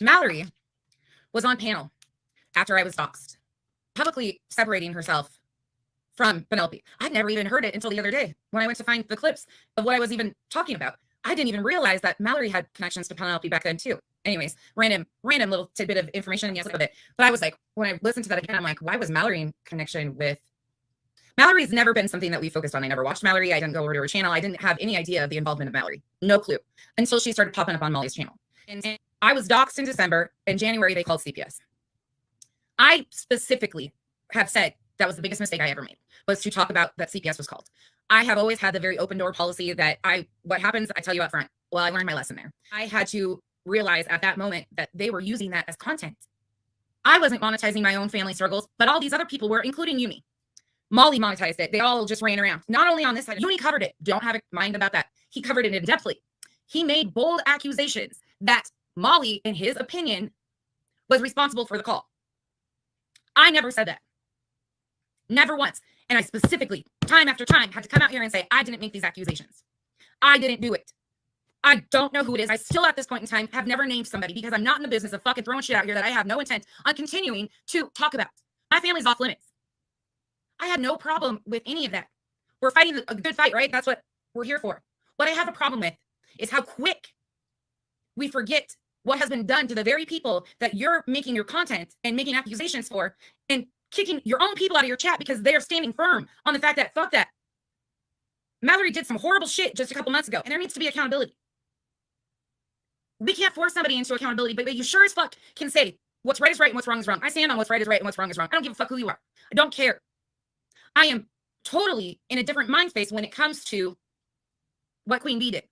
Mallory was on panel after I was doxxed, publicly separating herself from Penelope. I'd never even heard it until the other day when I went to find the clips of what I was even talking about. I didn't even realize that Mallory had connections to Penelope back then too. Anyways, random little tidbit of information. Yes, of it. But I was like, when I listened to that again, I'm like, why was Mallory in connection with? Mallory's never been something that we focused on. I never watched Mallory. I didn't go over to her channel. I didn't have any idea of the involvement of Mallory. No clue until she started popping up on Molly's channel. And I was doxxed in December. In January, they called CPS. I specifically have said that was the biggest mistake I ever made, was to talk about that CPS was called. I have always had the very open door policy that what happens, I tell you up front. Well, I learned my lesson there. I had to realize at that moment that they were using that as content. I wasn't monetizing my own family struggles, but all these other people were, including Uni. Molly monetized it. They all just ran around. Not only on this side, Uni covered it. Don't have a mind about that. He covered it in depthly. He made bold accusations that Molly, in his opinion, was responsible for the call. I never said that. Never once. And I specifically, time after time, had to come out here and say, I didn't make these accusations. I didn't do it. I don't know who it is. I still, at this point in time, have never named somebody because I'm not in the business of fucking throwing shit out here that I have no intent on continuing to talk about. My family's off limits. I had no problem with any of that. We're fighting a good fight, right? That's what we're here for. What I have a problem with is how quick we forget what has been done to the very people that you're making your content and making accusations for, and kicking your own people out of your chat because they are standing firm on the fact that, fuck that. Mallory did some horrible shit just a couple months ago, and there needs to be accountability. We can't force somebody into accountability, but you sure as fuck can say what's right is right and what's wrong is wrong. I stand on what's right is right and what's wrong is wrong. I don't give a fuck who you are. I don't care. I am totally in a different mind space when it comes to what Queen Bee did.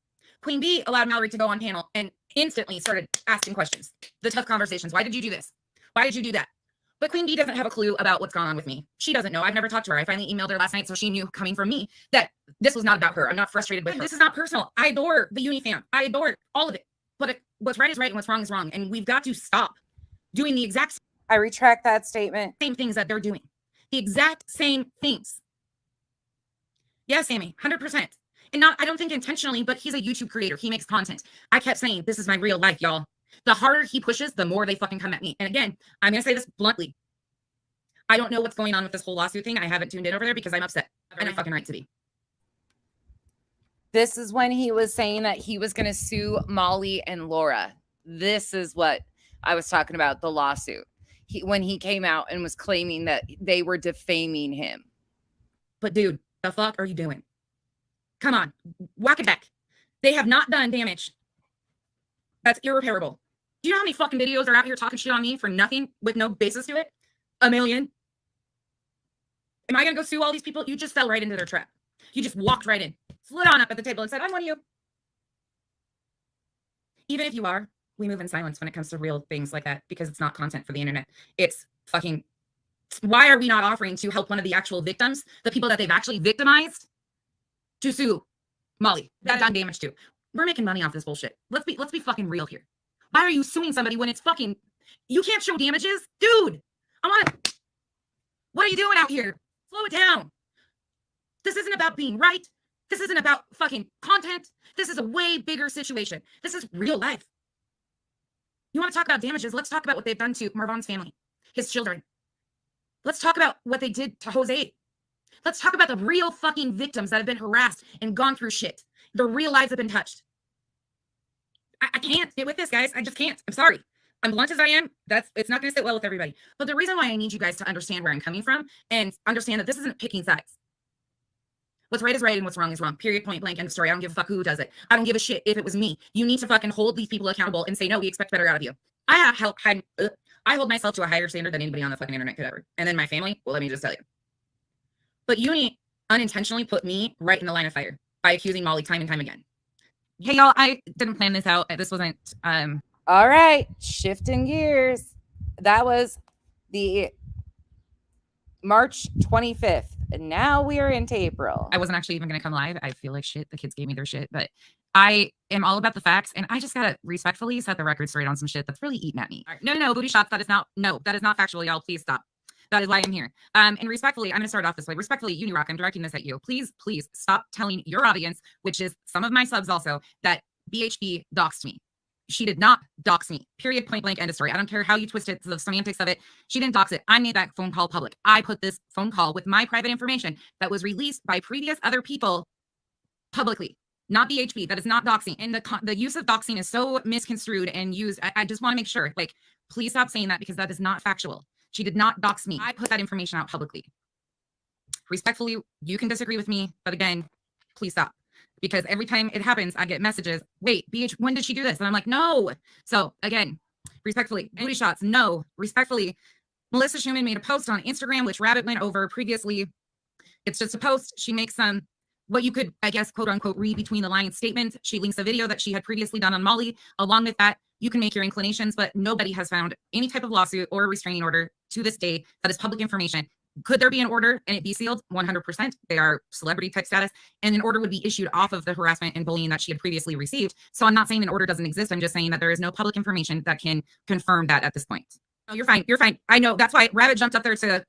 Queen Bee allowed Mallory to go on panel and instantly started asking questions. The tough conversations. Why did you do this? Why did you do that? But Queen Bee doesn't have a clue about what's gone on with me. She doesn't know. I've never talked to her. I finally emailed her last night so she knew, coming from me, that this was not about her. I'm not frustrated with her. This is not personal. I adore the Uni fam. I adore all of it. But what's right is right and what's wrong is wrong. And we've got to stop doing the exact I retract that statement. same things that they're doing. The exact same things. Yes, Sammy, 100%. And I don't think intentionally, but he's a YouTube creator. He makes content. I kept saying, this is my real life, y'all. The harder he pushes, the more they fucking come at me. And again, I'm going to say this bluntly. I don't know what's going on with this whole lawsuit thing. I haven't tuned in over there because I'm upset. And I'm fucking right to be. This is when he was saying that he was going to sue Molly and Laura. This is what I was talking about, the lawsuit. When he came out and was claiming that they were defaming him. But dude, the fuck are you doing? Come on, walk it back. They have not done damage that's irreparable Do you know how many fucking videos are out here talking shit on me for nothing with no basis to it? A million. Am I gonna go sue all these people? You just fell right into their trap. You just walked right in, slid on up at the table and said, I'm one of you. Even if you are, we move in silence when it comes to real things like that because it's not content for the internet. It's fucking, why are we not offering to help one of the actual victims, the people that they've actually victimized, to sue Molly that done damage to? We're making money off this bullshit. Let's be fucking real here. Why are you suing somebody when it's fucking, you can't show damages? Dude, what are you doing out here? Slow it down. This isn't about being right. This isn't about fucking content. This is a way bigger situation. This is real life. You want to talk about damages? Let's talk about what they've done to Marvan's family, his children. Let's talk about what they did to Jose. Let's talk about the real fucking victims that have been harassed and gone through shit. Their real lives have been touched. I can't get with this, guys. I just can't. I'm sorry. I'm blunt as I am. It's not going to sit well with everybody. But the reason why I need you guys to understand where I'm coming from and understand that this isn't picking sides. What's right is right and what's wrong is wrong. Period, point blank, end of story. I don't give a fuck who does it. I don't give a shit if it was me. You need to fucking hold these people accountable and say, no, we expect better out of you. I hold myself to a higher standard than anybody on the fucking internet could ever. And then my family, well, let me just tell you. But Uni unintentionally put me right in the line of fire by accusing Molly time and time again. Hey, y'all, I didn't plan this out. This wasn't... All right, shifting gears. That was the March 25th. And now we are into April. I wasn't actually even going to come live. I feel like shit. The kids gave me their shit. But I am all about the facts. And I just got to respectfully set the record straight on some shit that's really eating at me. Right. No, booty shots. That is not factual, y'all. Please stop. That is why I'm here. And respectfully, I'm going to start off this way. Respectfully, Uni-Rock, I'm directing this at you. Please stop telling your audience, which is some of my subs also, that BHB doxed me. She did not dox me. Period, point blank, end of story. I don't care how you twist it, the semantics of it. She didn't dox it. I made that phone call public. I put this phone call with my private information that was released by previous other people publicly, not BHB. That is not doxing. And the use of doxing is so misconstrued and used. I just want to make sure, like, please stop saying that because that is not factual. She did not dox me. I put that information out publicly. Respectfully, you can disagree with me, but again, please stop. Because every time it happens, I get messages, wait, BH, when did she do this? And I'm like, no. So again, respectfully, booty shots, no. Respectfully, Melissa Schumann made a post on Instagram, which Rabbit went over previously. It's just a post. She makes some, what you could, I guess, quote unquote, read between the lines statement. She links a video that she had previously done on Molly. Along with that, you can make your inclinations, but nobody has found any type of lawsuit or restraining order to this day that is public information. Could there be an order and it be sealed? 100%. They are celebrity type status, and an order would be issued off of the harassment and bullying that she had previously received. So I'm not saying an order doesn't exist. I'm just saying that there is no public information that can confirm that at this point. Oh, you're fine. You're fine. I know. That's why Rabbit jumped up there to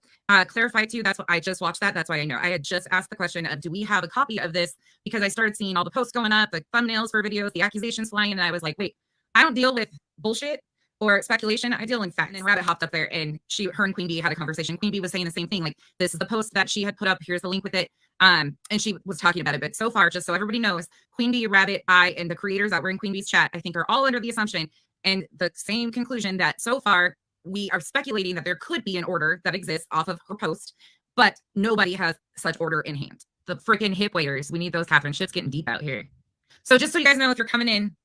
clarify too. That's what I just watched that. That's why I know. I had just asked the question of, do we have a copy of this? Because I started seeing all the posts going up, the thumbnails for videos, the accusations flying, and I was like, wait, I don't deal with bullshit or speculation. I deal in fact. And then Rabbit hopped up there and her and Queen Bee had a conversation. Queen Bee was saying the same thing. Like, this is the post that she had put up. Here's the link with it. And she was talking about it. But so far, just so everybody knows, Queen Bee, Rabbit, I, and the creators that were in Queen Bee's chat, I think are all under the assumption and the same conclusion that so far we are speculating that there could be an order that exists off of her post, but nobody has such order in hand. The freaking hip waders, we need those, Catherine. Shit's getting deep out here. So just so you guys know, if you're coming in,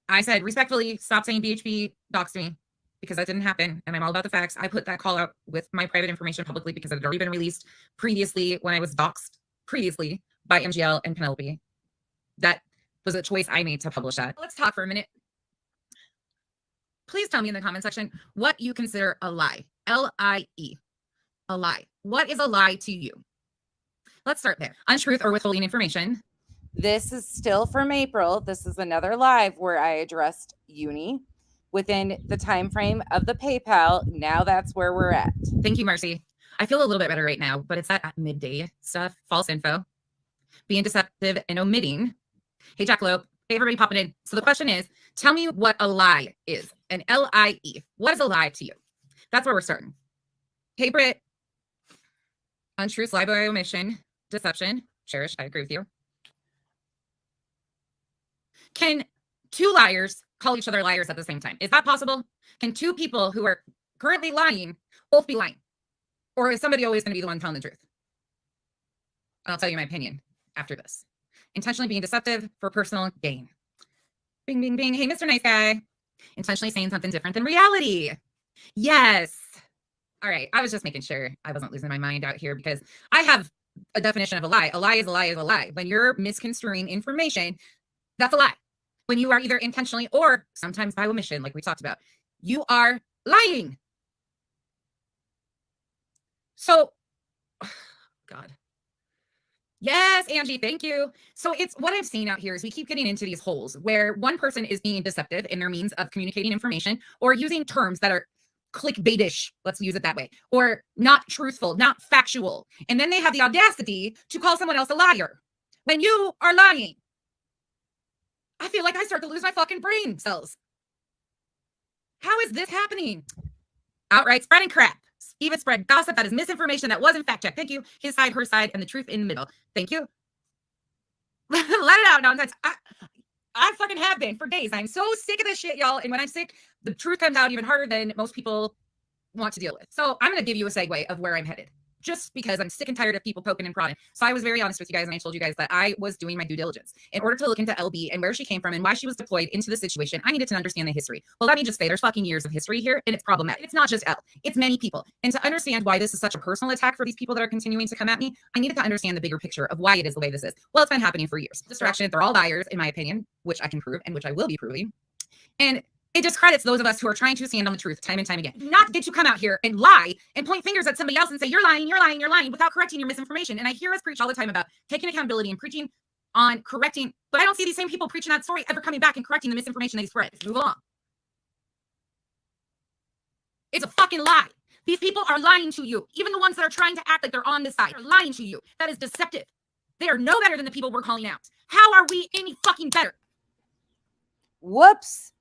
I said, respectfully, stop saying BHB doxed me because that didn't happen. And I'm all about the facts. I put that call out with my private information publicly because it had already been released previously when I was doxed previously by MGL and Penelope. That was a choice I made to publish that. Let's talk for a minute. Please tell me in the comment section what you consider a lie. L-I-E. A lie. What is a lie to you? Let's start there. Untruth or withholding information. This is still from April. This is another live where I addressed Uni within the time frame of the PayPal. Now that's where we're at. Thank you, Marcy. I feel a little bit better right now, but it's that midday stuff, false info, being deceptive and omitting. Hey, Jackalope. Hey, everybody popping in. So the question is, tell me what a lie is. An L-I-E. What is a lie to you? That's where we're starting. Hey, Britt. Untruth, lie by omission, deception. Cherish, I agree with you. Can two liars call each other liars at the same time? Is that possible? Can two people who are currently lying both be lying? Or is somebody always going to be the one telling the truth? I'll tell you my opinion after this. Intentionally being deceptive for personal gain. Bing, bing, bing. Hey, Mr. Nice Guy. Intentionally saying something different than reality. Yes. All right. I was just making sure I wasn't losing my mind out here because I have a definition of a lie. A lie is a lie is a lie. When you're misconstruing information, that's a lie. When you are either intentionally or sometimes by omission, like we talked about, you are lying. So, God. Yes, Angie, thank you. So it's what I've seen out here is we keep getting into these holes where one person is being deceptive in their means of communicating information or using terms that are clickbaitish, let's use it that way, or not truthful, not factual. And then they have the audacity to call someone else a liar when you are lying. I feel like I start to lose my fucking brain cells. How is this happening? Outright spreading crap. Even spread gossip that is misinformation that wasn't fact checked. Thank you. His side, her side, and the truth in the middle. Thank you. Let it out, nonsense. I fucking have been for days. I'm so sick of this shit, y'all. And when I'm sick, the truth comes out even harder than most people want to deal with. So I'm going to give you a segue of where I'm headed, just because I'm sick and tired of people poking and prodding. So I was very honest with you guys, and I told you guys that I was doing my due diligence. In order to look into LB and where she came from and why she was deployed into the situation, I needed to understand the history. Well, let me just say there's fucking years of history here, and it's problematic. It's not just L, it's many people. And to understand why this is such a personal attack for these people that are continuing to come at me, I needed to understand the bigger picture of why it is the way this is. Well, it's been happening for years. Distraction, they're all liars, in my opinion, which I can prove and which I will be proving. And it discredits those of us who are trying to stand on the truth time and time again. Not get to come out here and lie and point fingers at somebody else and say, you're lying, you're lying, you're lying, without correcting your misinformation. And I hear us preach all the time about taking accountability and preaching on correcting, but I don't see these same people preaching that story ever coming back and correcting the misinformation they spread. Move along. It's a fucking lie. These people are lying to you. Even the ones that are trying to act like they're on this side are lying to you. That is deceptive. They are no better than the people we're calling out. How are we any fucking better? Whoops.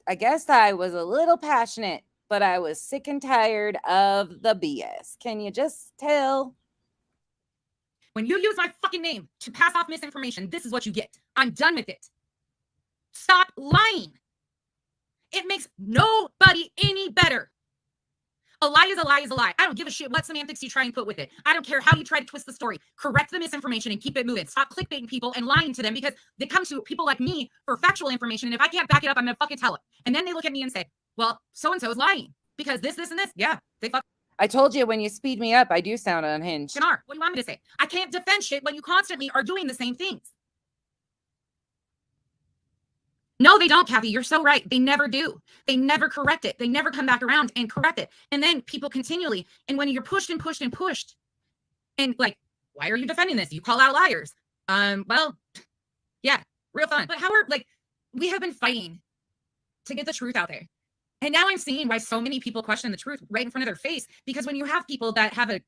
I guess I was a little passionate, but I was sick and tired of the BS. Can you just tell? When you use my fucking name to pass off misinformation, this is what you get. I'm done with it. Stop lying. It makes nobody any better. A lie is a lie is a lie. I don't give a shit what semantics you try and put with it. I don't care how you try to twist the story. Correct the misinformation and keep it moving. Stop clickbaiting people and lying to them because they come to people like me for factual information. And if I can't back it up, I'm going to fucking tell them. And then they look at me and say, well, so-and-so is lying because this, and this. Yeah, they fuck. I told you when you speed me up, I do sound unhinged. What do you want me to say? I can't defend shit when you constantly are doing the same things. No, they don't, Kathy. You're so right. They never do. They never correct it. They never come back around and correct it. And then people continually, and when you're pushed and pushed and pushed, and like, why are you defending this? You call out liars. Well, yeah, real fun. But how are, like, we have been fighting to get the truth out there. And now I'm seeing why so many people question the truth right in front of their face. Because when you have people that have a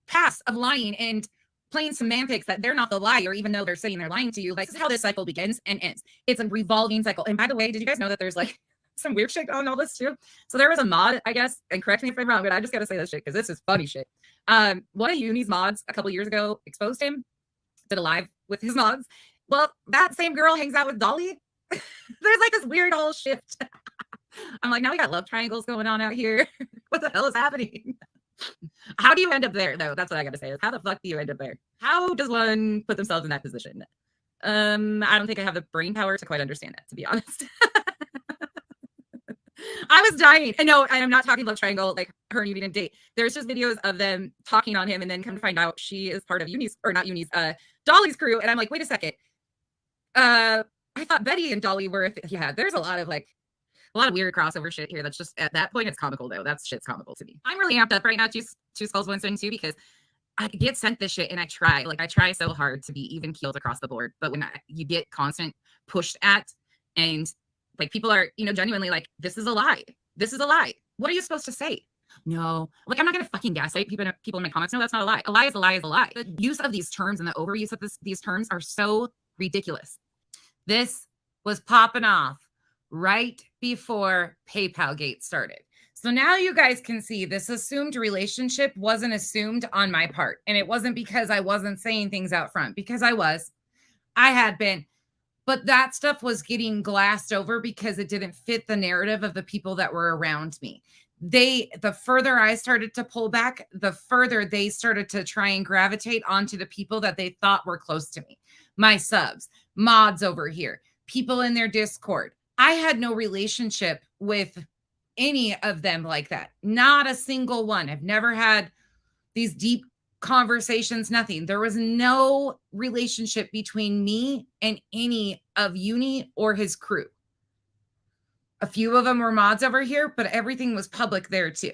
past of lying and playing semantics that they're not the liar, even though they're saying they're lying to you. Like, this is how this cycle begins and ends. It's a revolving cycle. And by the way, did you guys know that there's like some weird shit on all this too? So there was a mod, I guess, and correct me if I'm wrong, but I just got to say this shit because this is funny shit. One of Uni's mods a couple years ago exposed him, did a live with his mods. Well, that same girl hangs out with Dolly. There's like this weird whole shift. I'm like, now we got love triangles going on out here. What the hell is happening? How do you end up there, though? That's what I got to say. Is how the fuck do you end up there? How does one put themselves in that position? I don't think I have the brain power to quite understand that, to be honest. I was dying. And no, I am not talking love triangle like her and Uni didn't date. There's just videos of them talking on him and then come to find out she is part of Uni's, or not Uni's, Dolly's crew. And I'm like, wait a second. I thought Betty and Dolly were, yeah, there's a lot of weird crossover shit here. That's just, at that point, it's comical, though. That shit's comical to me. I'm really amped up right now, Two Skulls, One String, too, because I get sent this shit and I try so hard to be even keeled across the board. But when you get constant pushed at and like people are, genuinely like, this is a lie. This is a lie. What are you supposed to say? No, like, I'm not going to fucking gaslight people in my comments. No, that's not a lie. A lie is a lie is a lie. The use of these terms and the overuse of these terms are so ridiculous. This was popping off right before PayPal Gate started. So now you guys can see this assumed relationship wasn't assumed on my part. And it wasn't because I wasn't saying things out front, because I had been, but that stuff was getting glassed over because it didn't fit the narrative of the people that were around me. The further I started to pull back, the further they started to try and gravitate onto the people that they thought were close to me. My subs, mods over here, people in their Discord. I had no relationship with any of them like that. Not a single one. I've never had these deep conversations, nothing. There was no relationship between me and any of Uni or his crew. A few of them were mods over here, but everything was public there too.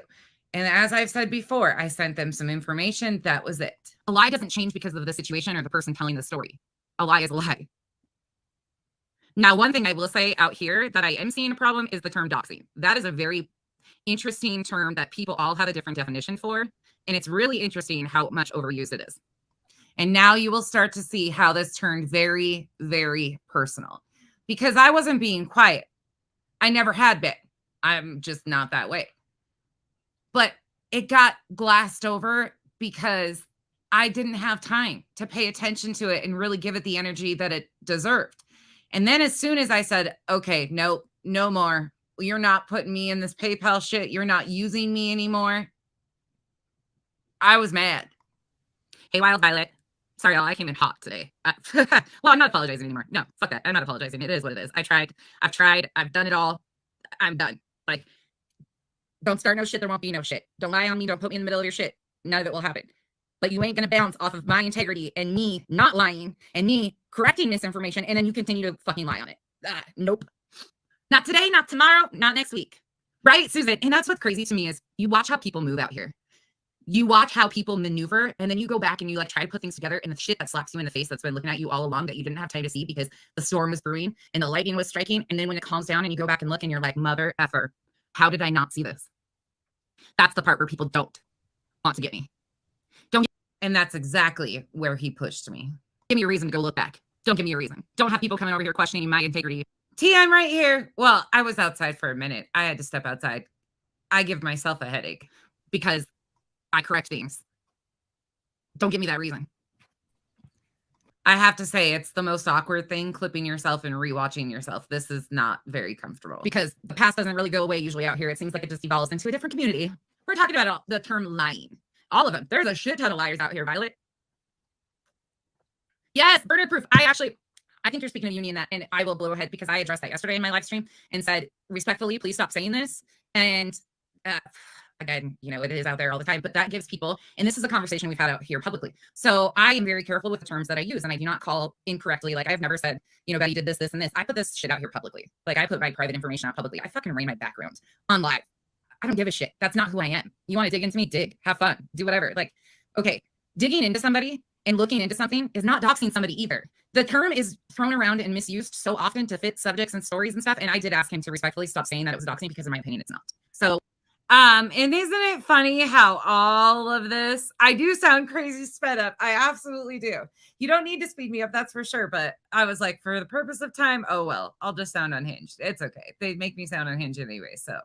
And as I've said before, I sent them some information. That was it. A lie doesn't change because of the situation or the person telling the story. A lie is a lie. Now, one thing I will say out here that I am seeing a problem is the term doxing. That is a very interesting term that people all have a different definition for. And it's really interesting how much overused it is. And now you will start to see how this turned very, very personal because I wasn't being quiet. I never had been. I'm just not that way. But it got glassed over because I didn't have time to pay attention to it and really give it the energy that it deserved. And then as soon as I said, okay, no more. You're not putting me in this PayPal shit. You're not using me anymore. I was mad. Hey, Wild Violet. Sorry, y'all, I came in hot today. Well, I'm not apologizing anymore. No, fuck that. I'm not apologizing. It is what it is. I've tried. I've done it all. I'm done. Like, don't start no shit. There won't be no shit. Don't lie on me. Don't put me in the middle of your shit. None of it will happen. But you ain't going to bounce off of my integrity and me not lying and me correcting misinformation. And then you continue to fucking lie on it. Nope. Not today, not tomorrow, not next week. Right, Susan? And that's what's crazy to me is you watch how people move out here. You watch how people maneuver, and then you go back and you like try to put things together, and the shit that slaps you in the face that's been looking at you all along that you didn't have time to see because the storm was brewing and the lightning was striking. And then when it calms down and you go back and look and you're like, mother effer, how did I not see this? That's the part where people don't want to get me. And that's exactly where he pushed me. Give me a reason to go look back. Don't give me a reason. Don't have people coming over here questioning my integrity. T, I'm right here. Well, I was outside for a minute. I had to step outside. I give myself a headache because I correct things. Don't give me that reason. I have to say, it's the most awkward thing, clipping yourself and rewatching yourself. This is not very comfortable because the past doesn't really go away usually out here. It seems like it just evolves into a different community. We're talking about the term lying. All of them. There's a shit ton of liars out here, Violet. Yes, burner proof. I think you're speaking of Uni in that, and I will blow ahead because I addressed that yesterday in my live stream and said, respectfully, please stop saying this. And again, you know, it is out there all the time, but that gives people, and this is a conversation we've had out here publicly. So I am very careful with the terms that I use, and I do not call incorrectly. Like, I've never said, you know, Betty did this, this, and this. I put this shit out here publicly. Like, I put my private information out publicly. I fucking ran my background on live. I don't give a shit. That's not who I am. You want to dig into me? Dig. Have fun. Do whatever. Like, okay, digging into somebody and looking into something is not doxing somebody either. The term is thrown around and misused so often to fit subjects and stories and stuff. And I did ask him to respectfully stop saying that it was doxing because in my opinion, it's not. So, and isn't it funny how all of this, I do sound crazy sped up. I absolutely do. You don't need to speed me up, that's for sure. But I was like, for the purpose of time, oh, well, I'll just sound unhinged. It's okay. They make me sound unhinged anyway. So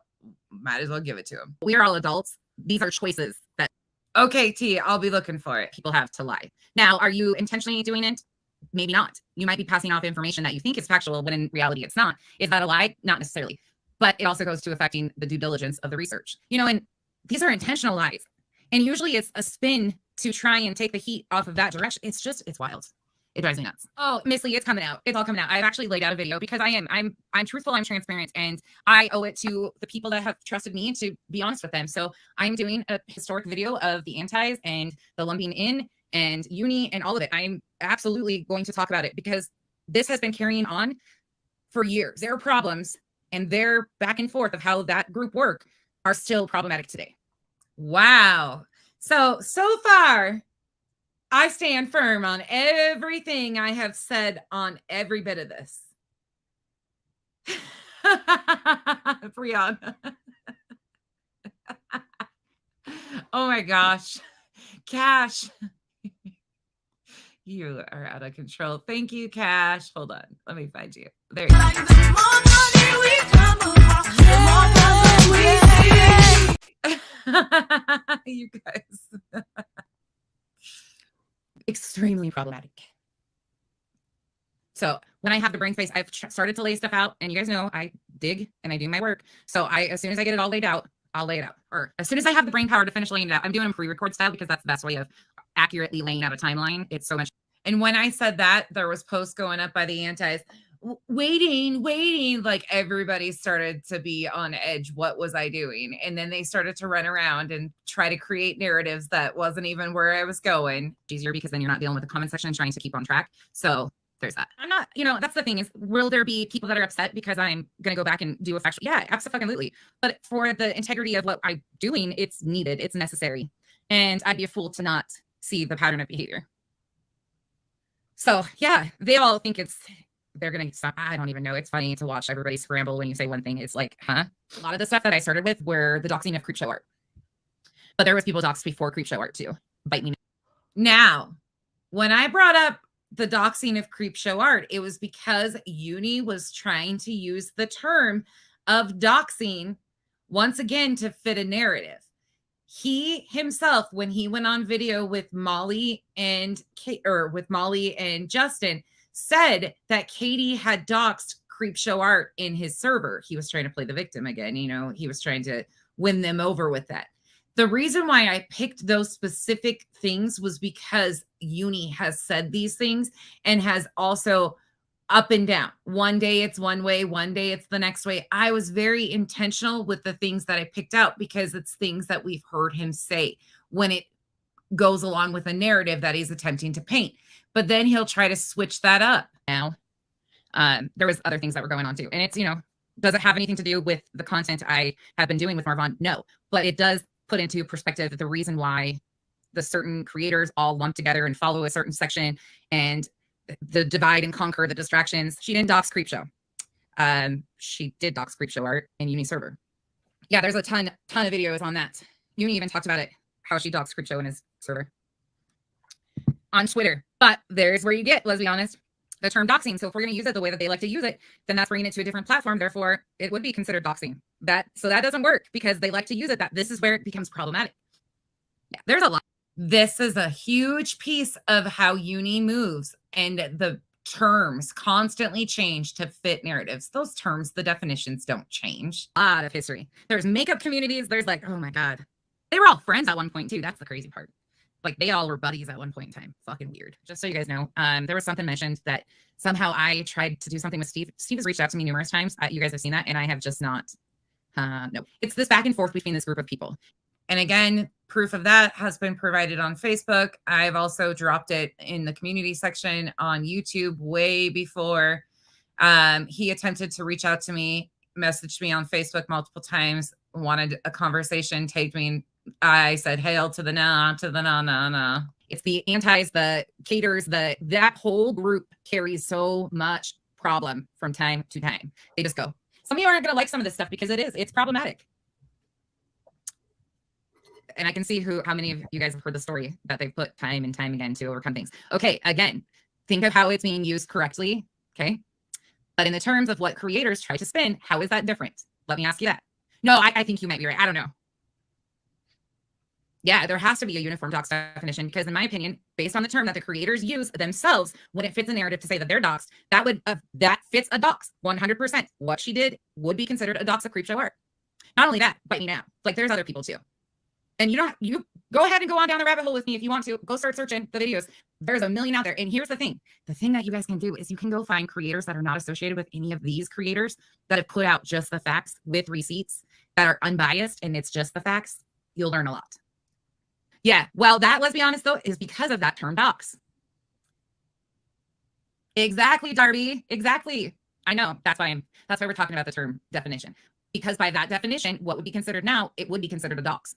might as well give it to them. We are all adults. These are choices that, okay, T, I'll be looking for it. People have to lie. Now, are you intentionally doing it? Maybe not. You might be passing off information that you think is factual, when in reality it's not. Is that a lie? Not necessarily. But it also goes to affecting the due diligence of the research. You know, and these are intentional lies. And usually it's a spin to try and take the heat off of that direction. It's wild. It drives me nuts. Oh, Miss Lee, it's coming out. It's all coming out. I've actually laid out a video because I'm truthful, I'm transparent, and I owe it to the people that have trusted me to be honest with them. So I'm doing a historic video of the antis and the lumping in and Uni and all of it. I'm absolutely going to talk about it because this has been carrying on for years. Their problems and their back and forth of how that group work are still problematic today. Wow. So far, I stand firm on everything I have said on every bit of this. Brianna. Oh my gosh. Cash. You are out of control. Thank you, Cash. Hold on. Let me find you. There you go. You guys. Extremely problematic. So when I have the brain space, I've started to lay stuff out, and you guys know I dig and I do my work. So as soon as I get it all laid out, I'll lay it out. Or as soon as I have the brain power to finish laying it out, I'm doing a pre-record style because that's the best way of accurately laying out a timeline. It's so much. And when I said that, there was posts going up by the antis. waiting. Like everybody started to be on edge. What was I doing? And then they started to run around and try to create narratives that wasn't even where I was going. Easier because then you're not dealing with the comment section and trying to keep on track. So there's that. I'm not, that's the thing is, will there be people that are upset because I'm going to go back and do a factual? Yeah, absolutely. But for the integrity of what I'm doing, it's needed. It's necessary. And I'd be a fool to not see the pattern of behavior. So yeah, they all think they're going to stop. I don't even know. It's funny to watch everybody scramble when you say one thing. It's like, huh? A lot of the stuff that I started with were the doxing of creepshow art. But there was people doxed before creepshow art too. Bite me. Now, when I brought up the doxing of creepshow art, it was because Uni was trying to use the term of doxing once again to fit a narrative. He himself, when he went on video with Molly and Justin, said that Katie had doxed creepshow art in his server. He was trying to play the victim again. He was trying to win them over with that. The reason why I picked those specific things was because Uni has said these things and has also up and down. One day it's one way, one day it's the next way. I was very intentional with the things that I picked out because it's things that we've heard him say when it goes along with a narrative that he's attempting to paint. But then he'll try to switch that up. Now, there was other things that were going on too. And it's, does it have anything to do with the content I have been doing with Marvon? No, but it does put into perspective the reason why the certain creators all lump together and follow a certain section and the divide and conquer, the distractions. She didn't dox Creepshow. She did dox Creepshow art in Uni server. Yeah, there's a ton of videos on that. Uni even talked about it, how she doxed Creepshow in his server on Twitter. But there's where you get, let's be honest, the term doxing. So if we're going to use it the way that they like to use it, then that's bringing it to a different platform. Therefore, it would be considered doxing. So that doesn't work because they like to use it. This is where it becomes problematic. Yeah, there's a lot. This is a huge piece of how Uni moves, and the terms constantly change to fit narratives. Those terms, the definitions don't change. A lot of history. There's makeup communities. There's like, oh my God. They were all friends at one point too. That's the crazy part. Like they all were buddies at one point in time. Fucking weird. Just so you guys know, there was something mentioned that somehow I tried to do something with Steve. Steve has reached out to me numerous times. You guys have seen that. And I have just not, no. It's this back and forth between this group of people. And again, proof of that has been provided on Facebook. I've also dropped it in the community section on YouTube way before. He attempted to reach out to me, messaged me on Facebook multiple times, wanted a conversation, tagged me. I said, hail to the nah, nah. It's the antis, the caters, that whole group carries so much problem from time to time. They just go. Some of you aren't going to like some of this stuff because it's problematic. And I can see how many of you guys have heard the story that they've put time and time again to overcome things. Okay, again, think of how it's being used correctly, okay? But in the terms of what creators try to spin, how is that different? Let me ask you that. No, I think you might be right. I don't know. Yeah, there has to be a uniform dox definition because in my opinion, based on the term that the creators use themselves, when it fits a narrative to say that they're doxed, that fits a dox 100%. What she did would be considered a dox of creepshow art. Not only that, but like there's other people too. And you go ahead and go on down the rabbit hole with me if you want to. Go start searching the videos. There's a million out there. And here's the thing. The thing that you guys can do is you can go find creators that are not associated with any of these creators that have put out just the facts with receipts that are unbiased and it's just the facts. You'll learn a lot. Yeah, well, that, let's be honest, though, is because of that term dox. Exactly, Darby. Exactly. I know. That's why we're talking about the term definition. Because by that definition, what would be considered now, it would be considered a dox.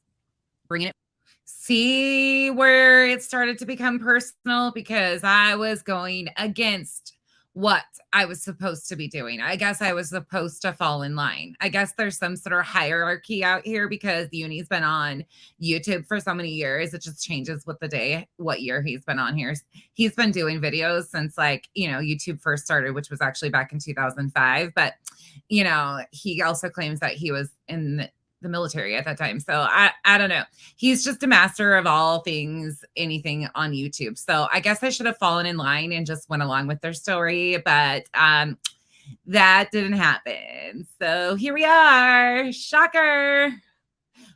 Bringing it. See where it started to become personal because I was going against what I was supposed to be doing. I guess I was supposed to fall in line. I guess there's some sort of hierarchy out here because Uni's been on YouTube for so many years. It just changes with the day, what year he's been on here. He's been doing videos since YouTube first started, which was actually back in 2005. But, he also claims that he was in the military at that time. So I don't know. He's just a master of all things, anything on YouTube. So I guess I should have fallen in line and just went along with their story, but that didn't happen. So here we are. Shocker.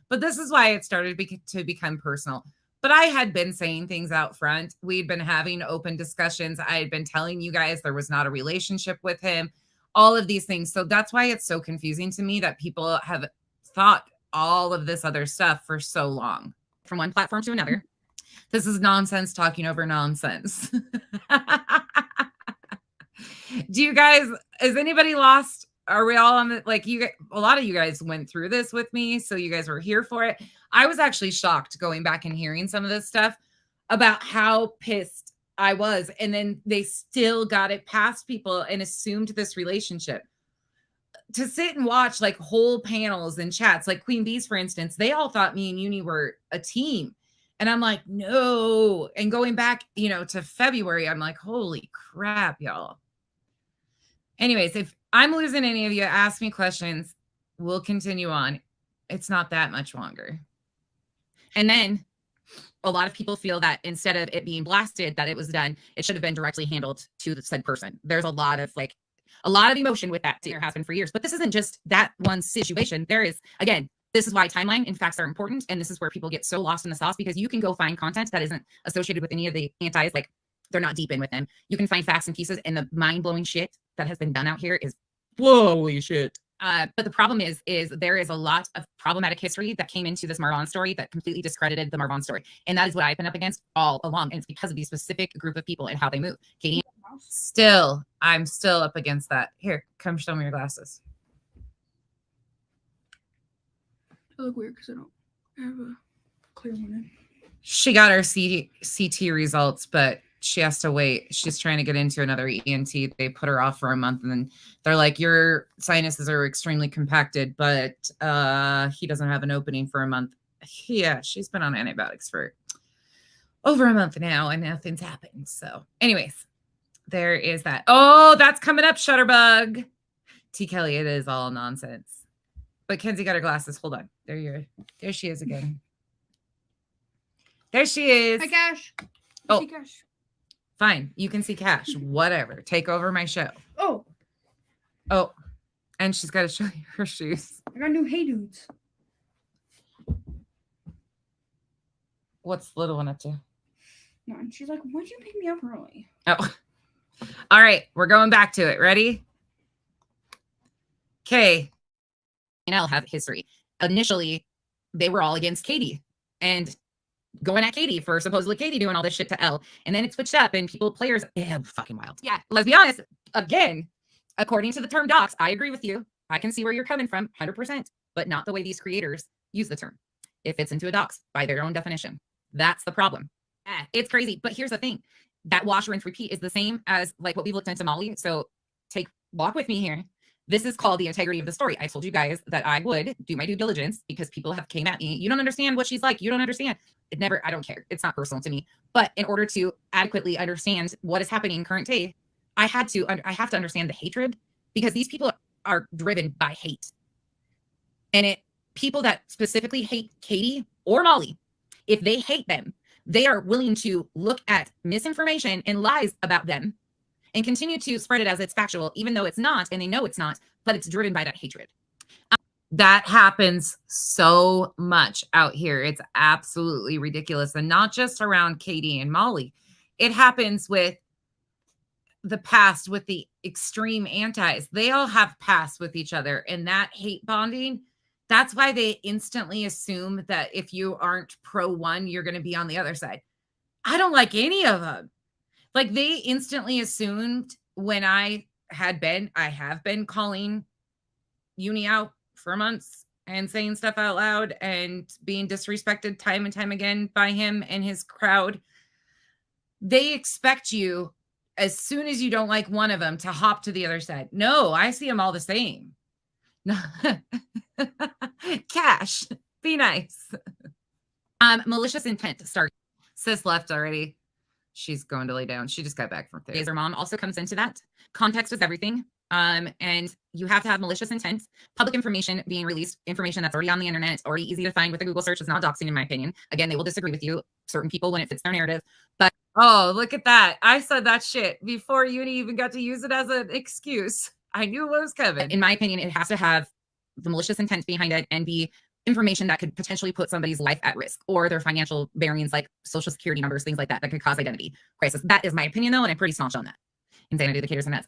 But this is why it started to become personal. But I had been saying things out front. We'd been having open discussions. I had been telling you guys there was not a relationship with him, all of these things. So that's why it's so confusing to me that people have thought all of this other stuff for so long. From one platform to another. This is nonsense talking over nonsense. Do you guys, is anybody lost? Are we all on the, like, a lot of you guys went through this with me, so you guys were here for it. I was actually shocked going back and hearing some of this stuff about how pissed I was. And then they still got it past people and assumed this relationship. To sit and watch like whole panels and chats, like Queen Bees, for instance, they all thought me and Uni were a team. And I'm like, no. And going back, to February, I'm like, holy crap, y'all. Anyways, if I'm losing any of you, ask me questions. We'll continue on. It's not that much longer. And then a lot of people feel that instead of it being blasted, that it was done, it should have been directly handled to the said person. There's a lot of emotion with that. There has been for years. But this isn't just that one situation. There is, again, this is why timeline and facts are important. And this is where people get so lost in the sauce, because you can go find content that isn't associated with any of the antis, like they're not deep in with them. You can find facts and pieces, and the mind-blowing shit that has been done out here is holy shit. But the problem is there is a lot of problematic history that came into this Marvon story that completely discredited the Marvon story. And that is what I've been up against all along. And it's because of these specific group of people and how they move. Katie, I'm still up against that. Here, come show me your glasses. I look weird because I don't have a clear one in. She got her CT results, but she has to wait. She's trying to get into another ENT. They put her off for a month, and then they're like, your sinuses are extremely compacted, but he doesn't have an opening for a month. Yeah, she's been on antibiotics for over a month now, and nothing's happened. So anyways, there is that. Oh, that's coming up, Shutterbug. T. Kelly, it is all nonsense. But Kenzie got her glasses. Hold on. There she is again. There she is. Hi, Cash. Oh. See Cash. Fine. You can see Cash. Whatever. Take over my show. Oh. And she's got to show you her shoes. I got new Hey Dudes. What's the little one up to? No, and she's like, why'd you pick me up early? Oh. All right. We're going back to it. Ready? Okay. And I'll have history. Initially, they were all against Katie and going at Katie for supposedly Katie doing all this shit to Elle. And then it switched up and players, fucking wild. Yeah, let's be honest. Again, according to the term docs, I agree with you. I can see where you're coming from 100%, but not the way these creators use the term. It fits into a docs by their own definition. That's the problem. It's crazy. But here's the thing. That wash, rinse, repeat is the same as like what we've looked into Molly. So walk with me here. This is called the integrity of the story. I told you guys that I would do my due diligence because people have came at me. You don't understand what she's like. You don't understand. I don't care. It's not personal to me. But in order to adequately understand what is happening in current day, I have to understand the hatred, because these people are driven by hate. And people that specifically hate Katie or Molly, if they hate them, they are willing to look at misinformation and lies about them and continue to spread it as it's factual, even though it's not, and they know it's not, but it's driven by that hatred. That happens so much out here. It's absolutely ridiculous. And not just around Katie and Molly. It happens with the past, with the extreme antis. They all have past with each other. And that hate bonding, that's why they instantly assume that if you aren't pro one, you're going to be on the other side. I don't like any of them. Like, they instantly assumed when I have been calling Uni out for months and saying stuff out loud and being disrespected time and time again by him and his crowd. They expect you, as soon as you don't like one of them, to hop to the other side. No, I see them all the same. No. Cash, be nice. Malicious intent to start. Sis left already. She's going to lay down. She just got back from therapy. Her mom also comes into that. Context is everything. And you have to have malicious intent. Public information being released, information that's already on the internet, already easy to find with a Google search, is not doxing, in my opinion. Again, they will disagree with you, certain people, when it fits their narrative. But oh, look at that. I said that shit before Uni even got to use it as an excuse. I knew what was coming. In my opinion, it has to have the malicious intent behind it and be information that could potentially put somebody's life at risk, or their financial bearings like social security numbers, things like that, that could cause identity crisis. That is my opinion though, and I'm pretty staunch on that. Insanity, the caters are nuts.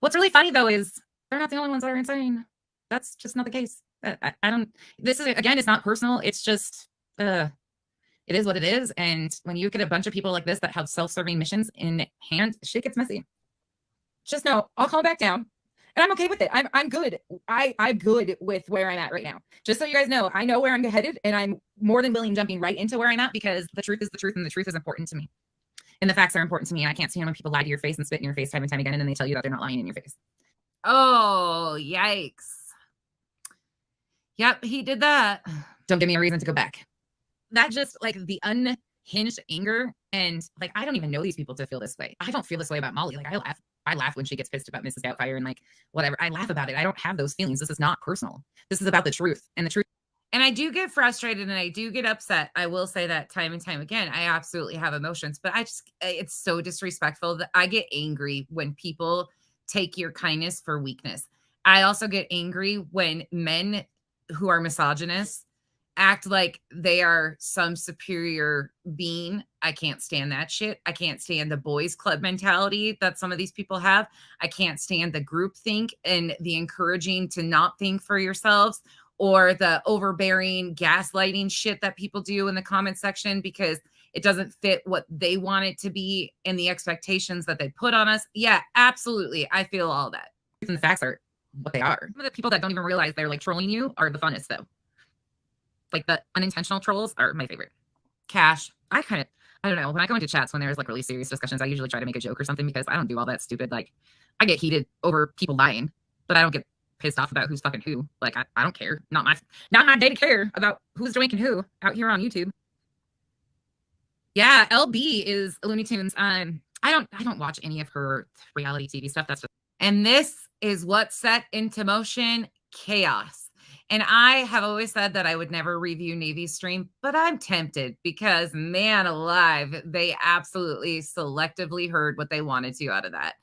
What's really funny though is they're not the only ones that are insane. That's just not the case. I don't, this is, again, it's not personal. It's just, it is what it is. And when you get a bunch of people like this that have self-serving missions in hand, shit gets messy. Just know I'll calm back down. And I'm okay with it. I'm good. I'm good with where I'm at right now. Just so you guys know, I know where I'm headed, and I'm more than willing jumping right into where I'm at, because the truth is the truth, and the truth is important to me. And the facts are important to me. And I can't stand when people lie to your face and spit in your face time and time again, and then they tell you that they're not lying in your face. Oh, yikes. Yep, he did that. Don't give me a reason to go back. That just, like, the unhinged anger, and like, I don't even know these people to feel this way. I don't feel this way about Molly. Like, I laugh when she gets pissed about Mrs. Doubtfire and like whatever. I laugh about it. I don't have those feelings. This is not personal. This is about the truth, and the truth. And I do get frustrated and I do get upset. I will say that time and time again. I absolutely have emotions, but it's so disrespectful that I get angry when people take your kindness for weakness. I also get angry when men who are misogynists act like they are some superior being. I can't stand that shit. I can't stand the boys club mentality that some of these people have. I can't stand the group think and the encouraging to not think for yourselves, or the overbearing gaslighting shit that people do in the comment section because it doesn't fit what they want it to be and the expectations that they put on us. Yeah, absolutely. I feel all that. And the facts are what they are. Some of the people that don't even realize they're like trolling you are the funnest though. Like the unintentional trolls are my favorite. Cash. I don't know. When I go into chats when there's like really serious discussions, I usually try to make a joke or something, because I don't do all that stupid. Like, I get heated over people lying, but I don't get pissed off about who's fucking who. Like, I don't care. Not my day to care about who's drinking who out here on YouTube. Yeah, LB is Looney Tunes. I don't watch any of her reality TV stuff. That's just, and this is what set into motion chaos. And I have always said that I would never review Navy stream, but I'm tempted because, man alive, they absolutely selectively heard what they wanted to out of that.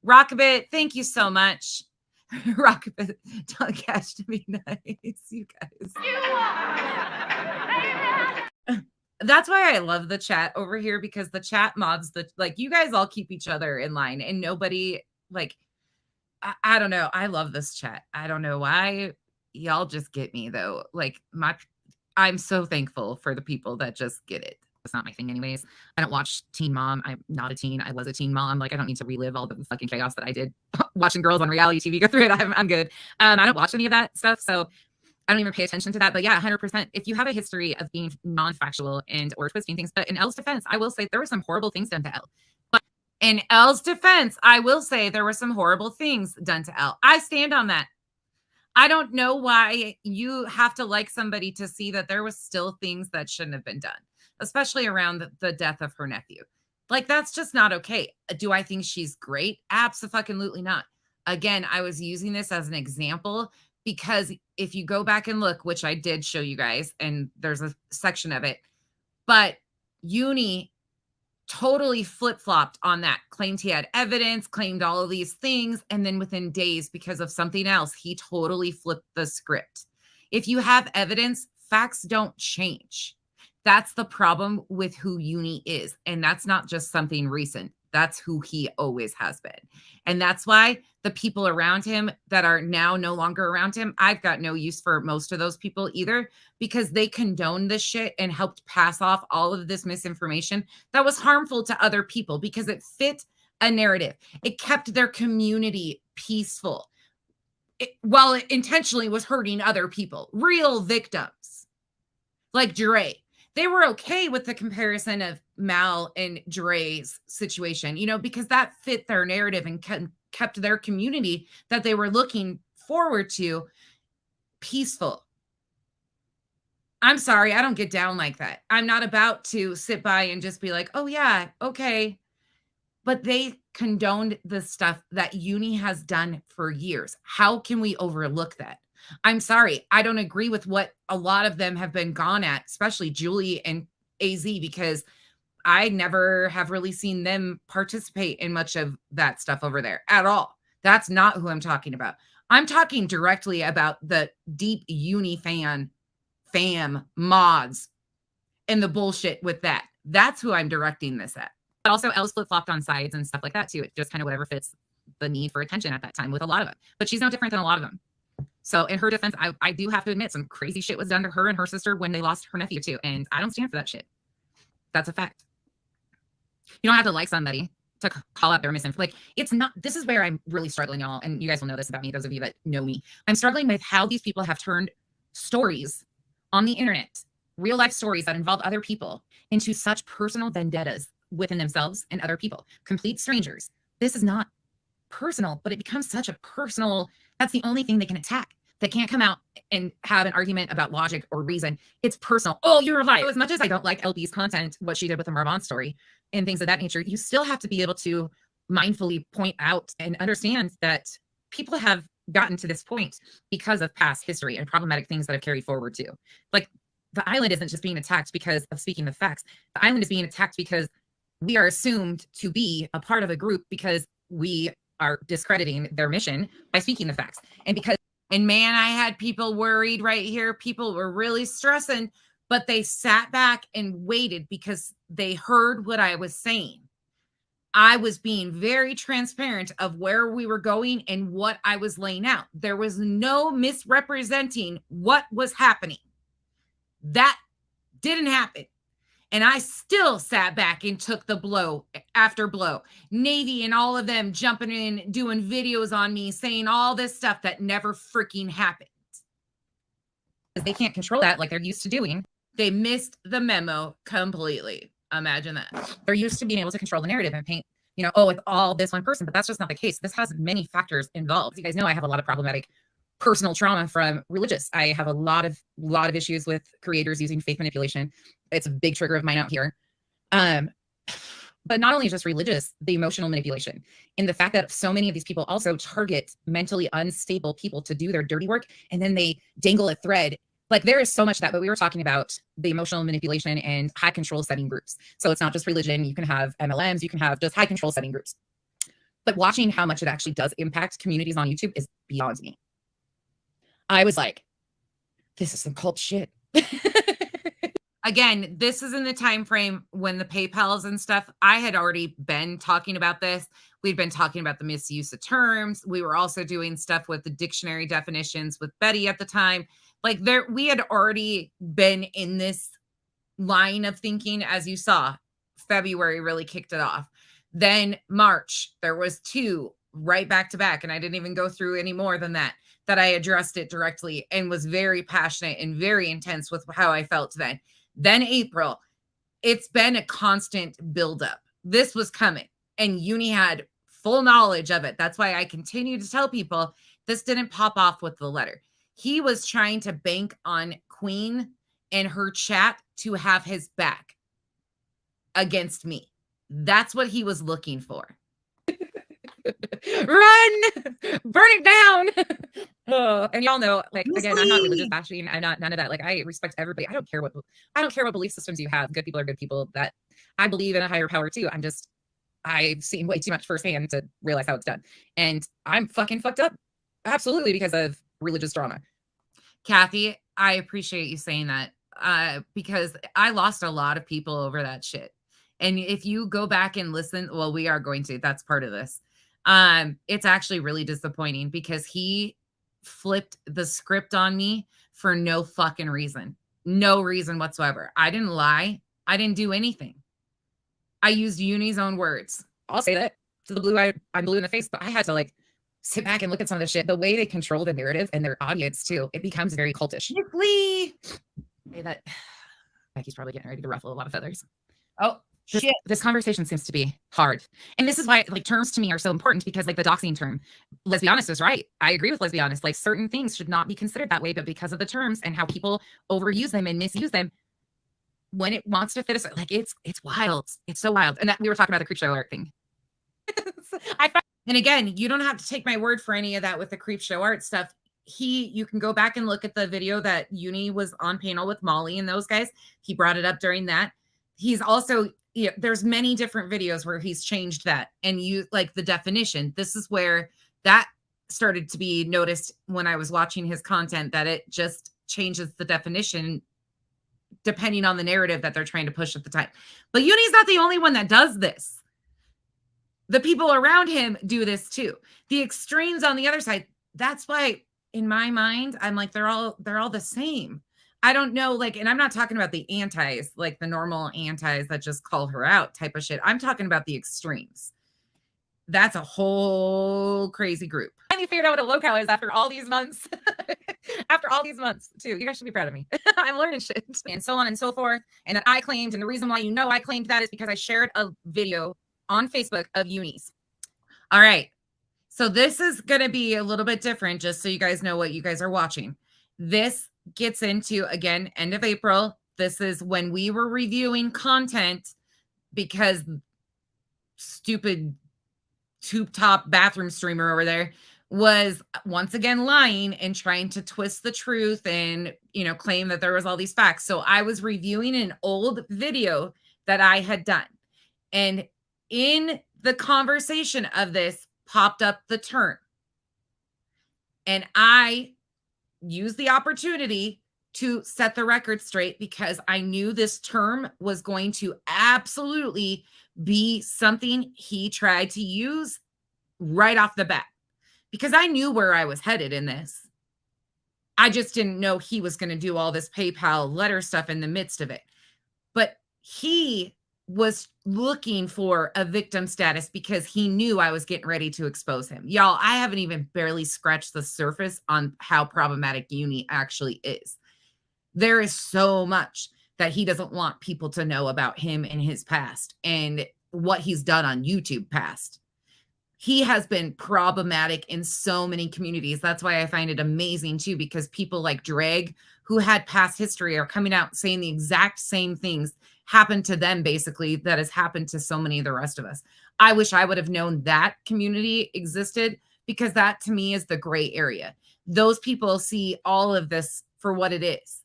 Rockabit, thank you so much. Rockabit, don't catch to be nice, you guys. That's why I love the chat over here, because the chat mods, you guys all keep each other in line, and nobody, like, I don't know. I love this chat. I don't know why. Y'all just get me though. Like, I'm so thankful for the people that just get it. It's not my thing anyways. I don't watch Teen Mom. I'm not a teen. I was a teen mom. Like, I don't need to relive all the fucking chaos that I did watching girls on reality TV go through it. I'm good. I don't watch any of that stuff, so I don't even pay attention to that. But yeah, 100%. If you have a history of being non-factual or twisting things, but in Elle's defense, I will say there were some horrible things done to Elle. But in Elle's defense, I will say there were some horrible things done to Elle. I stand on that. I don't know why you have to like somebody to see that there was still things that shouldn't have been done, especially around the death of her nephew. Like, that's just not okay. Do I think she's great? Absolutely not. Again, I was using this as an example because if you go back and look, which I did show you guys, and there's a section of it, but Uni totally flip-flopped on that, claimed he had evidence, claimed all of these things, and then within days, because of something else, he totally flipped the script. If you have evidence, facts don't change. That's the problem with who Uni is, and that's not just something recent. That's who he always has been. And that's why the people around him that are now no longer around him, I've got no use for most of those people either, because they condoned this shit and helped pass off all of this misinformation that was harmful to other people because it fit a narrative. It kept their community peaceful while it intentionally was hurting other people, real victims like Dre. They were okay with the comparison of Mal and Dre's situation, because that fit their narrative and kept their community that they were looking forward to peaceful. I'm sorry, I don't get down like that. I'm not about to sit by and just be like, oh yeah, okay. But they condoned the stuff that Uni has done for years. How can we overlook that? I'm sorry, I don't agree with what a lot of them have been gone at, especially Julie and AZ, because I never have really seen them participate in much of that stuff over there at all. That's not who I'm talking about. I'm talking directly about the deep uni fam mods and the bullshit with that. That's who I'm directing this at. But also Els flip-flopped on sides and stuff like that too. It just kind of whatever fits the need for attention at that time with a lot of them. But she's no different than a lot of them. So in her defense, I do have to admit some crazy shit was done to her and her sister when they lost her nephew too. And I don't stand for that shit. That's a fact. You don't have to like somebody to call out their misinformation. Like, it's not, this is where I'm really struggling, y'all. And you guys will know this about me, those of you that know me. I'm struggling with how these people have turned stories on the internet, real life stories that involve other people, into such personal vendettas within themselves and other people, complete strangers. This is not personal, but it becomes such a personal, that's the only thing they can attack. They can't come out and have an argument about logic or reason. It's personal. Oh, you're a liar. So as much as I don't like LB's content, what she did with the Marvon story and things of that nature, you still have to be able to mindfully point out and understand that people have gotten to this point because of past history and problematic things that have carried forward too. Like, the island isn't just being attacked because of speaking the facts. The island is being attacked because we are assumed to be a part of a group because we are discrediting their mission by speaking the facts. And man, I had people worried right here. People were really stressing, but they sat back and waited because they heard what I was saying. I was being very transparent of where we were going and what I was laying out. There was no misrepresenting what was happening. That didn't happen. And I still sat back and took the blow after blow. Navy and all of them jumping in, doing videos on me, saying all this stuff that never freaking happened. They can't control that like they're used to doing. They missed the memo completely. Imagine that. They're used to being able to control the narrative and paint, you know, oh, it's all this one person, but that's just not the case. This has many factors involved. You guys know I have a lot of problematic personal trauma from religious. I have a lot of issues with creators using faith manipulation. It's a big trigger of mine out here. But not only just religious, the emotional manipulation and the fact that so many of these people also target mentally unstable people to do their dirty work. And then they dangle a thread. Like, there is so much that, but we were talking about the emotional manipulation and high control setting groups. So it's not just religion. You can have MLMs, you can have just high control setting groups. But watching how much it actually does impact communities on YouTube is beyond me. I was like, this is some cult shit. Again, this is in the time frame when the PayPals and stuff, I had already been talking about this. We'd been talking about the misuse of terms. We were also doing stuff with the dictionary definitions with Betty at the time. Like, we had already been in this line of thinking. As you saw, February really kicked it off. Then March, there was 2 right back to back. And I didn't even go through any more than that I addressed it directly and was very passionate and very intense with how I felt then. Then April, it's been a constant buildup. This was coming and Uni had full knowledge of it. That's why I continue to tell people this didn't pop off with the letter. He was trying to bank on Queen and her chat to have his back against me. That's what he was looking for. Run, burn it down. Oh, and y'all know, like, again, I'm not religious bashing. I'm not none of that. Like, I respect everybody. I don't care what belief systems you have. Good people are good people. That I believe in a higher power too. I've seen way too much firsthand to realize how it's done. And I'm fucking fucked up. Absolutely, because of religious drama. Kathy, I appreciate you saying that. Because I lost a lot of people over that shit. And if you go back and listen, well, we are going to, that's part of this. It's actually really disappointing because he flipped the script on me for no fucking reason. No reason whatsoever. I didn't lie. I didn't do anything. I used Uni's own words. I'll say that to the blue. I'm blue in the face, but I had to like sit back and look at some of the shit. The way they control the narrative and their audience too, it becomes very cultish. Say that Becky's probably getting ready to ruffle a lot of feathers. Oh, shit. This conversation seems to be hard. And this is why, like, terms to me are so important, because like the doxing term, lesbianist is right. I agree with lesbianist. Like, certain things should not be considered that way, but because of the terms and how people overuse them and misuse them, when it wants to fit us, like, it's wild. It's so wild. And that we were talking about the creep show art thing. And again, you don't have to take my word for any of that with the creep show art stuff. You can go back and look at the video that Uni was on panel with Molly and those guys. He brought it up during that. He's also, there's many different videos where he's changed that and you like the definition. This is where that started to be noticed when I was watching his content, that it just changes the definition depending on the narrative that they're trying to push at the time. But Uni's not the only one that does this. The people around him do this too. The extremes on the other side. That's why in my mind, I'm like, they're all the same. I don't know, like, and I'm not talking about the antis, like the normal antis that just call her out type of shit. I'm talking about the extremes. That's a whole crazy group. I finally figured out what a locale is after all these months. After all these months, too. You guys should be proud of me. I'm learning shit. And so on and so forth. And that I claimed, and the reason why you know I claimed that is because I shared a video on Facebook of unis. All right. So this is going to be a little bit different, just so you guys know what you guys are watching. This gets into, again, end of April. This is when we were reviewing content because stupid tube top bathroom streamer over there was once again lying and trying to twist the truth and, you know, claim that there was all these facts. So I was reviewing an old video that I had done. And in the conversation of this popped up the term. And I used the opportunity to set the record straight because I knew this term was going to absolutely be something he tried to use right off the bat, because I knew where I was headed in this. I just didn't know he was going to do all this PayPal letter stuff in the midst of it. But he was looking for a victim status because he knew I was getting ready to expose him. Y'all, I haven't even barely scratched the surface on how problematic Uni actually is. There is so much that he doesn't want people to know about him and his past and what he's done on YouTube past. He has been problematic in so many communities. That's why I find it amazing too, because people like Dreg, who had past history, are coming out saying the exact same things happened to them, basically, that has happened to so many of the rest of us. I wish I would have known that community existed, because that to me is the gray area. Those people see all of this for what it is.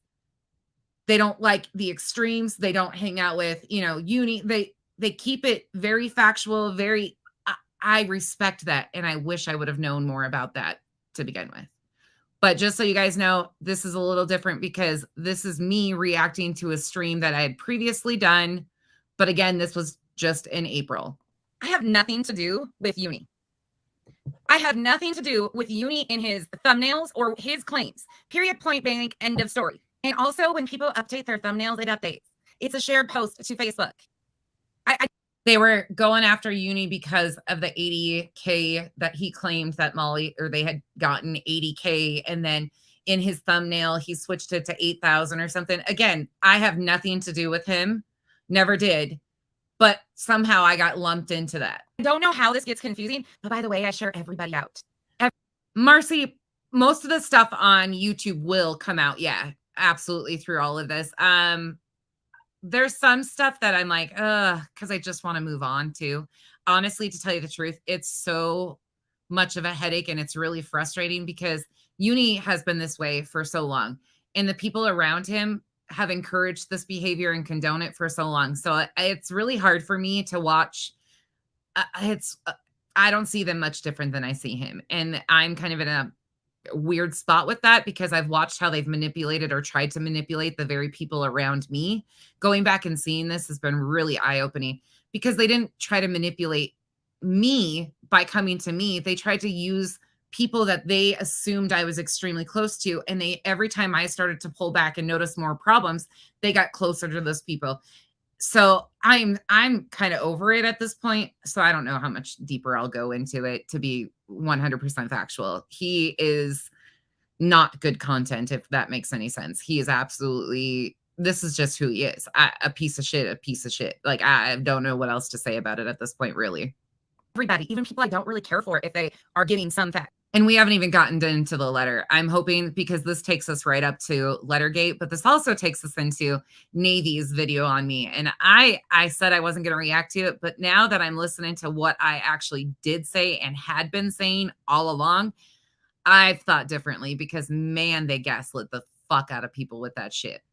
They don't like the extremes. They don't hang out with, you know, Uni. They keep it very factual, very, I respect that. And I wish I would have known more about that to begin with. But just so you guys know, this is a little different because this is me reacting to a stream that I had previously done. But again, this was just in April. I have nothing to do with Uni. I have nothing to do with Uni in his thumbnails or his claims. Period, point blank, end of story. And also, when people update their thumbnails, it updates. It's a shared post to Facebook. They were going after Uni because of the 80K that he claimed that Molly, or they had gotten 80K. And then in his thumbnail, he switched it to 8,000 or something. Again, I have nothing to do with him. Never did. But somehow I got lumped into that. I don't know how this gets confusing. But by the way, I share everybody out. Marcy, most of the stuff on YouTube will come out. Yeah, absolutely, through all of this. There's some stuff that I'm like, because I just want to move on to. Honestly, to tell you the truth, it's so much of a headache and it's really frustrating because Uni has been this way for so long. And the people around him have encouraged this behavior and condone it for so long. So it's really hard for me to watch. I don't see them much different than I see him. And I'm kind of in a weird spot with that because I've watched how they've manipulated or tried to manipulate the very people around me. Going back and seeing this has been really eye-opening because they didn't try to manipulate me by coming to me. They tried to use people that they assumed I was extremely close to. And every time I started to pull back and notice more problems, they got closer to those people. So I'm kind of over it at this point. So I don't know how much deeper I'll go into it to be 100% factual. He is not good content, if that makes any sense. He is absolutely, this is just who he is. A piece of shit. Like, I don't know what else to say about it at this point, really. Everybody, even people I don't really care for, if they are giving some fact. And we haven't even gotten into the letter. I'm hoping, because this takes us right up to Lettergate, but this also takes us into Navy's video on me. And I said I wasn't going to react to it, but now that I'm listening to what I actually did say and had been saying all along, I've thought differently because, man, they gaslit the fuck out of people with that shit.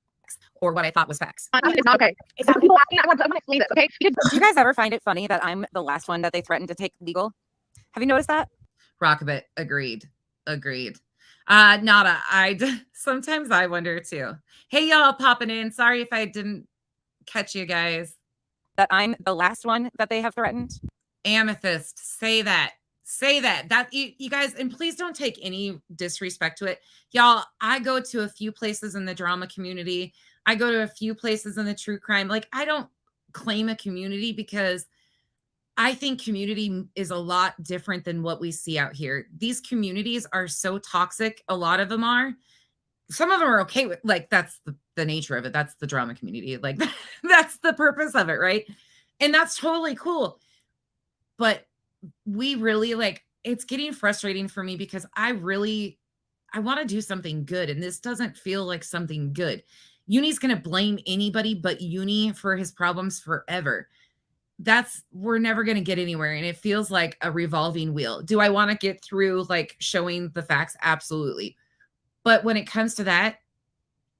Or what I thought was facts. It's not okay. It's not people asking. I want to explain this, okay? Do you guys ever find it funny that I'm the last one that they threatened to take legal? Have you noticed that? Rockabit, agreed. Nada, sometimes I wonder too. Hey, y'all popping in. Sorry if I didn't catch you guys. That I'm the last one that they have threatened. Amethyst, say that. That you guys, and please don't take any disrespect to it. Y'all, I go to a few places in the drama community. I go to a few places in the true crime. Like, I don't claim a community because I think community is a lot different than what we see out here. These communities are so toxic. A lot of them are. Some of them are okay with, like, that's the nature of it. That's the drama community. Like, that's the purpose of it, right? And that's totally cool. But we really, like, it's getting frustrating for me because I want to do something good. And this doesn't feel like something good. Uni's going to blame anybody but Uni for his problems forever. We're never going to get anywhere. And it feels like a revolving wheel. Do I want to get through, like, showing the facts? Absolutely. But when it comes to that,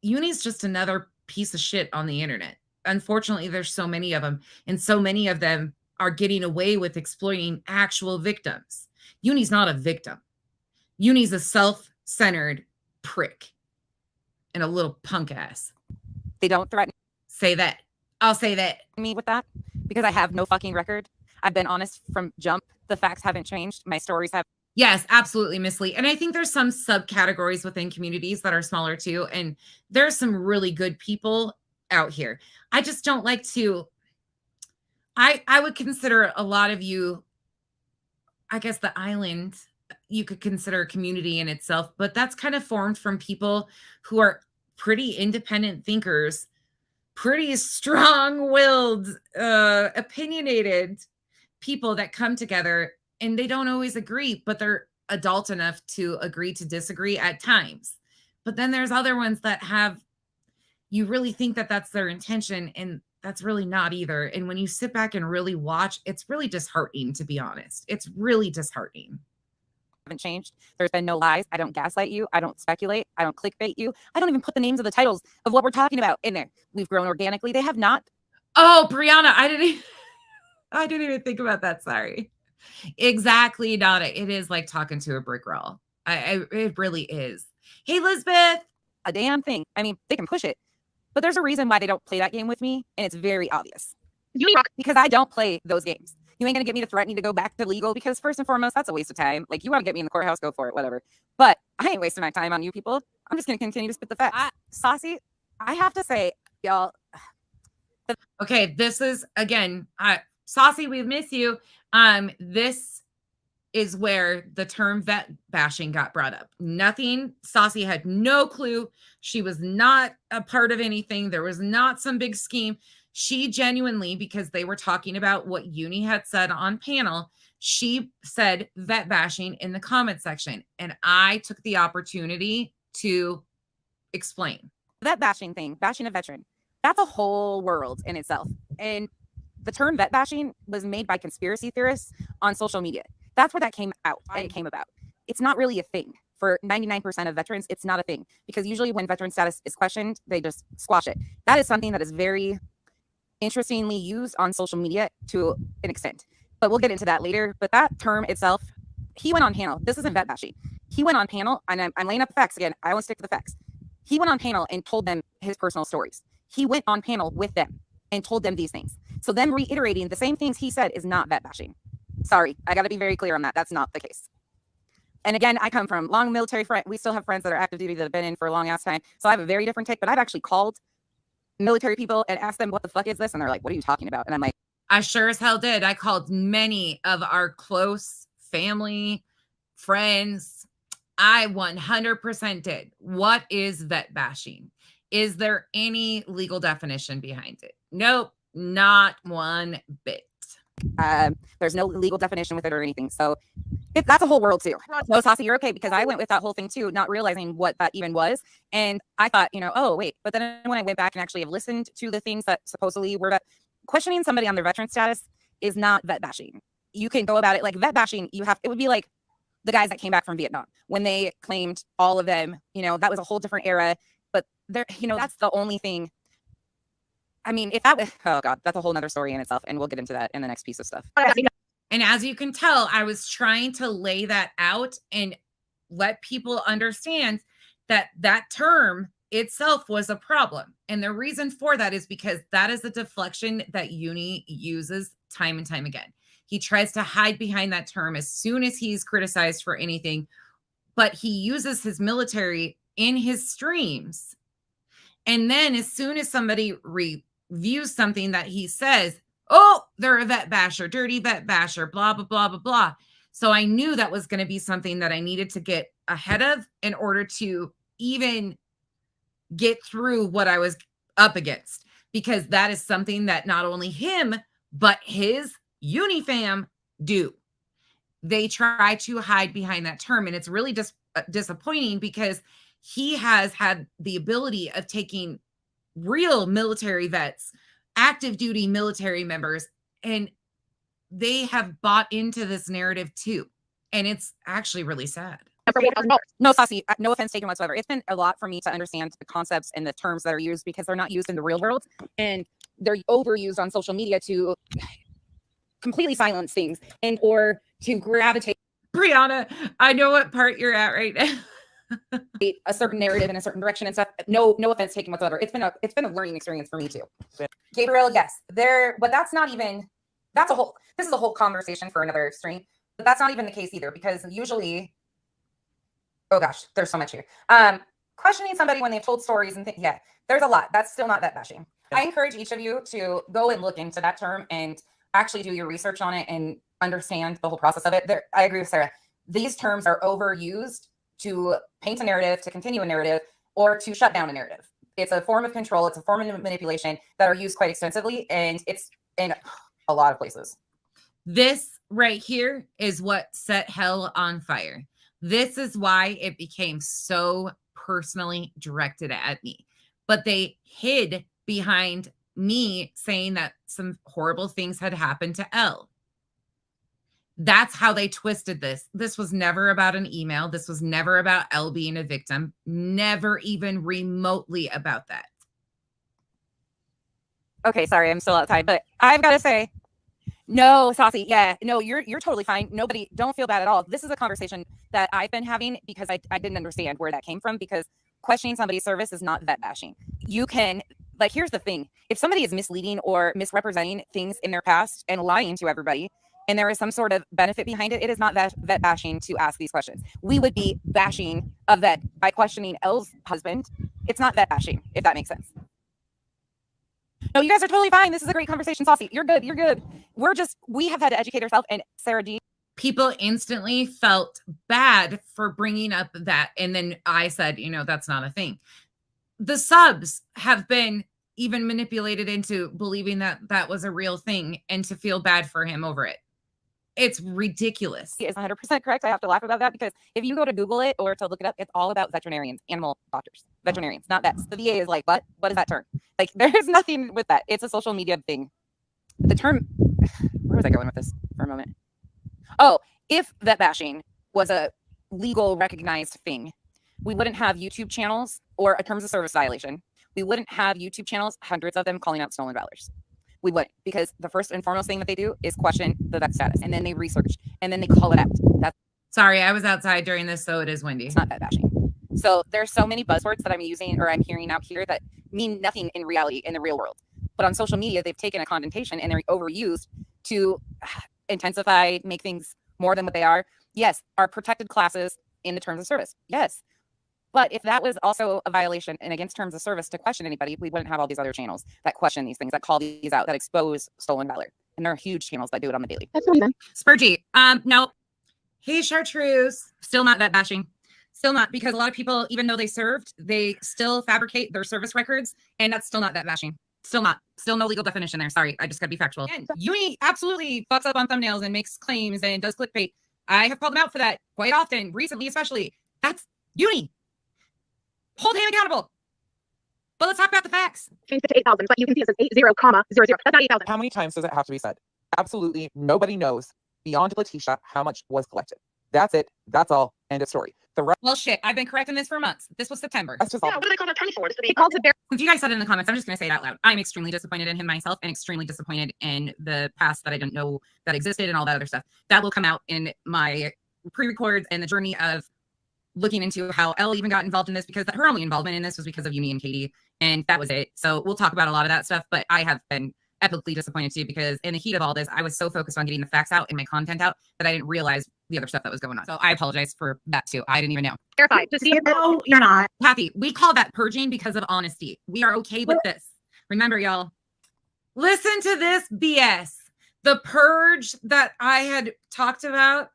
Uni's just another piece of shit on the internet. Unfortunately, there's so many of them, and so many of them are getting away with exploiting actual victims. Uni's not a victim. Uni's a self-centered prick and a little punk ass. They don't threaten. Say that. I'll say that. Me with that because I have no fucking record. I've been honest from jump. The facts haven't changed. My stories have. Yes, absolutely, Miss Lee. And I think there's some subcategories within communities that are smaller too. And there's some really good people out here. I just don't like to. I would consider a lot of you, I guess the island, you could consider a community in itself, but that's kind of formed from people who are pretty independent thinkers, pretty strong-willed, opinionated people that come together, and they don't always agree, but they're adult enough to agree to disagree at times. But then there's other ones that you really think that that's their intention, and that's really not either. And when you sit back and really watch, it's really disheartening, to be honest. It's really disheartening. Haven't changed. There's been no lies. I don't gaslight you. I don't speculate. I don't clickbait you. I don't even put the names of the titles of what we're talking about in there. We've grown organically. They have not. Oh, Brianna, I didn't even think about that. Sorry. Exactly, Donna. It is like talking to a brick wall. It really is. Hey, Elizabeth. A damn thing. I mean, they can push it, but there's a reason why they don't play that game with me, and it's very obvious. Because I don't play those games. You ain't gonna get me to threaten you to go back to legal because first and foremost, that's a waste of time. Like, you want to get me in the courthouse, go for it, whatever. But I ain't wasting my time on you people. I'm just gonna continue to spit the facts. Saucy, I have to say, y'all. Okay, this is again, Saucy, we miss you. This is where the term vet bashing got brought up. Nothing. Saucy had no clue. She was not a part of anything. There was not some big scheme. She genuinely, because they were talking about what Uni had said on panel, she said vet bashing in the comment section. And I took the opportunity to explain. Vet bashing thing, bashing a veteran, that's a whole world in itself. And the term vet bashing was made by conspiracy theorists on social media. That's where that came out and it came about. It's not really a thing. For 99% of veterans, it's not a thing. Because usually when veteran status is questioned, they just squash it. That is something that is very interestingly used on social media to an extent. But we'll get into that later. But that term itself, he went on panel. This isn't vet bashing. He went on panel, and I'm laying up the facts again. I won't stick to the facts. He went on panel and told them his personal stories. He went on panel with them and told them these things. So them reiterating the same things he said is not vet bashing. Sorry, I got to be very clear on that. That's not the case. And again, I come from long military friend. We still have friends that are active duty that have been in for a long ass time. So I have a very different take, but I've actually called military people and asked them, what the fuck is this? And they're like, what are you talking about? And I'm like, I sure as hell did. I called many of our close family, friends. I 100% did. What is vet bashing? Is there any legal definition behind it? Nope, not one bit. There's no legal definition with it or anything. So that's a whole world too. No, Saucy, you're okay, because I went with that whole thing too, not realizing what that even was. And I thought, oh, wait. But then when I went back and actually have listened to the things that supposedly were questioning somebody on their veteran status is not vet bashing. You can go about it like vet bashing. It would be like the guys that came back from Vietnam when they claimed all of them, that was a whole different era. But that's the only thing. I mean, if that was, oh God, that's a whole nother story in itself. And we'll get into that in the next piece of stuff. And as you can tell, I was trying to lay that out and let people understand that that term itself was a problem. And the reason for that is because that is a deflection that Uni uses time and time again. He tries to hide behind that term as soon as he's criticized for anything, but he uses his military in his streams. And then as soon as somebody reviews something that he says, oh, they're a vet basher, dirty vet basher, blah, blah, blah, blah, blah. So I knew that was going to be something that I needed to get ahead of in order to even get through what I was up against, because that is something that not only him, but his Uni fam do. They try to hide behind that term. And it's really just disappointing because he has had the ability of taking real military vets, active duty military members, and they have bought into this narrative too. And it's actually really sad. For $1,000. No, Saucy, no offense taken whatsoever. It's been a lot for me to understand the concepts and the terms that are used because they're not used in the real world, and they're overused on social media to completely silence things and or to gravitate Brianna, I know what part you're at right now. a certain narrative in a certain direction and stuff. No offense taken whatsoever. It's been a learning experience for me too. Gabriel, yes, but that's not even. This is a whole conversation for another stream. But that's not even the case either, because usually, oh gosh, there's so much here. Questioning somebody when they've told stories and things. Yeah, there's a lot. That's still not vet bashing. I encourage each of you to go and look into that term and actually do your research on it and understand the whole process of it. I agree with Sarah. These terms are overused to paint a narrative, to continue a narrative, or to shut down a narrative. It's a form of control. It's a form of manipulation that are used quite extensively, and it's in a lot of places. This right here is what set hell on fire. This is why it became so personally directed at me. But they hid behind me saying that some horrible things had happened to Elle. That's how they twisted this. This was never about an email. This was never about Elle being a victim. Never even remotely about that. Okay, sorry, I'm still outside, but I've got to say, no, Saucy, yeah, no, you're totally fine. Nobody, don't feel bad at all. This is a conversation that I've been having because I didn't understand where that came from, because questioning somebody's service is not vet bashing. You can, like, here's the thing. If somebody is misleading or misrepresenting things in their past and lying to everybody, and there is some sort of benefit behind it, it is not vet bashing to ask these questions. We would be bashing a vet by questioning Elle's husband. It's not vet bashing, if that makes sense. No, you guys are totally fine. This is a great conversation, Saucy. You're good. You're good. We have had to educate ourselves. And Sarah D. People instantly felt bad for bringing up that. And then I said, that's not a thing. The subs have been even manipulated into believing that that was a real thing and to feel bad for him over it. It's ridiculous. He is 100% correct. I have to laugh about that because if you go to Google it or to look it up, it's all about veterinarians, animal doctors, veterinarians, not vets. The VA is like, what? What is that term? Like, there's nothing with that. It's a social media thing. The term, where was I going with this for a moment? Oh, if vet bashing was a legal recognized thing, we wouldn't have YouTube channels or a terms of service violation. We wouldn't have YouTube channels, hundreds of them, calling out stolen valors. We wouldn't, because the first and foremost thing that they do is question the vet status, and then they research, and then they call it out. Sorry, I was outside during this, so it is windy. It's not vet bashing. So there's so many buzzwords that I'm using or I'm hearing out here that mean nothing in reality in the real world. But on social media, they've taken a connotation and they're overused to intensify, make things more than what they are. Yes, are protected classes in the terms of service. Yes. But if that was also a violation and against terms of service to question anybody, we wouldn't have all these other channels that question these things, that call these out, that expose stolen valor. And there are huge channels that do it on the daily. That's what I'm Spurgy, no. Hey, Chartreuse. Still not vet bashing. Still not, because a lot of people, even though they served, they still fabricate their service records, and that's still not vet bashing. Still not. Still no legal definition there. Sorry, I just gotta be factual. And Uni absolutely fucks up on thumbnails and makes claims and does clickbait. I have called them out for that quite often, recently especially. That's Uni. Hold him accountable. But let's talk about the facts. changed it to 8,000, but you can see it says 80,000. That's not 8,000. How many times does it have to be said? Absolutely nobody knows beyond Letitia how much was collected. That's it. That's all. End of story. The rest Well, shit, I've been correcting this for months. This was September. is all. Yeah, what do they call an attorney for? He calls it their If you guys said it in the comments, I'm just going to say it out loud. I'm extremely disappointed in him myself and extremely disappointed in the past that I didn't know that existed and all that other stuff. That will come out in my pre-records and the journey of looking into how Elle even got involved in this, because her only involvement in this was because of Uni and Katie, and that was it. So we'll talk about a lot of that stuff, but I have been epically disappointed too, because in the heat of all this, I was so focused on getting the facts out and my content out that I didn't realize the other stuff that was going on. So I apologize for that too. I didn't even know. verified to see if no, you're not. Kathy, we call that purging because of honesty. We are okay with this. Remember, y'all, listen to this BS. The purge that I had talked about,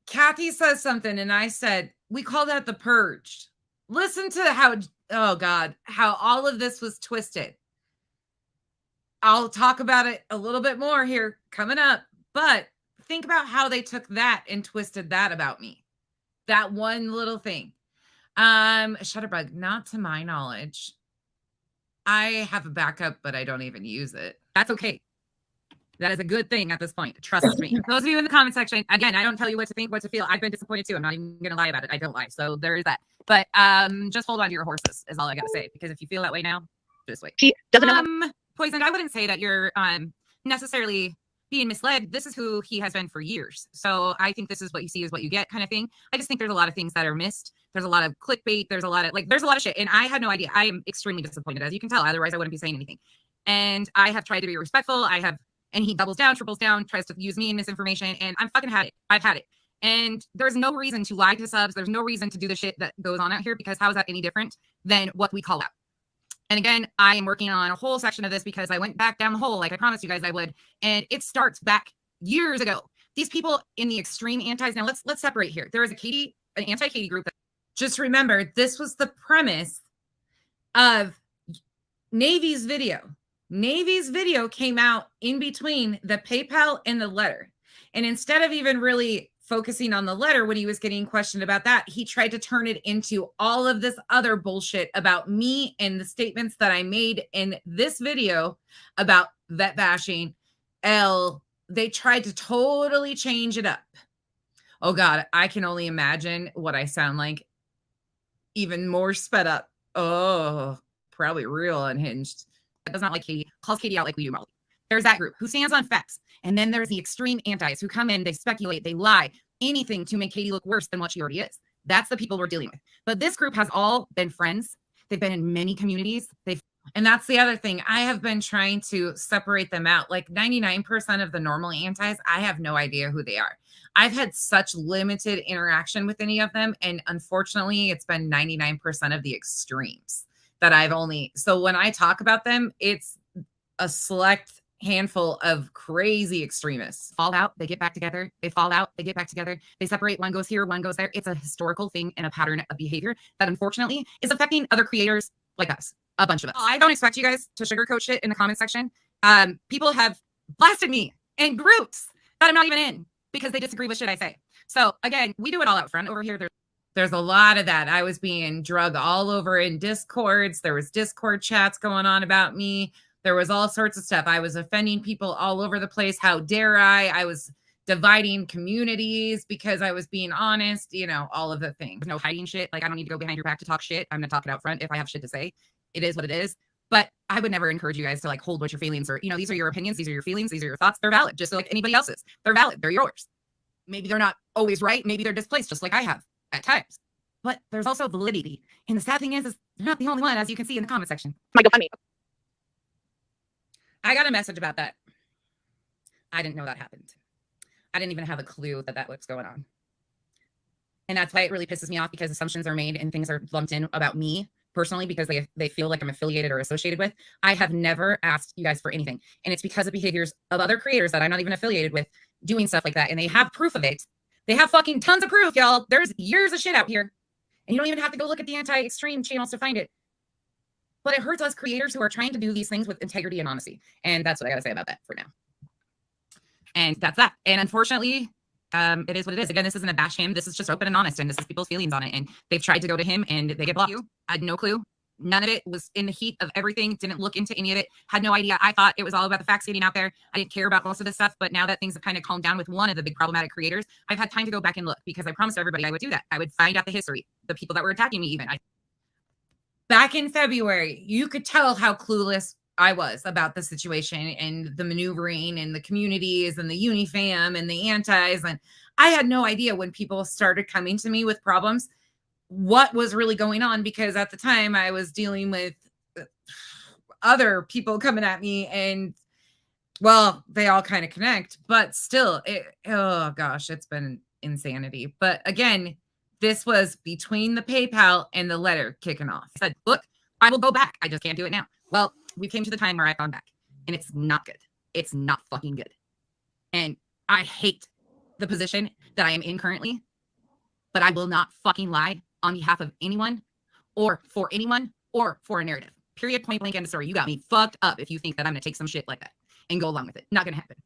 Kathy says something and I said, we call that the purge. Listen to how, oh God, how all of this was twisted. I'll talk about it a little bit more here coming up, but think about how they took that and twisted that about me. That one little thing. Shutterbug, not to my knowledge. I have a backup, but I don't even use it. That's okay. That is a good thing at this point. Trust me. Those of you in the comment section, again, I don't tell you what to think, what to feel. I've been disappointed too. I'm not even going to lie about it. I don't lie. So there is that. But just hold on to your horses is all I got to say. Because if you feel that way now, just wait. He doesn't know. Poisoned, I wouldn't say that you're necessarily being misled. This is who he has been for years. So I think this is what you see is what you get kind of thing. I just think there's a lot of things that are missed. There's a lot of clickbait. There's a lot of shit. And I had no idea. I am extremely disappointed, as you can tell. Otherwise, I wouldn't be saying anything. And I have tried to be respectful. And he doubles down, triples down, tries to use me in misinformation. And I'm fucking had it. I've had it. And there's no reason to lie to subs. There's no reason to do the shit that goes on out here, because how is that any different than what we call out? And again, I am working on a whole section of this because I went back down the hole like I promised you guys I would. And it starts back years ago. These people in the extreme antis. Now let's separate here. There is an anti-Katie group. Just remember, this was the premise of Navy's video. Navy's video came out in between the PayPal and the letter. And instead of even really focusing on the letter when he was getting questioned about that, he tried to turn it into all of this other bullshit about me and the statements that I made in this video about vet bashing. They tried to totally change it up. Oh God, I can only imagine what I sound like even more sped up. Oh, probably real unhinged. That does not like Katie, calls Katie out like we do Molly. There's that group who stands on facts. And then there's the extreme antis who come in, they speculate, they lie, anything to make Katie look worse than what she already is. That's the people we're dealing with. But this group has all been friends. They've been in many communities. And that's the other thing. I have been trying to separate them out. Like 99% of the normal antis, I have no idea who they are. I've had such limited interaction with any of them. And unfortunately, it's been 99% of the extremes that I've only. So when I talk about them, it's a select handful of crazy extremists. Fall out, they get back together. They fall out, they get back together. They separate, one goes here, one goes there. It's a historical thing and a pattern of behavior that unfortunately is affecting other creators like us, a bunch of us. I don't expect you guys to sugarcoat shit in the comment section. People have blasted me in groups that I'm not even in because they disagree with shit I say. So again, we do it all out front over here. There's a lot of that. I was being drugged all over in Discords. There was Discord chats going on about me. There was all sorts of stuff. I was offending people all over the place. How dare I? I was dividing communities because I was being honest, all of the things. No hiding shit. Like, I don't need to go behind your back to talk shit. I'm going to talk it out front if I have shit to say. It is what it is. But I would never encourage you guys to hold with your feelings or, these are your opinions. These are your feelings. These are your thoughts. They're valid, just like anybody else's. They're valid. They're yours. Maybe they're not always right. Maybe they're displaced, just like I have at times. But there's also validity. And the sad thing is they're not the only one, as you can see in the comment section. My GoFundMe. I got a message about that. I didn't know that happened. I didn't even have a clue that was going on. And that's why it really pisses me off, because assumptions are made and things are lumped in about me personally because they feel like I'm affiliated or associated with. I have never asked you guys for anything. And it's because of behaviors of other creators that I'm not even affiliated with doing stuff like that. And they have proof of it. They have fucking tons of proof, y'all. There's years of shit out here. And you don't even have to go look at the anti-extreme channels to find it. But it hurts us creators who are trying to do these things with integrity and honesty. And that's what I got to say about that for now. And that's that. And unfortunately, it is what it is. Again, this isn't a bash him. This is just open and honest. And this is people's feelings on it. And they've tried to go to him and they get blocked. I had no clue None of it was in the heat of everything. Didn't look into any of it. Had no idea. I thought it was all about the facts getting out there. I didn't care about most of this stuff. But now that things have kind of calmed down with one of the big problematic creators, I've had time to go back and look because I promised everybody I would do that. I would find out the history, the people that were attacking me even. Back in February, you could tell how clueless I was about the situation and the maneuvering and the communities and the uni fam and the antis. And I had no idea when people started coming to me with problems what was really going on, because at the time I was dealing with other people coming at me, and well, they all kind of connect, but still, oh gosh, it's been insanity. But again, this was between the PayPal and the letter kicking off. I said, look, I will go back. I just can't do it now. Well, we came to the time where I've gone back, and it's not good. It's not fucking good. And I hate the position that I am in currently, but I will not fucking lie on behalf of anyone or for a narrative. Period, point blank, end of story. You got me fucked up if you think that I'm going to take some shit like that and go along with it. Not going to happen.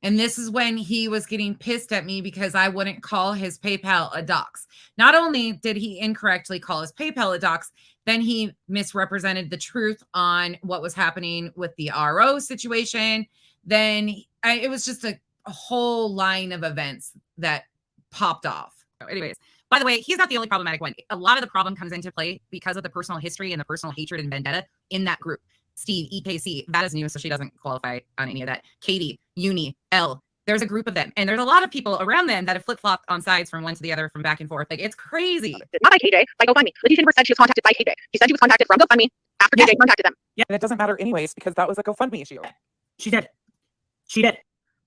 And this is when he was getting pissed at me because I wouldn't call his PayPal a dox. Not only did he incorrectly call his PayPal a dox, then he misrepresented the truth on what was happening with the RO situation. Then it was just a whole line of events that popped off. Anyways, by the way, he's not the only problematic one. A lot of the problem comes into play because of the personal history and the personal hatred and vendetta in that group. Steve, EKC, that is new, so she doesn't qualify on any of that. Katie, Uni, L. There's a group of them, and there's a lot of people around them that have flip-flopped on sides from one to the other, from back and forth. Like, it's crazy. Not by KJ, by GoFundMe. Letitia never said she was contacted by KJ. She said she was contacted from GoFundMe after KJ contacted them. Yeah, and it doesn't matter anyways because that was a GoFundMe issue. She did. She did.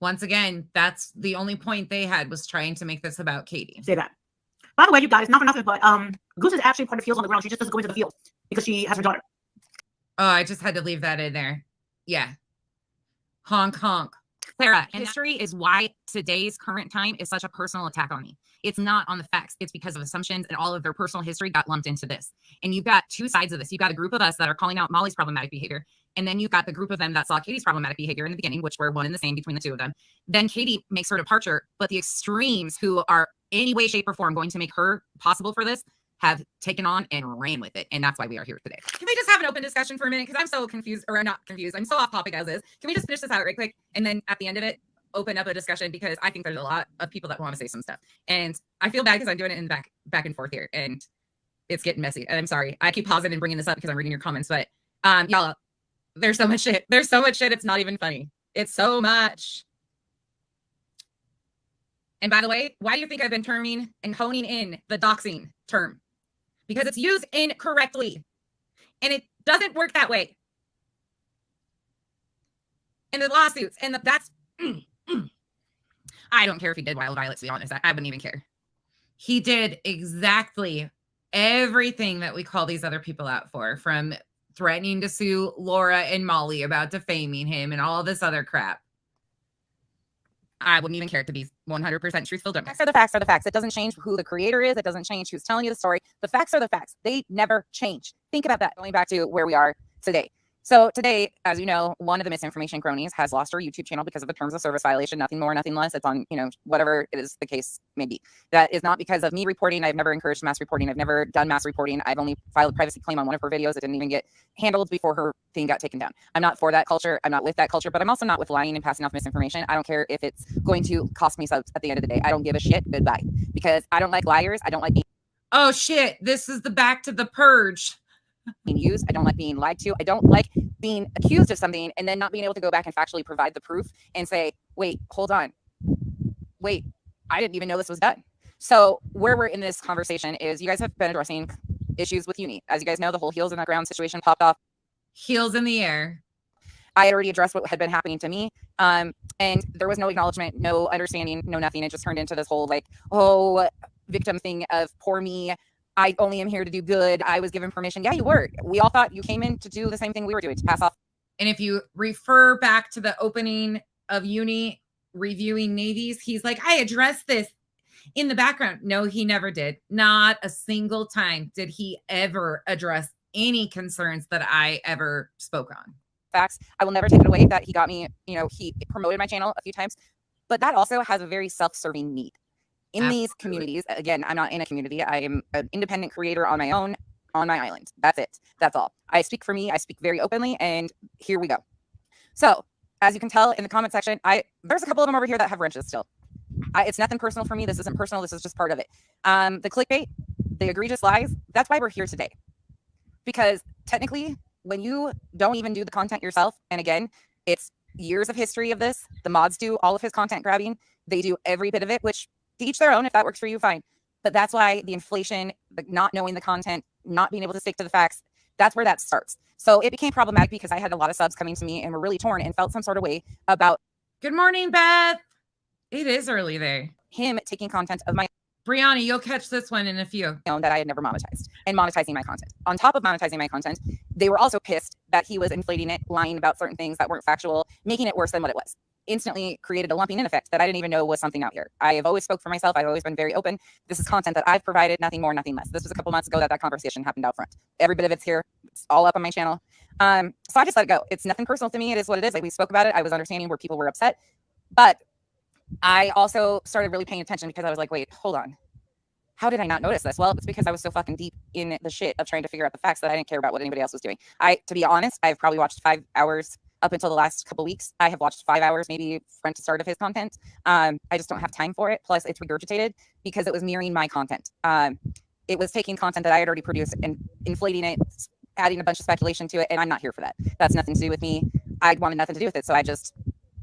Once again, that's the only point they had, was trying to make this about Katie. Say that. By the way, you guys, not for nothing, but Goose is actually part of the fields on the ground. She just doesn't go into the field because she has her daughter. Oh, I just had to leave that in there. Yeah. Honk, honk. Clara, history is why today's current time is such a personal attack on me. It's not on the facts. It's because of assumptions, and all of their personal history got lumped into this. And you've got two sides of this. You've got a group of us that are calling out Molly's problematic behavior. And then you've got the group of them that saw Katie's problematic behavior in the beginning, which were one and the same between the two of them. Then Katie makes her departure, but the extremes who are any way, shape, or form going to make her possible for this have taken on and ran with it. And that's why we are here today. Can we just have an open discussion for a minute? Because I'm so confused, or I'm not confused. I'm so off topic as is. Can we just finish this out right quick? And then at the end of it, open up a discussion, because I think there's a lot of people that want to say some stuff. And I feel bad because I'm doing it in the back and forth here. And it's getting messy. And I'm sorry. I keep pausing and bringing this up because I'm reading your comments. But y'all, there's so much shit. There's so much shit. It's not even funny. It's so much. And by the way, why do you think I've been terming and honing in the doxing term? Because it's used incorrectly, and it doesn't work that way. And the lawsuits, and that's, I don't care if he did wild violets, to be honest. I wouldn't even care. He did exactly everything that we call these other people out for, from threatening to sue Laura and Molly about defaming him and all this other crap. I wouldn't even care to be 100% truthful. Facts are the facts are the facts. It doesn't change who the creator is. It doesn't change who's telling you the story. The facts are the facts. They never change. Think about that. Going back to where we are today. So today, as you know, one of the misinformation cronies has lost her YouTube channel because of the terms of service violation. Nothing more, nothing less. It's on, whatever it is the case may be. That is not because of me reporting. I've never encouraged mass reporting. I've never done mass reporting. I've only filed a privacy claim on one of her videos. It didn't even get handled before her thing got taken down. I'm not for that culture. I'm not with that culture, but I'm also not with lying and passing off misinformation. I don't care if it's going to cost me subs at the end of the day. I don't give a shit. Goodbye. Because I don't like liars. I don't like being oh shit, this is the back to the purge. Being used. I don't like being lied to. I don't like being accused of something and then not being able to go back and factually provide the proof and say, wait, hold on. Wait, I didn't even know this was done. So where we're in this conversation is you guys have been addressing issues with Uni. As you guys know, the whole heels in the ground situation popped off. Heels in the air. I had already addressed what had been happening to me. And there was no acknowledgement, no understanding, no nothing. It just turned into this whole victim thing of poor me. I only am here to do good. I was given permission. Yeah, you were. We all thought you came in to do the same thing we were doing, to pass off. And if you refer back to the opening of Uni reviewing navies, he's like, I addressed this in the background. No, he never did. Not a single time did he ever address any concerns that I ever spoke on. Facts. I will never take it away that he got me, he promoted my channel a few times, but that also has a very self-serving need. In Absolutely. These communities, again, I'm not in a community. I am an independent creator on my own, on my island. That's it. That's all. I speak for me. I speak very openly, and here we go. So as you can tell in the comment section, there's a couple of them over here that have wrenches still. It's nothing personal for me. This isn't personal. This is just part of it. The clickbait, the egregious lies, that's why we're here today. Because technically, when you don't even do the content yourself, and again, it's years of history of this, the mods do all of his content grabbing. They do every bit of it, which to each their own. If that works for you, fine. But that's why the inflation, the not knowing the content, not being able to stick to the facts, that's where that starts. So it became problematic because I had a lot of subs coming to me and were really torn and felt some sort of way about Good morning, Beth. It is early there. him taking content of my Brianna, you'll catch this one in a few. own that I had never monetized and monetizing my content. On top of monetizing my content, they were also pissed that he was inflating it, lying about certain things that weren't factual, making it worse than what it was. Instantly created a lumping in effect that I didn't even know was something out here. I have always spoke for myself. I've always been very open. This is content that I've provided, nothing more, nothing less. This was a couple months ago that conversation happened out front. Every bit of it's here. It's all up on my channel. So I just let it go. It's nothing personal to me. It is what it is. Like we spoke about it. I was understanding where people were upset, but I also started really paying attention because I was like, wait, hold on. How did I not notice this? Well, it's because I was so fucking deep in the shit of trying to figure out the facts that I didn't care about what anybody else was doing. To be honest, I've probably watched 5 hours up until the last couple weeks. I have watched 5 hours, maybe front to start of his content. I just don't have time for it. Plus it's regurgitated because it was mirroring my content. It was taking content that I had already produced and inflating it, adding a bunch of speculation to it. And I'm not here for that. That's nothing to do with me. I wanted nothing to do with it. So I just,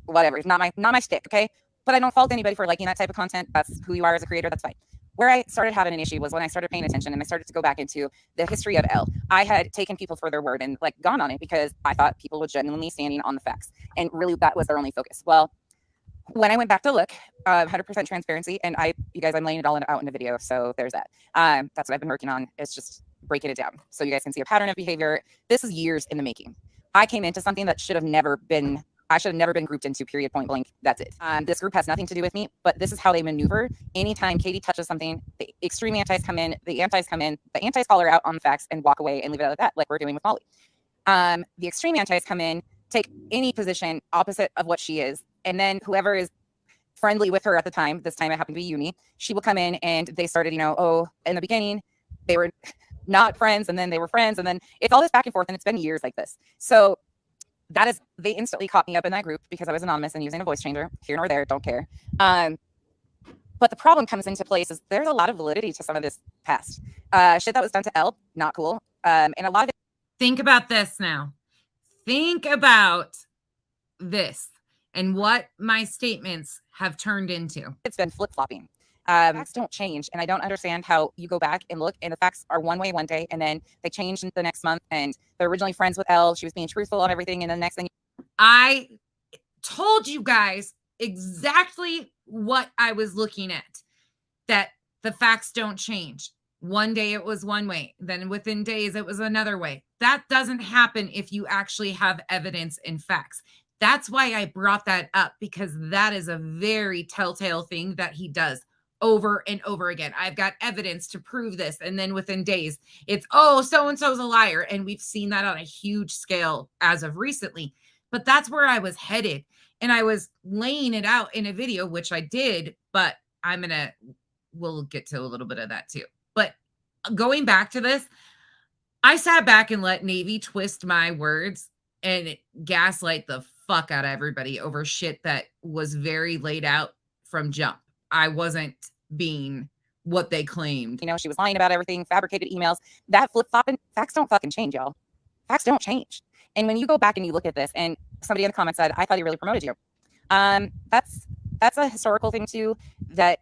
whatever, it's not my stick. Okay. But I don't fault anybody for liking that type of content. That's who you are as a creator. That's fine. Where I started having an issue was when I started paying attention and I started to go back into the history of Elle. I had taken people for their word and like gone on it because I thought people were genuinely standing on the facts. And really that was their only focus. Well, when I went back to look, 100% transparency, and you guys, I'm laying it all out in a video. So there's that. That's what I've been working on. It's just breaking it down. So you guys can see a pattern of behavior. This is years in the making. I came into something that I should have never been grouped into, period, point blank. That's it. This group has nothing to do with me, but this is how they maneuver. Anytime Katie touches something, the extreme antis come in, the antis call her out on the facts and walk away and leave it at that, like we're doing with Molly. The extreme antis come in, take any position opposite of what she is, and then whoever is friendly with her at the time, this time it happened to be Uni, she will come in and they started, in the beginning, they were not friends, and then they were friends, and then it's all this back and forth, and it's been years like this. So they instantly caught me up in that group because I was anonymous and using a voice changer, here nor there, don't care. But the problem comes into place is there's a lot of validity to some of this past shit that was done to Elle, not cool. And a lot of it. Think about this now. Think about this and what my statements have turned into. It's been flip-flopping. Facts don't change, and I don't understand how you go back and look and the facts are one way one day and then they change the next month and they're originally friends with Elle. She was being truthful on everything, and the next thing I told you guys exactly what I was looking at, that the facts don't change. One day it was one way, then within days it was another way. That doesn't happen if you actually have evidence and facts. That's why I brought that up, because that is a very telltale thing that he does over and over again. I've got evidence to prove this. And then within days, it's, oh, so-and-so's a liar. And we've seen that on a huge scale as of recently. But that's where I was headed. And I was laying it out in a video, which I did, but we'll get to a little bit of that too. But going back to this, I sat back and let Navy twist my words and gaslight the fuck out of everybody over shit that was very laid out from jump. I wasn't being what they claimed. she was lying about everything, fabricated emails. That flip-flopping, facts don't fucking change, y'all. Facts don't change. And when you go back and you look at this, and somebody in the comments said, I thought he really promoted you. That's a historical thing too, that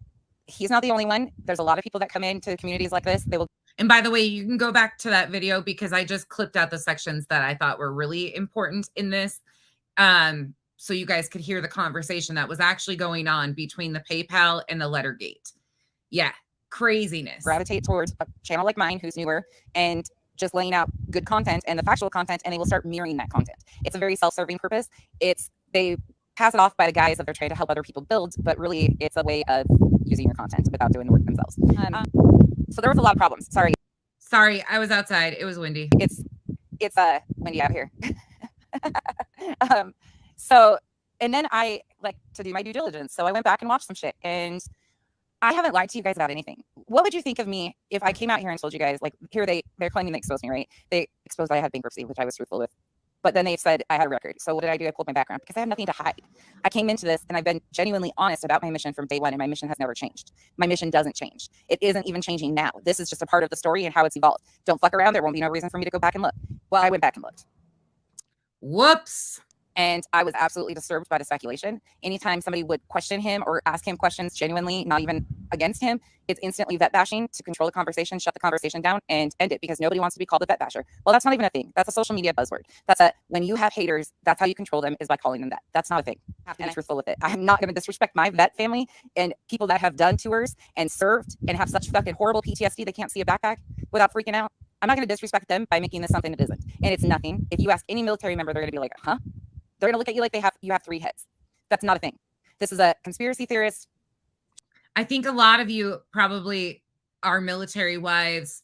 he's not the only one. There's a lot of people that come into communities like this. They will. And by the way, you can go back to that video because I just clipped out the sections that I thought were really important in this. So you guys could hear the conversation that was actually going on between the PayPal and the Lettergate. Yeah, craziness. Gravitate towards a channel like mine who's newer and just laying out good content and the factual content, and they will start mirroring that content. It's a very self-serving purpose. They pass it off by the guise of they're trying to help other people build, but really it's a way of using your content without doing the work themselves. So there was a lot of problems. Sorry, I was outside. It was windy. It's windy out here. So, and then I like to do my due diligence. So I went back and watched some shit, and I haven't lied to you guys about anything. what would you think of me if I came out here and told you guys, like, here they're claiming they exposed me, right? They exposed I had bankruptcy, which I was truthful with. But then they said I had a record. So what did I do? I pulled my background because I have nothing to hide. I came into this and I've been genuinely honest about my mission from day one, and my mission has never changed. My mission doesn't change. It isn't even changing now. This is just a part of the story and how it's evolved. Don't fuck around. There won't be no reason for me to go back and look. Well, I went back and looked. Whoops. And I was absolutely disturbed by the speculation. Anytime somebody would question him or ask him questions genuinely, not even against him, it's instantly vet bashing to control the conversation, shut the conversation down, and end it, because nobody wants to be called a vet basher. Well, that's not even a thing. That's a social media buzzword. When you have haters, that's how you control them, is by calling them that. That's not a thing. I have to be truthful with it. I'm not going to disrespect my vet family and people that have done tours and served and have such fucking horrible PTSD they can't see a backpack without freaking out. I'm not going to disrespect them by making this something it isn't. And it's nothing. If you ask any military member, they're going to be like, huh? They're going to look at you like you have 3 heads. That's not a thing. This is a conspiracy theorist. I think a lot of you probably are military wives,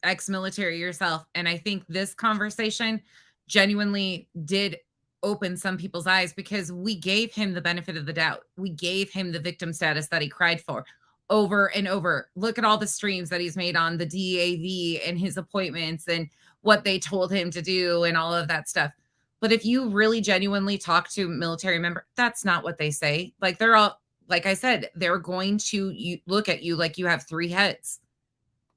ex-military yourself. And I think this conversation genuinely did open some people's eyes, because we gave him the benefit of the doubt. We gave him the victim status that he cried for over and over. Look at all the streams that he's made on the DAV and his appointments and what they told him to do and all of that stuff. But if you really genuinely talk to military member, that's not what they say. Like, they're all, like I said, they're going to look at you like you have 3 heads.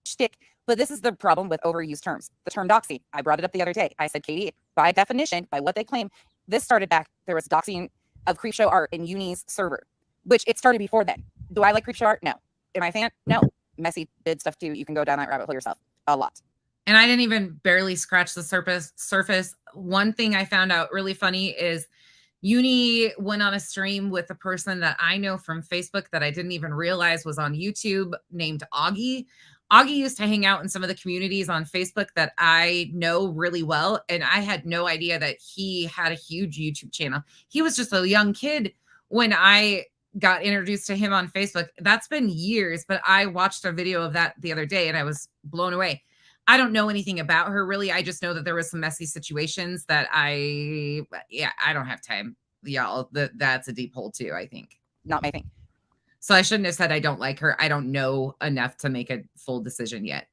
Shtick. But this is the problem with overused terms. The term doxing, I brought it up the other day. I said, Katie, by definition, by what they claim, this started back, there was doxing of Creepshow art in Uni's server, which it started before then. Do I like Creepshow art? No. Am I a fan? No. Messy did stuff too. You can go down that rabbit hole yourself a lot. And I didn't even barely scratch the surface. One thing I found out really funny is Uni went on a stream with a person that I know from Facebook that I didn't even realize was on YouTube, named Augie. Augie used to hang out in some of the communities on Facebook that I know really well. And I had no idea that he had a huge YouTube channel. He was just a young kid when I got introduced to him on Facebook. That's been years, but I watched a video of that the other day and I was blown away. I don't know anything about her really. I just know that there was some messy situations that I don't have time. Y'all, that's a deep hole too, I think. Not my thing. So I shouldn't have said I don't like her. I don't know enough to make a full decision yet.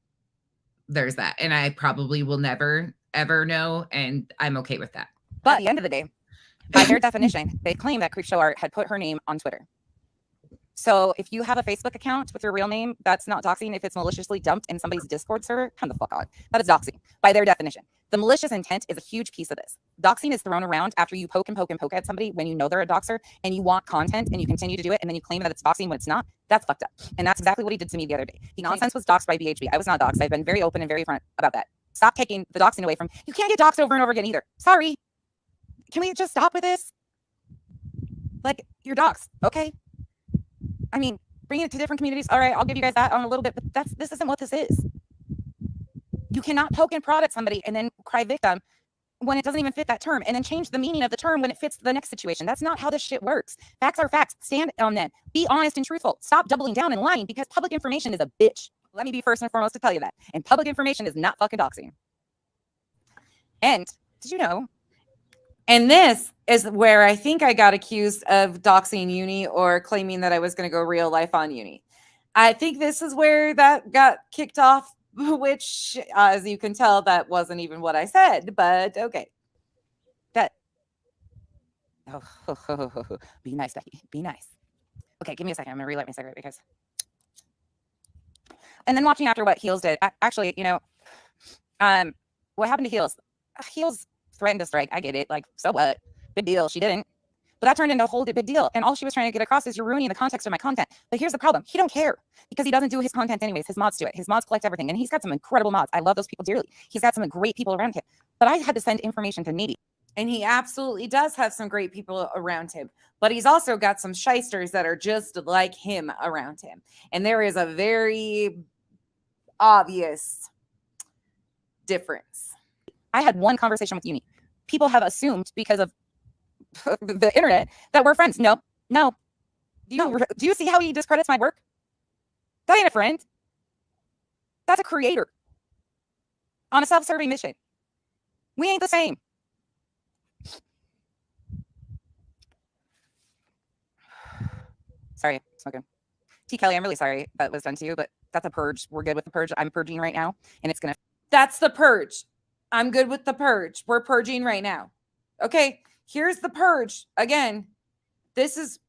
There's that. And I probably will never, ever know. And I'm okay with that. But at the end of the day, by their definition, they claim that Creepshow Art had put her name on Twitter. So if you have a Facebook account with your real name, that's not doxing. If it's maliciously dumped in somebody's Discord server, come the fuck on. That is doxing by their definition. The malicious intent is a huge piece of this. Doxing is thrown around after you poke and poke and poke at somebody when you know they're a doxer and you want content and you continue to do it and then you claim that it's doxing when it's not. That's fucked up. And that's exactly what he did to me the other day. The nonsense was doxed by BHB. I was not doxed. I've been very open and very front about that. Stop taking the doxing away from, you can't get doxed over and over again either. Sorry. Can we just stop with this? Like, you're doxed. Okay. I mean, bringing it to different communities. All right, I'll give you guys that on a little bit, but this isn't what this is. You cannot poke and prod at somebody and then cry victim when it doesn't even fit that term, and then change the meaning of the term when it fits the next situation. That's not how this shit works. Facts are facts. Stand on them. Be honest and truthful. Stop doubling down and lying, because public information is a bitch. Let me be first and foremost to tell you that. And public information is not fucking doxing. And did you know? And this is where I think I got accused of doxing Uni or claiming that I was going to go real life on Uni. I think this is where that got kicked off, which, as you can tell, that wasn't even what I said, but okay. Be nice, Becky. Be nice. Okay, give me a second. I'm going to relight my cigarette because. And then watching after what Heels did. Actually, you know, what happened to Heels? Heels threatened to strike. I get it. Like, so what? Big deal. She didn't. But that turned into a whole big deal. And all she was trying to get across is you're ruining the context of my content. But here's the problem. He don't care, because he doesn't do his content anyways. His mods do it. His mods collect everything. And he's got some incredible mods. I love those people dearly. He's got some great people around him. But I had to send information to Nady. And he absolutely does have some great people around him. But he's also got some shysters that are just like him around him. And there is a very obvious difference. I had one conversation with Uni. People have assumed because of the internet that we're friends. No. Do you see how he discredits my work? That ain't a friend. That's a creator on a self-serving mission. We ain't the same. Sorry, smoking. T. Kelly, I'm really sorry that was done to you, but That's a purge. We're good with the purge. I'm purging right now, and it's gonna. That's the purge. I'm good with the purge. We're purging right now. Okay, here's the purge. Again, this is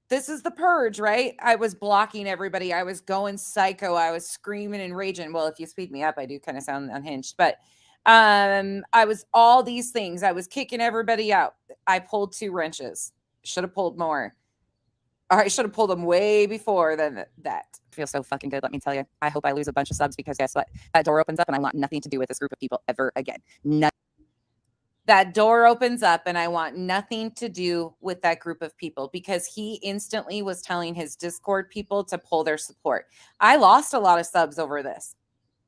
the purge, right? I was blocking everybody. I was going psycho. I was screaming and raging. Well, if you speed me up, I do kind of sound unhinged, but I was all these things. I was kicking everybody out. I pulled 2 wrenches. Should have pulled more. I should have pulled them way before than that. Feels so fucking good. Let me tell you. I hope I lose a bunch of subs because guess what? That door opens up and I want nothing to do with this group of people ever again. That door opens up and I want nothing to do with that group of people because he instantly was telling his Discord people to pull their support. I lost a lot of subs over this.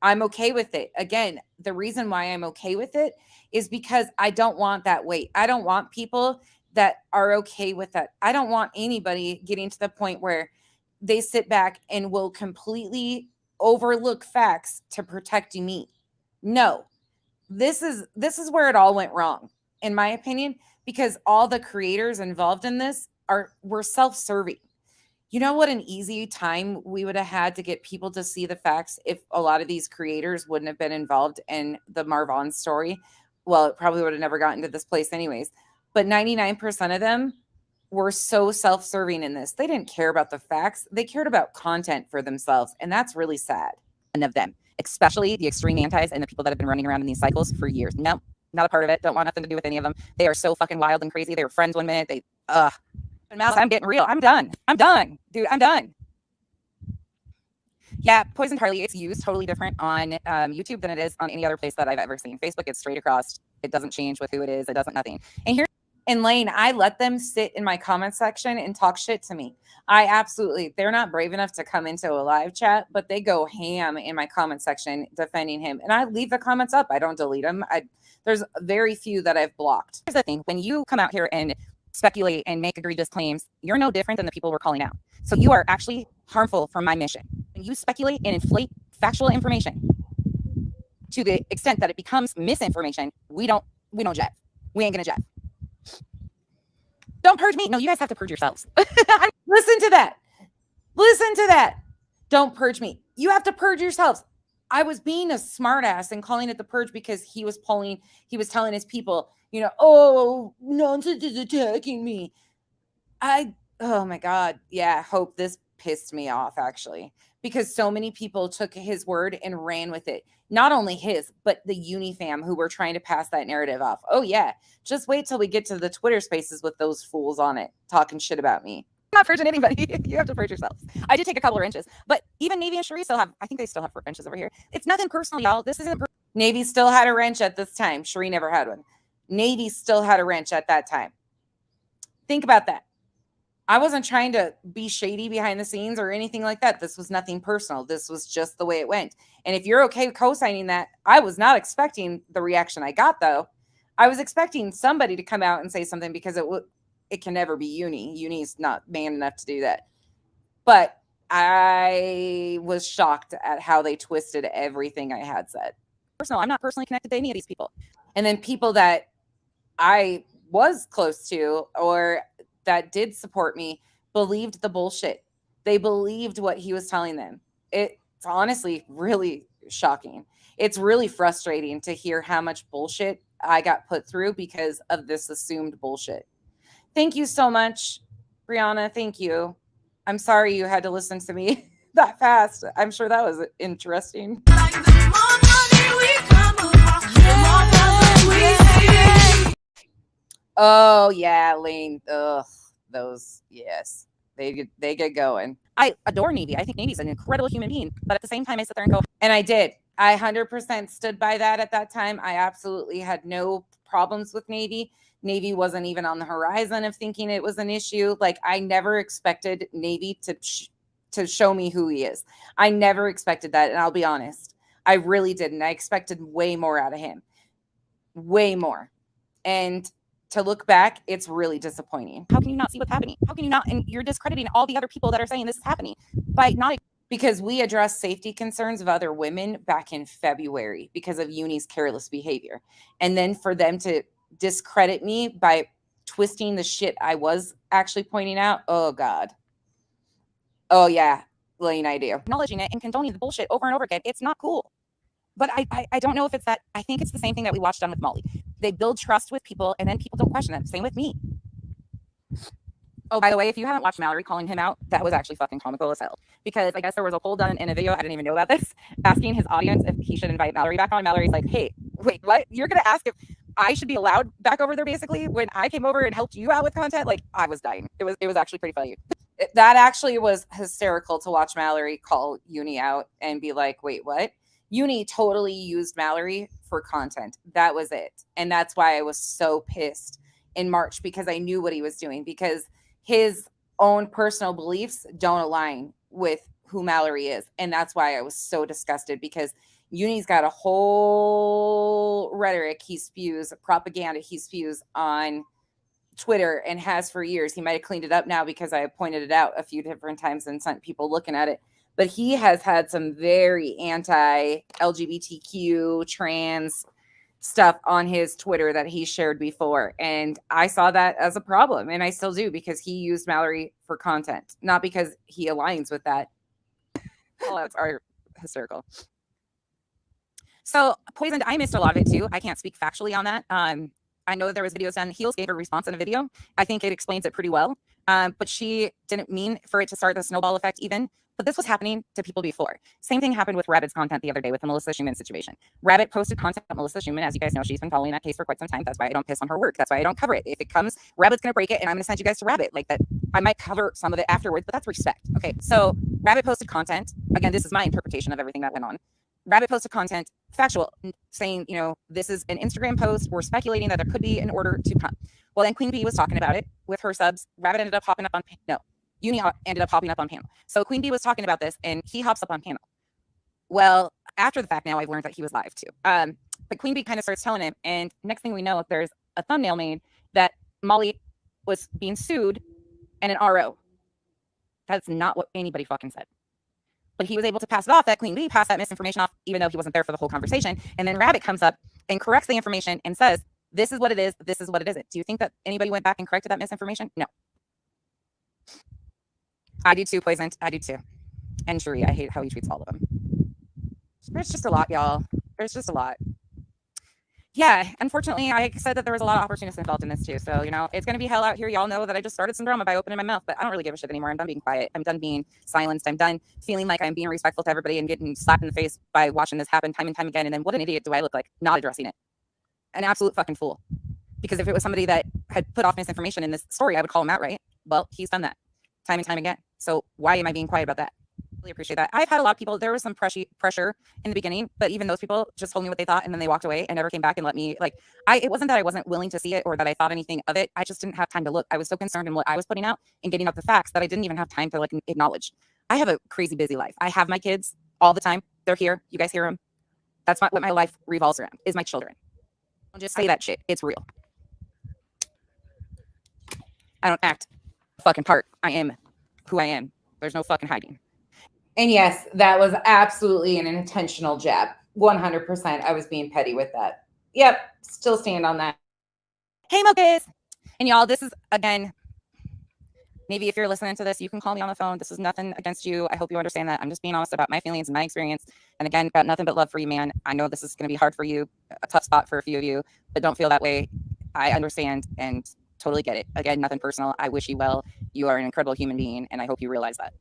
I'm okay with it. Again, the reason why I'm okay with it is because I don't want that weight. I don't want people that are okay with that. I don't want anybody getting to the point where they sit back and will completely overlook facts to protect me. No. This is where it all went wrong, in my opinion, because all the creators involved in this were self-serving. You know what an easy time we would have had to get people to see the facts if a lot of these creators wouldn't have been involved in the Marvon story? Well, it probably would have never gotten to this place anyways. But 99% of them were so self-serving in this. They didn't care about the facts. They cared about content for themselves. And that's really sad. None of them, especially the extreme antis and the people that have been running around in these cycles for years. No, not a part of it. Don't want nothing to do with any of them. They are so fucking wild and crazy. They were friends one minute. Mouse, I'm getting real. I'm done. Dude, I'm done. Yeah, Poison Charlie, it's used totally different on YouTube than it is on any other place that I've ever seen. Facebook, it's straight across. It doesn't change with who it is. It doesn't nothing. And here in Lane, I let them sit in my comment section and talk shit to me. They're not brave enough to come into a live chat, but they go ham in my comment section defending him. And I leave the comments up. I don't delete them. There's very few that I've blocked. Here's the thing. When you come out here and speculate and make egregious claims, you're no different than the people we're calling out. So you are actually harmful for my mission. When you speculate and inflate factual information to the extent that it becomes misinformation, we don't jet. We ain't gonna jet. Don't purge me. No, you guys have to purge yourselves. Listen to that. Don't purge me. You have to purge yourselves. I was being a smartass and calling it the purge because he was telling his people, oh, nonsense is attacking me. Oh my God. Yeah. Hope this pissed me off actually, because so many people took his word and ran with it. Not only his, but the Uni fam who were trying to pass that narrative off. Oh yeah. Just wait till we get to the Twitter spaces with those fools on it talking shit about me. I'm not purging anybody. You have to purge yourselves. I did take a couple of wrenches, but even Navy and Cherie still have, I think they still have wrenches over here. It's nothing personal, y'all. This isn't. Navy still had a wrench at this time. Cherie never had one. Navy still had a wrench at that time. Think about that. I wasn't trying to be shady behind the scenes or anything like that. This was nothing personal. This was just the way it went. And if you're okay co-signing that, I was not expecting the reaction I got, though. I was expecting somebody to come out and say something because it can never be Uni. Uni's not man enough to do that. But I was shocked at how they twisted everything I had said. Personal. I'm not personally connected to any of these people. And then people that I was close to or that did support me believed the bullshit. They believed what he was telling them. It's honestly really shocking. It's really frustrating to hear how much bullshit I got put through because of this assumed bullshit. Thank you so much, Brianna. Thank you. I'm sorry you had to listen to me that fast. I'm sure that was interesting. Oh yeah, Lane. Ugh, those. Yes, they get going. I adore Navy. I think Navy's an incredible human being, but at the same time, I sit there and go. And I did. I 100% stood by that at that time. I absolutely had no problems with Navy. Navy wasn't even on the horizon of thinking it was an issue. Like I never expected Navy to show me who he is. I never expected that, and I'll be honest, I really didn't. I expected way more out of him, way more, and to look back, it's really disappointing. How can you not see what's happening? How can you not? And you're discrediting all the other people that are saying this is happening by not. Because we addressed safety concerns of other women back in February because of Uni's careless behavior. And then for them to discredit me by twisting the shit I was actually pointing out. Oh God. Oh yeah. Lane, I do. Acknowledging it and condoning the bullshit over and over again. It's not cool. But I don't know if it's that. I think it's the same thing that we watched on with Molly. They build trust with people and then people don't question them. Same with me. Oh, by the way, if you haven't watched Mallory calling him out, that was actually fucking comical as hell. Because I guess there was a poll done in a video, I didn't even know about this, asking his audience if he should invite Mallory back on. Mallory's like, hey, wait, what? You're going to ask if I should be allowed back over there basically when I came over and helped you out with content? Like, I was dying. It was actually pretty funny. That actually was hysterical to watch Mallory call Uni out and be like, wait, what? Uni totally used Mallory for content. That was it. And that's why I was so pissed in March, because I knew what he was doing, because his own personal beliefs don't align with who Mallory is. And that's why I was so disgusted, because Uni's got a whole rhetoric he spews, propaganda he spews on Twitter and has for years. He might have cleaned it up now because I pointed it out a few different times and sent people looking at it. But he has had some very anti-LGBTQ, trans stuff on his Twitter that he shared before. And I saw that as a problem. And I still do, because he used Mallory for content, not because he aligns with that. Callouts are hysterical. So Poisoned, I missed a lot of it too. I can't speak factually on that. I know that there was videos done. Heels gave a response in a video. I think it explains it pretty well. But she didn't mean for it to start the snowball effect even. But this was happening to people before. Same thing happened with Rabbit's content the other day with the Melissa Schumann situation. Rabbit posted content about Melissa Schumann. As you guys know, she's been following that case for quite some time. That's why I don't piss on her work. That's why I don't cover it. If it comes, Rabbit's going to break it, and I'm going to send you guys to Rabbit. Like that, I might cover some of it afterwards, but that's respect. Okay, so Rabbit posted content. Again, this is my interpretation of everything that went on. Rabbit posted content, factual, saying, you know, this is an Instagram post. We're speculating that there could be an order to come. Well, then Queen Bee was talking about it with her subs. Rabbit ended up hopping up on, no, Uni ended up hopping up on panel. So Queen Bee was talking about this and he hops up on panel. Well, after the fact, now I've learned that he was live too. But Queen Bee kind of starts telling him, and next thing we know, there's a thumbnail made that Molly was being sued and an RO. That's not what anybody fucking said. But he was able to pass it off, that Queen Bee passed that misinformation off, even though he wasn't there for the whole conversation. And then Rabbit comes up and corrects the information and says, this is what it is, this is what it isn't. Do you think that anybody went back and corrected that misinformation? No. I do too, Poisoned. I do too. And Shuri, I hate how he treats all of them. There's just a lot, y'all. There's just a lot. Yeah, unfortunately, I said that there was a lot of opportunists involved in this too. So, you know, it's going to be hell out here. Y'all know that I just started some drama by opening my mouth, but I don't really give a shit anymore. I'm done being quiet. I'm done being silenced. I'm done feeling like I'm being respectful to everybody and getting slapped in the face by watching this happen time and time again. And then what an idiot do I look like not addressing it? An absolute fucking fool. Because if it was somebody that had put off misinformation in this story, I would call him out, right? Well, he's done that time and time again. So why am I being quiet about that? Really appreciate that. I've had a lot of people, there was some pressure in the beginning, but even those people just told me what they thought and then they walked away and never came back and let me, like, it wasn't that I wasn't willing to see it or that I thought anything of it. I just didn't have time to look. I was so concerned in what I was putting out and getting out the facts that I didn't even have time to like acknowledge. I have a crazy busy life. I have my kids all the time. They're here. You guys hear them. That's what my life revolves around, is my children. Don't just say that shit. It's real. I don't act fucking part. I am who I am. There's no fucking hiding. And yes, that was absolutely an intentional jab. 100%. I was being petty with that. Yep. Still stand on that. Hey, Mochas. And y'all, this is, again, maybe if you're listening to this, you can call me on the phone. This is nothing against you. I hope you understand that. I'm just being honest about my feelings and my experience. And again, got nothing but love for you, man. I know this is going to be hard for you, a tough spot for a few of you, but don't feel that way. I understand and totally get it. Again, nothing personal. I wish you well. You are an incredible human being, and I hope you realize that.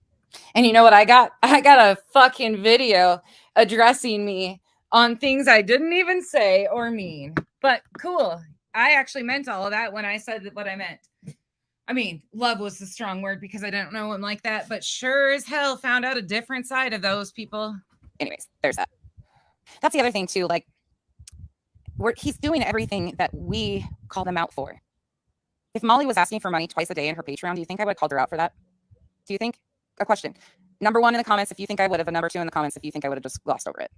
And you know what I got? I got a fucking video addressing me on things I didn't even say or mean. But cool. I actually meant all of that when I said what I meant. I mean, love was the strong word because I don't know him like that, but sure as hell found out a different side of those people. Anyways, there's that. That's the other thing too. Like, he's doing everything that we call them out for. If Molly was asking for money twice a day in her Patreon, do you think I would have called her out for that? Do you think? A question. Number 1 in the comments if you think I would have, and number 2 in the comments if you think I would have just glossed over it.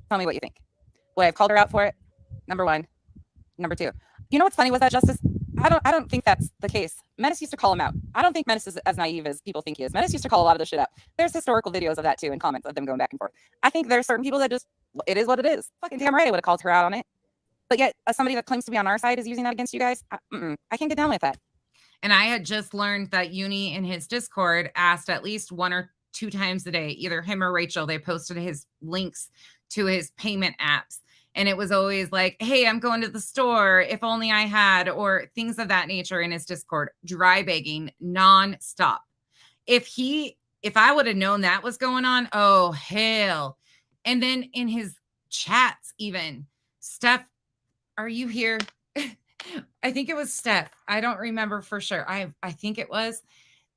Tell me what you think. Would I have called her out for it? Number 1. Number 2. You know what's funny was that, Justice? I don't think that's the case. Menace used to call him out. I don't think Menace is as naive as people think he is. Menace used to call a lot of the shit out. There's historical videos of that too and comments of them going back and forth. I think there's certain people that just, it is what it is. Fucking damn right I would have called her out on it. But yet, somebody that claims to be on our side is using that against you guys. I can't get down with that. And I had just learned that Uni in his Discord asked at least 1 or 2 times a day, either him or Rachel. They posted his links to his payment apps. And it was always like, hey, I'm going to the store. If only I had, or things of that nature in his Discord, dry begging nonstop. If I would have known that was going on, oh, hell. And then in his chats, even, Steph, are you here? I think it was Steph. I don't remember for sure. I think it was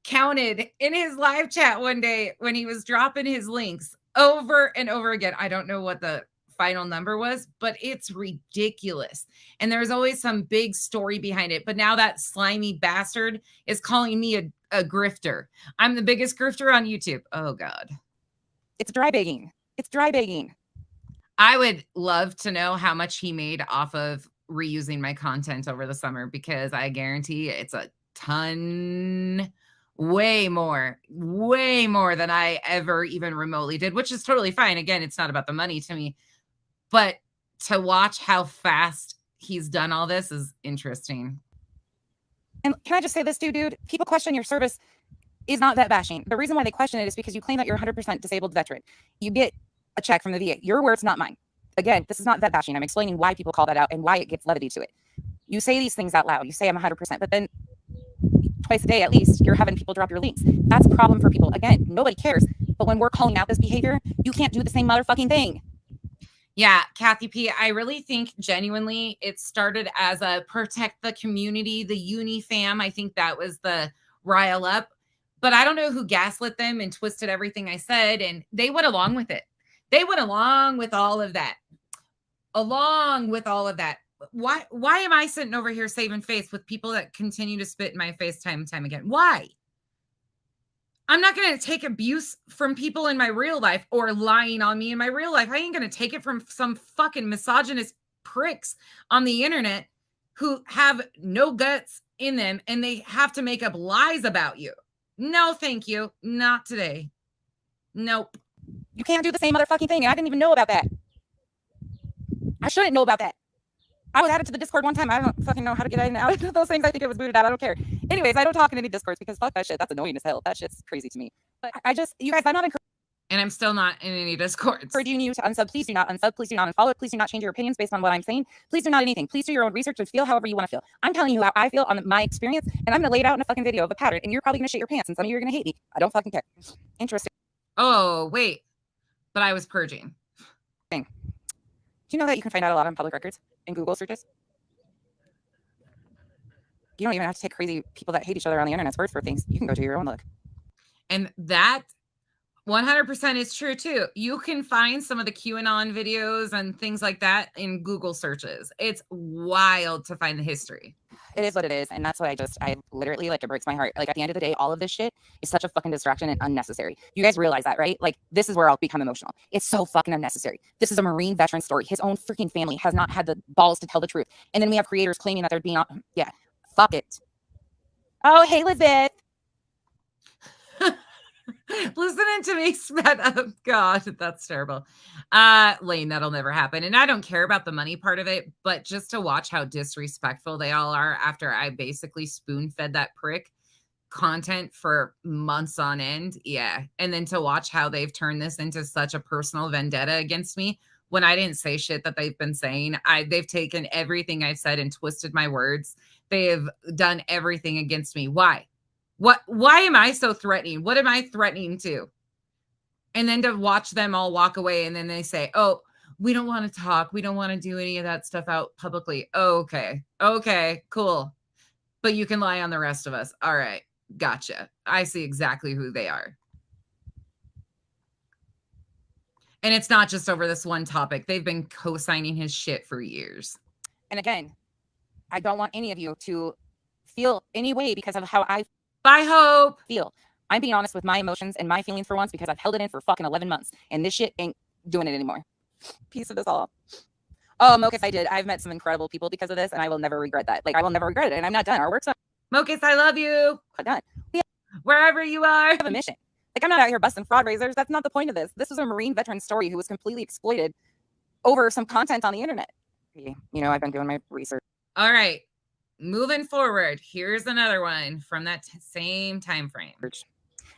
counted in his live chat one day when he was dropping his links over and over again. I don't know what the final number was, but it's ridiculous. And there's always some big story behind it. But now that slimy bastard is calling me a grifter. I'm the biggest grifter on YouTube. Oh, God. It's dry begging. It's dry begging. I would love to know how much he made off of reusing my content over the summer, because I guarantee it's a ton, way more than I ever even remotely did, which is totally fine. Again, it's not about the money to me, but to watch how fast he's done all this is interesting. And can I just say this, dude? People question your service is not vet bashing. The reason why they question it is because you claim that you're 100% disabled veteran. You get a check from the VA. Your words, not mine. Again, this is not vet bashing. I'm explaining why people call that out and why it gives levity to it. You say these things out loud. You say I'm 100%, but then twice a day at least, you're having people drop your links. That's a problem for people. Again, nobody cares. But when we're calling out this behavior, you can't do the same motherfucking thing. Yeah, Kathy P, I really think genuinely it started as a protect the community, the uni fam. I think that was the rile up. But I don't know who gaslit them and twisted everything I said, and they went along with it. They went along with all of that. Why am I sitting over here saving face with people that continue to spit in my face time and time again? Why? I'm not going to take abuse from people in my real life or lying on me in my real life. I ain't going to take it from some fucking misogynist pricks on the internet who have no guts in them and they have to make up lies about you. No, thank you. Not today. Nope. You can't do the same motherfucking thing. And I didn't even know about that. I shouldn't know about that. I was added to the Discord one time. I don't fucking know how to get in and out of those things. I think it was booted out. I don't care. Anyways, I don't talk in any Discords because fuck that shit. That's annoying as hell. That shit's crazy to me. But I just, you guys, I'm not and I'm still not in any Discords. encouraging you to unsub. Please do not unsub. Please do not unfollow. Please do not change your opinions based on what I'm saying. Please do not anything. Please do your own research and feel however you want to feel. I'm telling you how I feel on my experience, and I'm going to lay it out in a fucking video of a pattern, and you're probably going to shit your pants, and some of you are going to hate me. I don't fucking care. Interesting. Oh, wait. But I was purging. Do you know that you can find out a lot on public records in Google searches? You don't even have to take crazy people that hate each other on the internet's word for things. You can go do your own look. And that 100% is true too. You can find some of the QAnon videos and things like that in Google searches. It's wild to find the history. It is what it is. And that's what I literally, like, it breaks my heart. Like, at the end of the day, all of this shit is such a fucking distraction and unnecessary. You guys realize that, right? Like, this is where I'll become emotional. It's so fucking unnecessary. This is a Marine veteran story. His own freaking family has not had the balls to tell the truth. And then we have creators claiming that they're being, yeah, fuck it. Oh, hey, Elizabeth. Listening to me spat up. God, that's terrible. Lane, that'll never happen. And I don't care about the money part of it, but just to watch how disrespectful they all are after I basically spoon-fed that prick content for months on end. Yeah. And then to watch how they've turned this into such a personal vendetta against me when I didn't say shit that they've been saying. They've taken everything I've said and twisted my words. They have done everything against me. Why? Why am I so threatening? What am I threatening to? And then to watch them all walk away and then they say, oh, we don't want to talk. We don't want to do any of that stuff out publicly. Oh, okay. Okay, cool. But you can lie on the rest of us. All right. Gotcha. I see exactly who they are. And it's not just over this one topic. They've been co-signing his shit for years. And again, I don't want any of you to feel any way because of how I Bye, Hope. feel. I'm being honest with my emotions and my feelings for once because I've held it in for fucking 11 months and this shit ain't doing it anymore. Piece of this all. Oh, Mokus, I did. I've met some incredible people because of this and I will never regret that. Like, I will never regret it. And I'm not done. Our work's not Mokus, I love you. done. Wherever you are. We have a mission. Like, I'm not out here busting fraud raisers. That's not the point of this. This was a Marine veteran story who was completely exploited over some content on the internet. You know, I've been doing my research. All right. Moving forward, here's another one from that same time frame.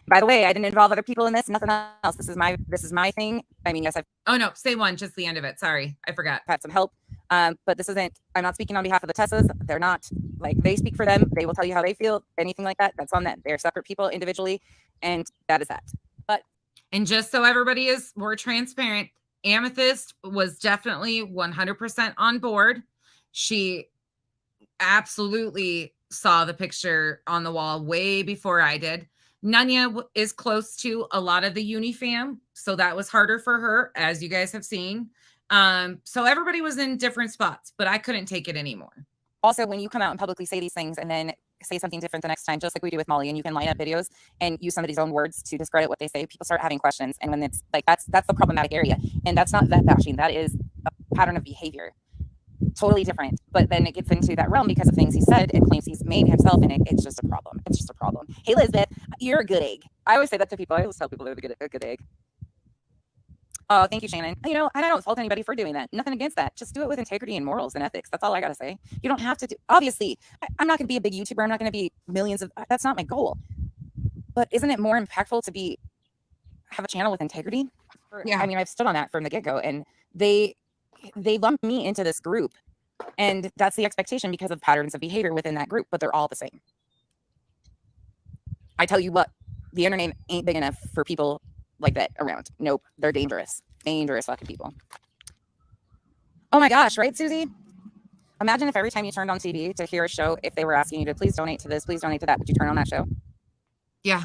By the way, I didn't involve other people in this. Nothing else. This is my thing. I mean, yes, I've Oh no, say one, just the end of it. Sorry, I forgot. had some help. But this isn't, I'm not speaking on behalf of the Tessas. They're not, like, they speak for them. They will tell you how they feel. Anything like that, that's on them. They're separate people individually. And that is that. But And just so everybody is more transparent, Amethyst was definitely 100% on board. She absolutely saw the picture on the wall way before I did. Nunya is close to a lot of the Uni fam, so that was harder for her, as you guys have seen. So everybody was in different spots, but I couldn't take it anymore. also, when you come out and publicly say these things and then say something different the next time, just like we do with Molly, and you can line up videos and use somebody's own words to discredit what they say, people start having questions. And when it's like, that's the problematic area. And that's not vet bashing. That is a pattern of behavior. Totally different. But then it gets into that realm because of things he said and claims he's made himself, and it's just a problem. It's just a problem. Hey, Elizabeth, you're a good egg. I always say that to people. I always tell people they're a good egg. Oh, thank you, Shannon. You know, and I don't fault anybody for doing that. Nothing against that. Just do it with integrity and morals and ethics. That's all I got to say. You don't have to do, obviously, I'm not going to be a big YouTuber. I'm not going to be millions of, that's not my goal. But isn't it more impactful to have a channel with integrity? Yeah. I mean, I've stood on that from the get-go, and they lumped me into this group, and that's the expectation because of patterns of behavior within that group, but they're all the same. I tell you what, the internet ain't big enough for people like that around. Nope, they're dangerous fucking people. Oh my gosh, right, Susie? Imagine if every time you turned on TV to hear a show, if they were asking you to please donate to this, please donate to that, would you turn on that show? Yeah.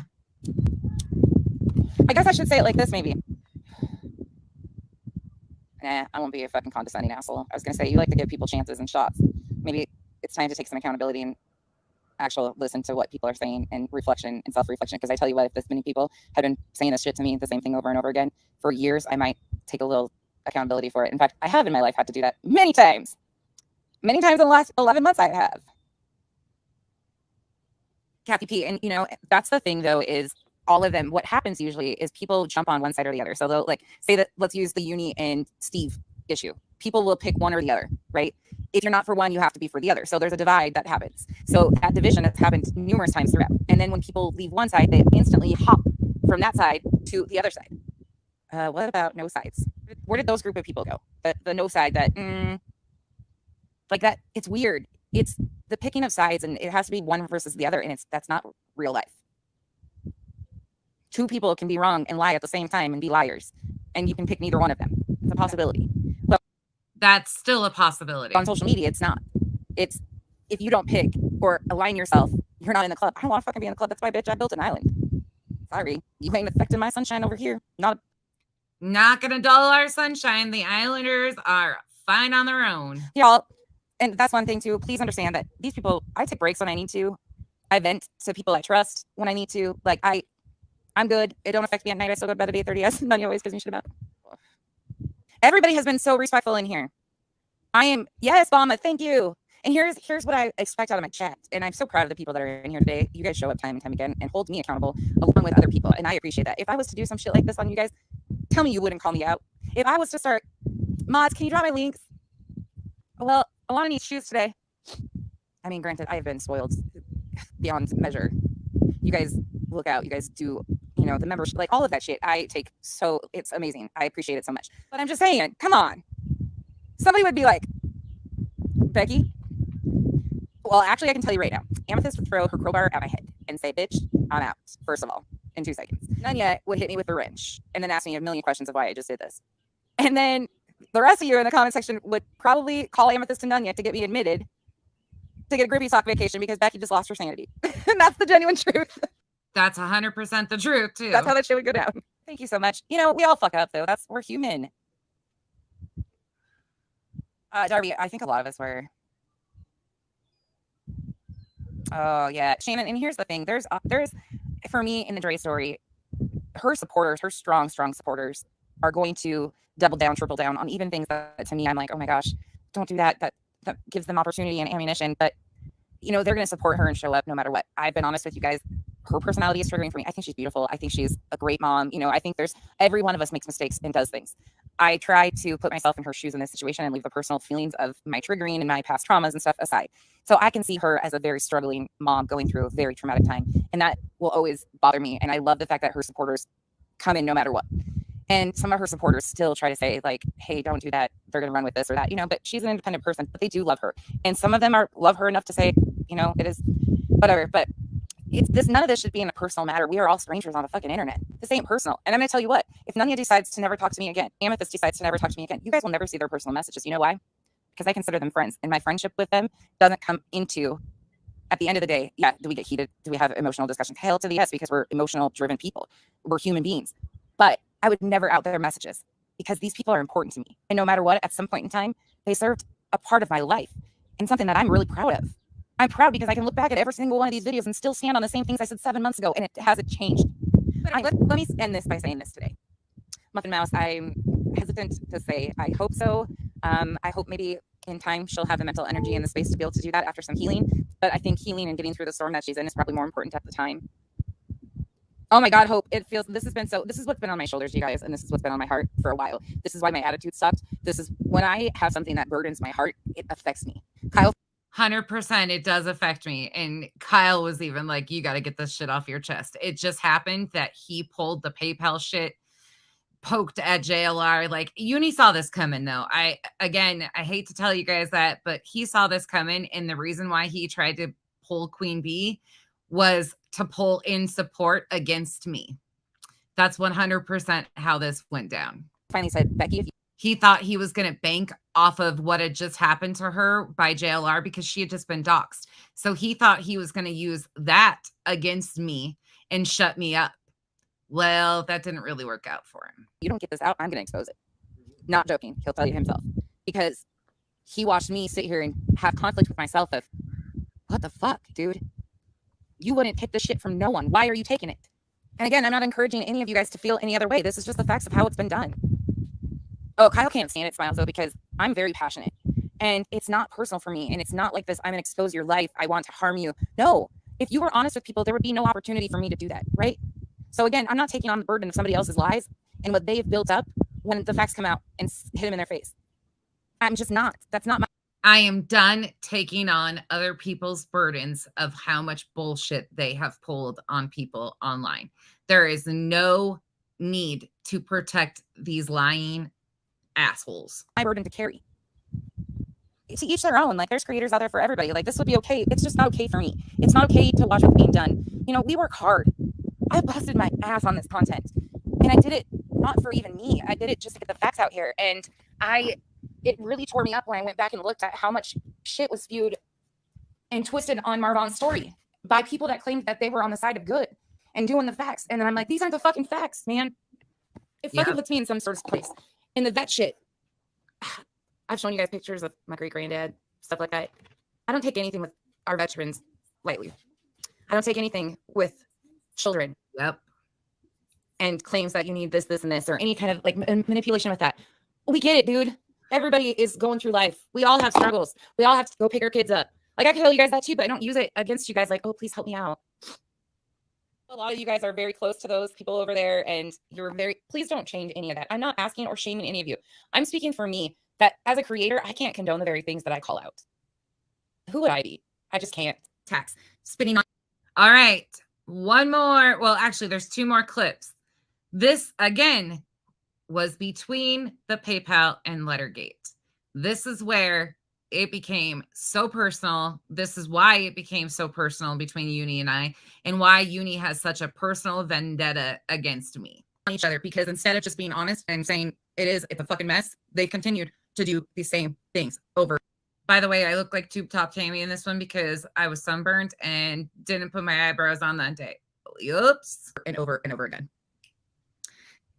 I guess I should say it like this, maybe. Nah, I won't be a fucking condescending asshole. I was going to say, you like to give people chances and shots. Maybe it's time to take some accountability and actual listen to what people are saying and reflection and self-reflection. Because I tell you what, if this many people had been saying this shit to me, the same thing over and over again for years, I might take a little accountability for it. In fact, I have in my life had to do that many times. Many times in the last 11 months I have. Kathy P. And, you know, that's the thing, though, is all of them, what happens usually is people jump on one side or the other. So they'll like say that, let's use the Uni and Steve issue. People will pick one or the other, right? If you're not for one, you have to be for the other. So there's a divide that happens. So that division has happened numerous times throughout. And then when people leave one side, they instantly hop from that side to the other side. What about no sides? Where did those group of people go? The no side that, like that, it's weird. It's the picking of sides, and it has to be one versus the other. And that's not real life. Two people can be wrong and lie at the same time and be liars. And you can pick neither one of them. It's a possibility. But That's still a possibility. on social media, it's not. It's if you don't pick or align yourself, you're not in the club. I don't want to fucking be in the club. That's why, bitch, I built an island. Sorry. You ain't affecting my sunshine over here. Not gonna dull our sunshine. The Islanders are fine on their own. y'all. And that's one thing too. Please understand that these people, I take breaks when I need to. I vent to people I trust when I need to. Like I'm good. It don't affect me at night. I still go to bed at 8:30. Yes, none always gives me shit about. Everybody has been so respectful in here. I am, yes, Mama, thank you. And here's what I expect out of my chat. And I'm so proud of the people that are in here today. You guys show up time and time again and hold me accountable along with other people. And I appreciate that. If I was to do some shit like this on you guys, tell me you wouldn't call me out. If I was to start, mods, can you drop my links? Well, Alana needs shoes today. I mean, granted, I have been spoiled beyond measure. You guys look out. You guys do, you know, the membership, like all of that shit. I take so, it's amazing. I appreciate it so much. But I'm just saying, come on. Somebody would be like, Becky, well, actually, I can tell you right now. Amethyst would throw her crowbar at my head and say, bitch, I'm out, first of all, in 2 seconds. Nunya would hit me with the wrench and then ask me a million questions of why I just did this. And then the rest of you in the comment section would probably call Amethyst and Nunya to get me admitted to get a grippy sock vacation because Becky just lost her sanity. And that's the genuine truth. That's 100% the truth, too. That's how that shit would go down. Thank you so much. You know, we all fuck up, though. We're human. Darby, I think a lot of us were. Oh, yeah. Shannon, and here's the thing. There's for me in the Dre story, her supporters, her strong supporters are going to double down, triple down on even things that to me, I'm like, oh my gosh, don't do that. That gives them opportunity and ammunition. But, you know, they're going to support her and show up no matter what. I've been honest with you guys. Her personality is triggering for me. I think she's beautiful. I think she's a great mom. You know, I think every one of us makes mistakes and does things. I try to put myself in her shoes in this situation and leave the personal feelings of my triggering and my past traumas and stuff aside. So I can see her as a very struggling mom going through a very traumatic time. And that will always bother me. And I love the fact that her supporters come in no matter what. And some of her supporters still try to say, like, hey, don't do that. They're going to run with this or that, but she's an independent person, but they do love her. And some of them love her enough to say, it is whatever. But none of this should be in a personal matter. We are all strangers on the fucking internet. This ain't personal. And I'm going to tell you what, if Nunya decides to never talk to me again, Amethyst decides to never talk to me again, you guys will never see their personal messages. You know why? Because I consider them friends. And my friendship with them doesn't come into, at the end of the day, yeah, do we get heated? Do we have emotional discussions? Hell to the yes, because we're emotional driven people. We're human beings. But I would never out their messages because these people are important to me. And no matter what, at some point in time, they served a part of my life and something that I'm really proud of. I'm proud because I can look back at every single one of these videos and still stand on the same things I said 7 months ago, and it hasn't changed. But let me end this by saying this today. Muffin Mouse, I'm hesitant to say I hope so. I hope maybe in time she'll have the mental energy and the space to be able to do that after some healing. But I think healing and getting through the storm that she's in is probably more important at the time. Oh my God, Hope. This is what's been on my shoulders, you guys, and this is what's been on my heart for a while. This is why my attitude sucked. This is when I have something that burdens my heart, it affects me. Kyle. 100% it does affect me. And Kyle was even like, you got to get this shit off your chest. It just happened that he pulled the PayPal shit, poked at JLR. Like, Uni saw this coming though. I hate to tell you guys that, but he saw this coming. And the reason why he tried to pull Queen Bee was to pull in support against me. That's 100% how this went down. Finally said, Becky, if you he thought he was going to bank off of what had just happened to her by JLR because she had just been doxxed. So he thought he was going to use that against me and shut me up. Well, that didn't really work out for him. You don't get this out, I'm going to expose it. Not joking. He'll tell you himself. Because he watched me sit here and have conflict with myself of, what the fuck, dude? You wouldn't take this shit from no one. Why are you taking it? And again, I'm not encouraging any of you guys to feel any other way. This is just the facts of how it's been done. Oh, Kyle can't stand it, Smiles, though, because I'm very passionate. And it's not personal for me. And it's not like this, I'm going to expose your life. I want to harm you. No. If you were honest with people, there would be no opportunity for me to do that, right? So again, I'm not taking on the burden of somebody else's lies and what they've built up when the facts come out and hit them in their face. I'm just not. That's not my... I am done taking on other people's burdens of how much bullshit they have pulled on people online. There is no need to protect these lying assholes. My burden to carry. To each their own. Like, there's creators out there for everybody. Like, this would be okay. It's just not okay for me. It's not okay to watch what's being done. We work hard. I busted my ass on this content, and I did it not for even me. I did it just to get the facts out here. And it really tore me up when I went back and looked at how much shit was spewed and twisted on Marvon's story by people that claimed that they were on the side of good and doing the facts. And then I'm like, these aren't the fucking facts, man. It fucking puts me in some sort of place. And the vet shit, I've shown you guys pictures of my great granddad, stuff like that. I don't take anything with our veterans lightly. I don't take anything with children. Yep. And claims that you need this, and this, or any kind of like manipulation with that. We get it, dude. Everybody is going through life. We all have struggles. We all have to go pick our kids up. Like, I can tell you guys that too, but I don't use it against you guys. Like, oh, please help me out. A lot of you guys are very close to those people over there, and please don't change any of that. I'm not asking or shaming any of you. I'm speaking for me that as a creator, I can't condone the very things that I call out. Who would I be? I just can't. Tax. Spinning on. All right. One more. Well, actually, there's 2 more clips. This, again, was between the PayPal and Lettergate. This is where it became so personal. This is why it became so personal between Uni and I, and why Uni has such a personal vendetta against me on each other. Because instead of just being honest and saying it's a fucking mess, they continued to do the same things over. By the way, I look like Tube Top Tammy in this one because I was sunburned and didn't put my eyebrows on that day. Oops. And over again.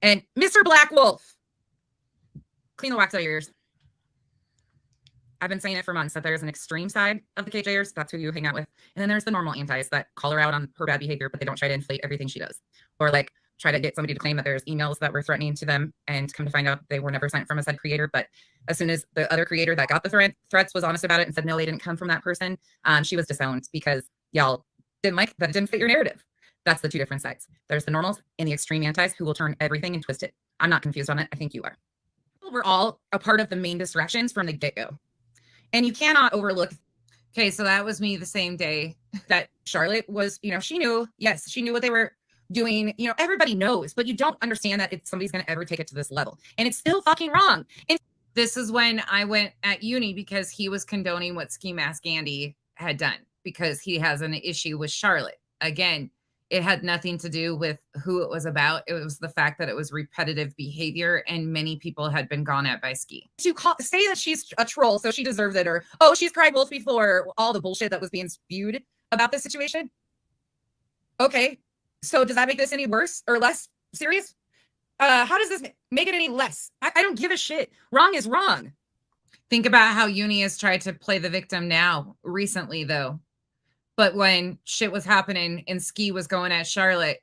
And Mr. Black Wolf, clean the wax out of your ears. I've been saying it for months that there's an extreme side of the KJers. That's who you hang out with. And then there's the normal antis that call her out on her bad behavior, but they don't try to inflate everything she does. Or like try to get somebody to claim that there's emails that were threatening to them and come to find out they were never sent from a said creator. But as soon as the other creator that got the threats was honest about it and said, no, they didn't come from that person, she was disowned because y'all didn't like that. It didn't fit your narrative. That's the 2 different sides. There's the normals and the extreme antis who will turn everything and twist it. I'm not confused on it. I think you are. were all a part of the main distractions from the get-go. And you cannot overlook. Okay, so that was me the same day that Charlotte was, she knew, yes, she knew what they were doing. Everybody knows, but you don't understand that somebody's going to ever take it to this level. And it's still fucking wrong. And this is when I went at uni because he was condoning what Ski Mask Andy had done because he has an issue with Charlotte. Again, it had nothing to do with who it was about. It was the fact that it was repetitive behavior and many people had been gone at by Ski. To say that she's a troll, so she deserves it, or, oh, she's cried wolf before, all the bullshit that was being spewed about this situation. Okay, so does that make this any worse or less serious? How does this make it any less? I don't give a shit. Wrong is wrong. Think about how Uni has tried to play the victim now recently, though. But when shit was happening and Ski was going at Charlotte,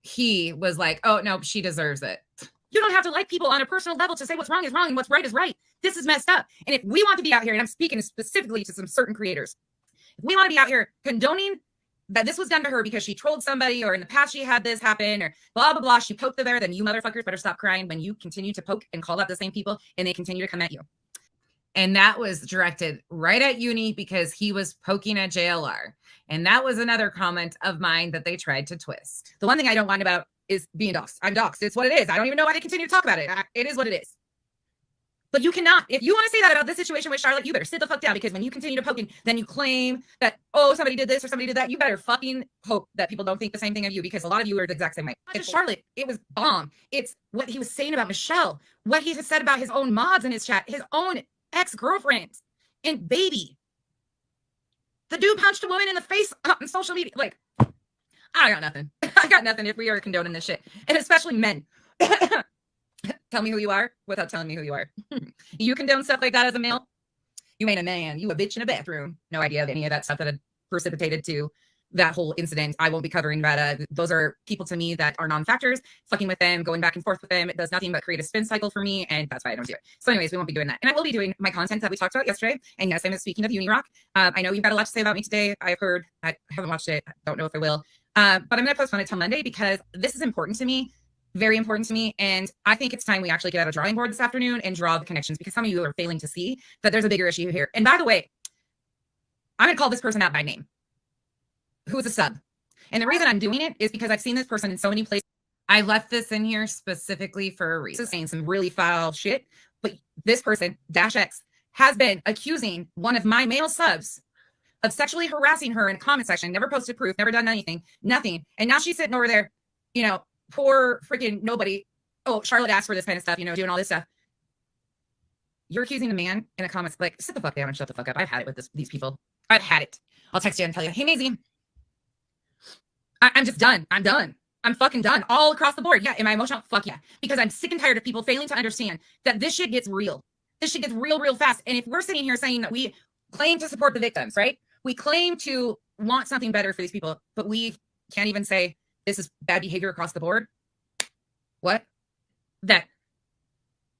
he was like, oh, no, she deserves it. You don't have to like people on a personal level to say what's wrong is wrong and what's right is right. This is messed up. And if we want to be out here, and I'm speaking specifically to some certain creators, if we want to be out here condoning that this was done to her because she trolled somebody or in the past she had this happen or blah, blah, blah, she poked the bear, then you motherfuckers better stop crying when you continue to poke and call out the same people and they continue to come at you. And that was directed right at Uni because he was poking at JLR. And that was another comment of mine that they tried to twist. The one thing I don't mind about is being doxxed. I'm doxxed. It's what it is. I don't even know why they continue to talk about it. It is what it is. But you cannot, if you want to say that about this situation with Charlotte, you better sit the fuck down because when you continue to poking, then you claim that, oh, somebody did this or somebody did that. You better fucking hope that people don't think the same thing of you because a lot of you are the exact same way. Not just Charlotte, it was bomb. It's what he was saying about Michelle, what he has said about his own mods in his chat, his own ex-girlfriend and baby. The dude punched a woman in the face on social media. Like, I got nothing. I got nothing if we are condoning this shit. And especially men. Tell me who you are without telling me who you are. You condone stuff like that as a male? You ain't a man. You a bitch in a bathroom. No idea of any of that stuff that had precipitated to that whole incident. I won't be covering that. Those are people to me that are non-factors. Fucking with them, going back and forth with them, it does nothing but create a spin cycle for me, and that's why I don't do it. So anyways, we won't be doing that. And I will be doing my content that we talked about yesterday. And yes, I'm speaking of Uni-Rock. I know you've got a lot to say about me today. I've heard. I haven't watched it. I don't know if I will. But I'm going to postpone it till Monday because this is important to me. Very important to me. And I think it's time we actually get out a drawing board this afternoon and draw the connections because some of you are failing to see that there's a bigger issue here. And by the way, I'm going to call this person out by name. Who is a sub? And the reason I'm doing it is because I've seen this person in so many places. I left this in here specifically for a reason, saying some really foul shit. But this person, Dash X, has been accusing one of my male subs of sexually harassing her in a comment section, never posted proof, never done anything, nothing. And now she's sitting over there, poor freaking nobody. Oh, Charlotte asked for this kind of stuff, doing all this stuff. You're accusing the man in the comments, like, sit the fuck down and shut the fuck up. I've had it with these people. I've had it. I'll text you and tell you, hey, Maisie, I'm just done. I'm done. I'm fucking done all across the board. Yeah. Am I emotional? Fuck yeah. Because I'm sick and tired of people failing to understand that this shit gets real. This shit gets real, real fast. And if we're sitting here saying that we claim to support the victims, right? We claim to want something better for these people, but we can't even say this is bad behavior across the board. What?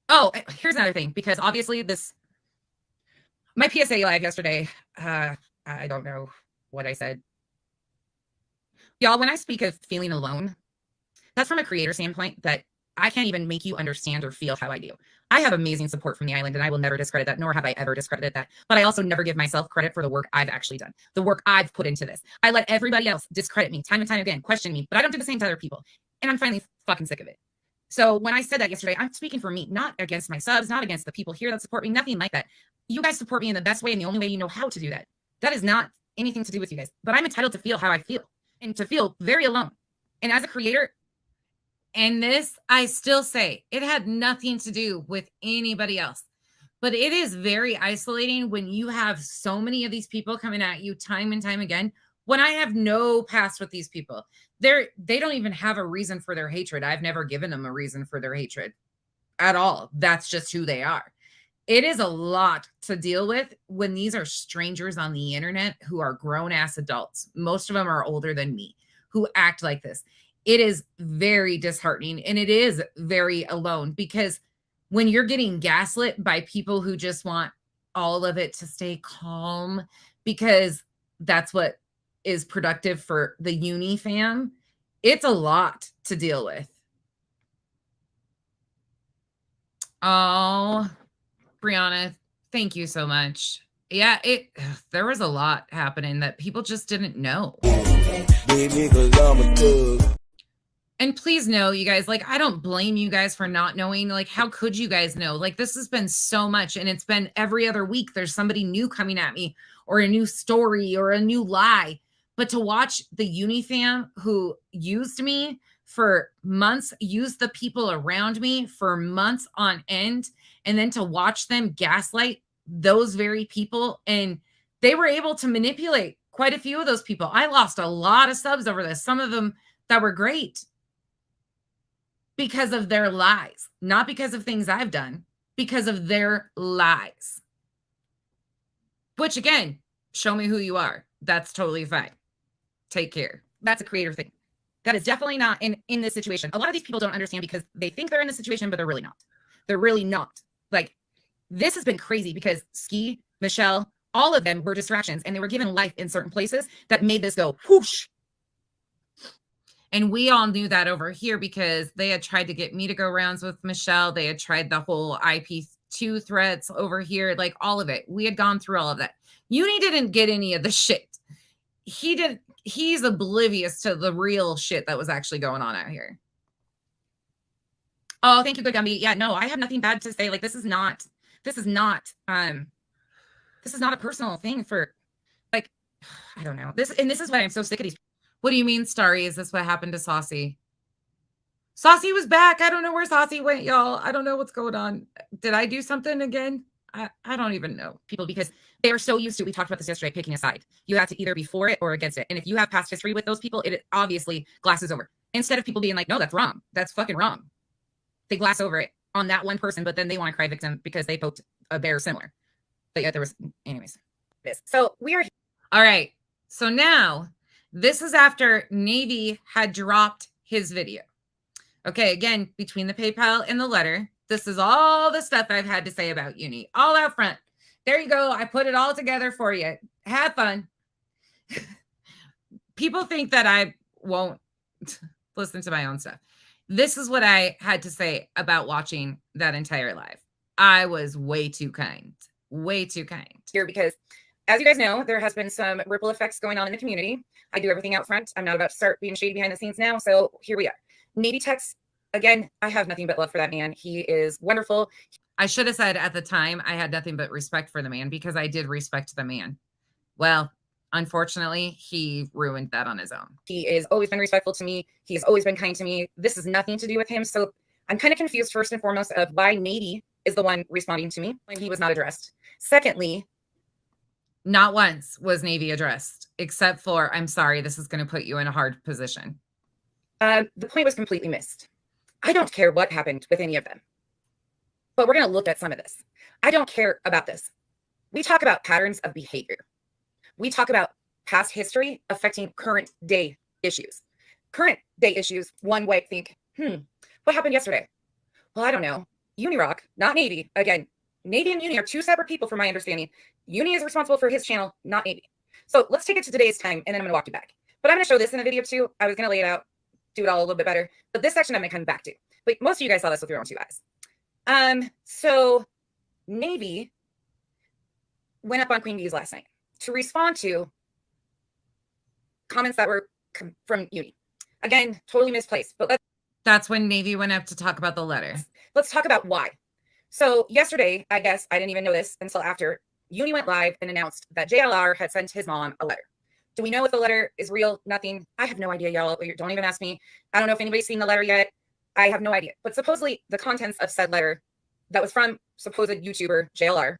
Oh, here's another thing, because obviously my PSA live yesterday, I don't know what I said. Y'all, when I speak of feeling alone, that's from a creator standpoint that I can't even make you understand or feel how I do. I have amazing support from the island, and I will never discredit that, nor have I ever discredited that. But I also never give myself credit for the work I've actually done, the work I've put into this. I let everybody else discredit me time and time again, question me, but I don't do the same to other people. And I'm finally fucking sick of it. So when I said that yesterday, I'm speaking for me, not against my subs, not against the people here that support me, nothing like that. You guys support me in the best way and the only way you know how to do that. That is not anything to do with you guys, but I'm entitled to feel how I feel and to feel very alone. And as a creator, and this, I still say, it had nothing to do with anybody else. But it is very isolating when you have so many of these people coming at you time and time again. When I have no past with these people, they don't even have a reason for their hatred. I've never given them a reason for their hatred at all. That's just who they are. It is a lot to deal with when these are strangers on the internet who are grown-ass adults. Most of them are older than me, who act like this. It is very disheartening, and it is very alone, because when you're getting gaslit by people who just want all of it to stay calm because that's what is productive for the uni fam, it's a lot to deal with. Oh, Brianna, thank you so much. Yeah, there was a lot happening that people just didn't know. And please know, you guys, like, I don't blame you guys for not knowing. Like, how could you guys know? Like, this has been so much, and it's been every other week there's somebody new coming at me, or a new story, or a new lie. But to watch the Uni fam who used me for months, used the people around me for months on end, and then to watch them gaslight those very people, and they were able to manipulate quite a few of those people. I lost a lot of subs over this, some of them that were great, because of their lies, not because of things I've done, because of their lies. Which, again, show me who you are. That's totally fine. Take care. That's a creator thing. That is definitely not in this situation. A lot of these people don't understand because they think they're in this situation, but they're really not. They're really not. Like, this has been crazy because Ski, Michelle, all of them were distractions, and they were given life in certain places that made this go whoosh. And we all knew that over here because they had tried to get me to go rounds with Michelle. They had tried the whole IP2 threats over here, like all of it. We had gone through all of that. Uni didn't get any of the shit. He's oblivious to the real shit that was actually going on out here. Oh, thank you, Good Gumby. Yeah, no, I have nothing bad to say. Like, this is not a personal thing for, like, I don't know. This is why I'm so sick of these. What do you mean, Starry? Is this what happened to Saucy? Saucy was back. I don't know where Saucy went, y'all. I don't know what's going on. Did I do something again? I don't even know. People, because they are so used to, we talked about this yesterday, picking a side. You have to either be for it or against it. And if you have past history with those people, it obviously glasses over. Instead of people being like, no, that's wrong. That's fucking wrong. They glass over it on that one person, but then they want to cry victim because they poked a bear similar. But yeah, there was, anyways. So we are, all right. So now, this is after Navy had dropped his video. Okay, again, between the PayPal and the letter, this is all the stuff I've had to say about Uni, all out front. There you go. I put it all together for you. Have fun. People think that I won't listen to my own stuff. This is what I had to say about watching that entire live. I was way too kind here because, as you guys know, there has been some ripple effects going on in the community. I do everything out front. I'm not about to start being shady behind the scenes now. So here we are. Navy Tex, again, I have nothing but love for that man. He is wonderful. I should have said at the time I had nothing but respect for the man because I did respect the man. Well, unfortunately, he ruined that on his own. He has always been respectful to me. He has always been kind to me. This is nothing to do with him. So I'm kind of confused, first and foremost, of why Navy is the one responding to me when he was not addressed. Secondly, not once was Navy addressed, except for, I'm sorry, this is going to put you in a hard position. The point was completely missed. I don't care what happened with any of them, but we're going to look at some of this. I don't care about this. We talk about patterns of behavior. We talk about past history affecting current day issues. Current day issues, one might think, what happened yesterday? Well, I don't know. Uni-Rock, not Navy. Again, Navy and Uni are two separate people from my understanding. Uni is responsible for his channel, not Navy. So let's take it to today's time, and then I'm going to walk you back. But I'm going to show this in a video too. I was going to lay it out, do it all a little bit better. But this section I'm going to come back to. But most of you guys saw this with your own two eyes. So Navy went up on Queen Bee's last night to respond to comments that were from Uni. Again, totally misplaced. But that's when Navy went up to talk about the letter. Let's talk about why. So yesterday, I guess I didn't even know this until after Uni went live and announced that JLR had sent his mom a letter. Do we know if the letter is real? Nothing. I have no idea, y'all. Don't even ask me. I don't know if anybody's seen the letter yet. I have no idea. But supposedly the contents of said letter that was from supposed YouTuber JLR.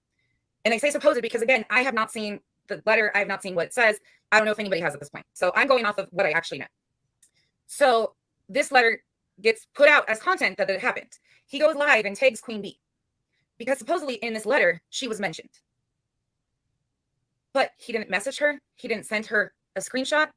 And I say supposed because, again, I have not seen the letter. I have not seen what it says. I don't know if anybody has at this point. So I'm going off of what I actually know. So this letter gets put out as content that it happened. He goes live and tags Queen Bee because supposedly in this letter, she was mentioned. But he didn't message her. He didn't send her a screenshot.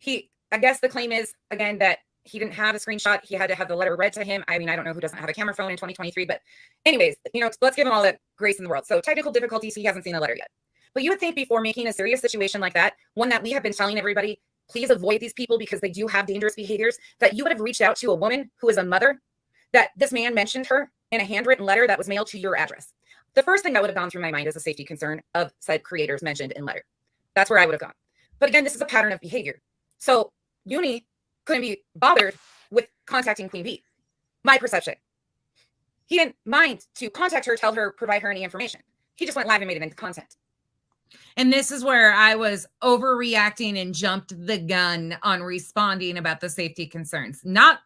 I guess the claim is, again, that he didn't have a screenshot. He had to have the letter read to him. I mean, I don't know who doesn't have a camera phone in 2023, but anyways, let's give him all the grace in the world. So technical difficulties, he hasn't seen the letter yet. But you would think before making a serious situation like that, one that we have been telling everybody, please avoid these people because they do have dangerous behaviors, that you would have reached out to a woman who is a mother, that this man mentioned her in a handwritten letter that was mailed to your address. The first thing that would have gone through my mind is a safety concern of said creators mentioned in letter. That's where I would have gone. But again, this is a pattern of behavior. So Uni couldn't be bothered with contacting Queen Bee. My perception. He didn't mind to contact her, tell her, provide her any information. He just went live and made it into content. And this is where I was overreacting and jumped the gun on responding about the safety concerns. Not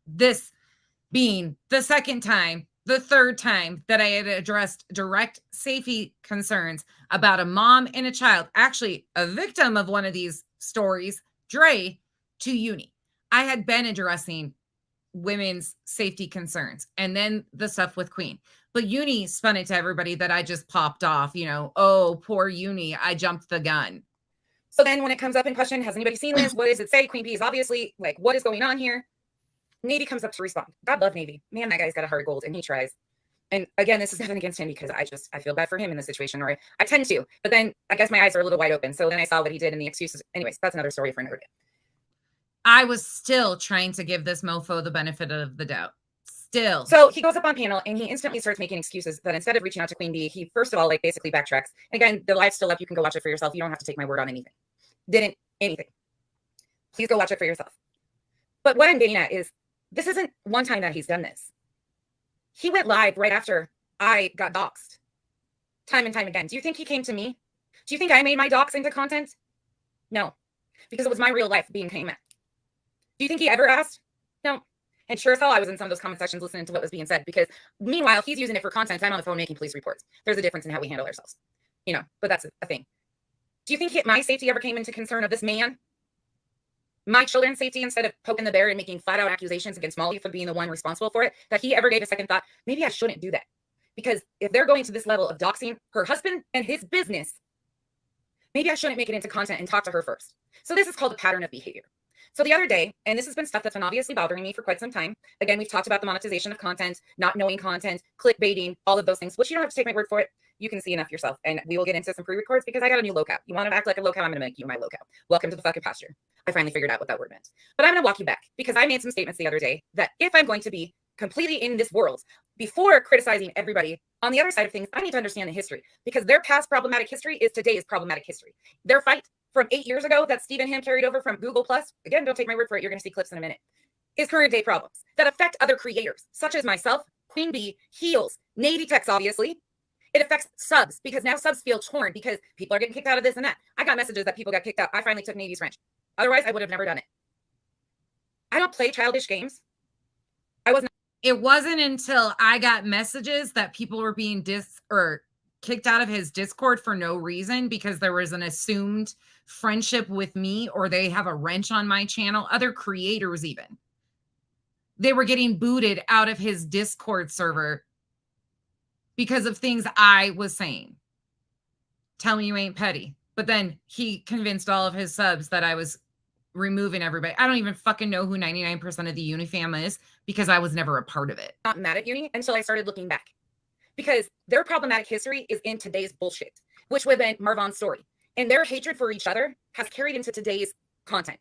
this being the second time, the third time that I had addressed direct safety concerns about a mom and a child, actually a victim of one of these stories, Dre, to Uni. I had been addressing women's safety concerns and then the stuff with Queen. But Uni spun it to everybody that I just popped off, you know, oh, poor Uni, I jumped the gun. So then when it comes up in question, has anybody seen this? What does it say? Queen Bee is obviously like, what is going on here? Navy comes up to respond. God love Navy. Man, that guy's got a heart of gold and he tries. And again, this is nothing against him because I feel bad for him in this situation, or I tend to. But then I guess my eyes are a little wide open. So then I saw what he did and the excuses. Anyways, that's another story for another day. I was still trying to give this mofo the benefit of the doubt. Still. So he goes up on panel and he instantly starts making excuses that instead of reaching out to Queen Bee, he first of all, like, basically backtracks. Again, the live's still up. You can go watch it for yourself. You don't have to take my word on anything. Didn't anything. Please go watch it for yourself. But what I'm getting at is this isn't one time that he's done this. He went live right after I got doxxed. Time and time again. Do you think he came to me? Do you think I made my dox into content? No. Because it was my real life being came at. Do you think he ever asked? No. And sure as hell, I was in some of those comment sections listening to what was being said, because meanwhile, he's using it for content. I'm on the phone making police reports. There's a difference in how we handle ourselves, you know, but that's a thing. Do you think my safety ever came into concern of this man? My children's safety, instead of poking the bear and making flat out accusations against Molly for being the one responsible for it, that he ever gave a second thought, maybe I shouldn't do that. Because if they're going to this level of doxing her husband and his business, maybe I shouldn't make it into content and talk to her first. So this is called a pattern of behavior. So the other day, and this has been stuff that's been obviously bothering me for quite some time. Again, we've talked about the monetization of content, not knowing content, clickbaiting, all of those things, which you don't have to take my word for it. You can see enough yourself. And we will get into some pre-records because I got a new locale. You want to act like a locale? I'm going to make you my locale. Welcome to the fucking pasture. I finally figured out what that word meant. But I'm going to walk you back because I made some statements the other day that if I'm going to be completely in this world, before criticizing everybody on the other side of things, I need to understand the history, because their past problematic history is today's problematic history. Their fight from 8 years ago that Steve and him carried over from Google Plus, again, don't take my word for it, you're going to see clips in a minute, is current day problems that affect other creators, such as myself, Queen Bee, Heels, Uni-Doxx, obviously. It affects subs because now subs feel torn because people are getting kicked out of this and that. I got messages that people got kicked out. I finally took Navy's wrench. Otherwise, I would have never done it. I don't play childish games. It wasn't until I got messages that people were being kicked out of his Discord for no reason because there was an assumed friendship with me, or they have a wrench on my channel. Other creators even. They were getting booted out of his Discord server because of things I was saying. Tell me you ain't petty. But then he convinced all of his subs that I was removing everybody. I don't even fucking know who 99% of the Uni fam is because I was never a part of it. Not mad at Uni until I started looking back, because their problematic history is in today's bullshit, which would have been Marvon's story. And their hatred for each other has carried into today's content.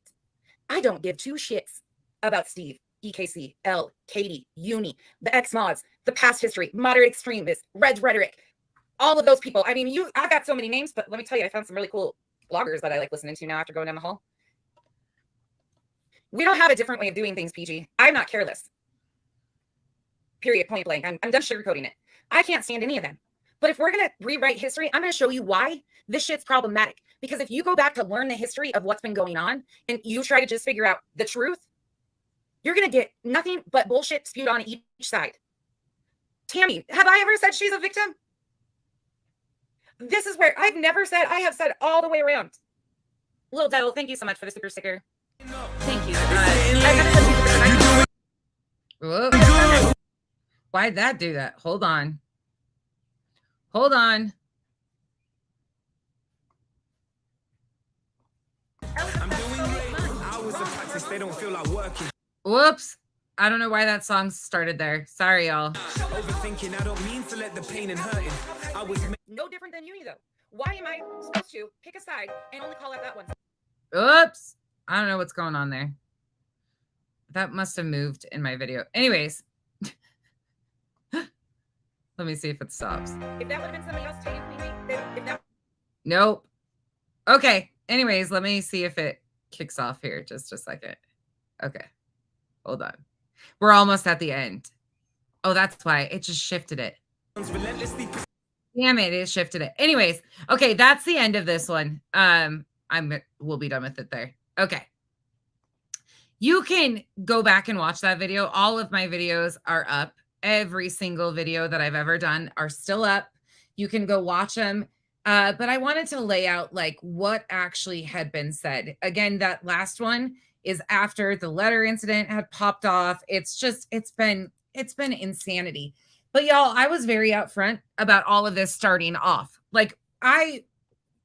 I don't give two shits about Steve, EKC, L, Katie, Uni, the X-Mods, the past history, moderate extremists, Red Rhetoric, all of those people. I mean, I've got so many names, but let me tell you, I found some really cool bloggers that I like listening to now after going down the hall. We don't have a different way of doing things, PG. I'm not careless. Period, point blank. I'm done sugarcoating it. I can't stand any of them. But if we're going to rewrite history, I'm going to show you why this shit's problematic. Because if you go back to learn the history of what's been going on and you try to just figure out the truth, you're going to get nothing but bullshit spewed on each side. Tammy, have I ever said she's a victim? This is where I've never said, I have said all the way around. Little Devil, thank you so much for the super sticker. Thank you. Whoop. Why'd that do that? Hold on. Hold on. Whoops. I don't know why that song started there. Sorry, y'all. Overthinking, I don't mean to let the pain and hurting. I was no different than Uni, though. Why am I supposed to pick a side and only call out that one? Oops. I don't know what's going on there. That must have moved in my video. Anyways. Let me see if it stops. If that would have been somebody else taking me, Nope. Okay. Anyways, let me see if it kicks off here. Just a second. Okay. Hold on. We're almost at the end. Oh, that's why it just shifted it. Damn it shifted it. Anyways, okay, that's the end of this one. We'll be done with it there. Okay. You can go back and watch that video. All of my videos are up. Every single video that I've ever done are still up. You can go watch them. But I wanted to lay out like what actually had been said. Again, that last one is after the letter incident had popped off. It's been insanity. But y'all, I was very upfront about all of this starting off. Like, I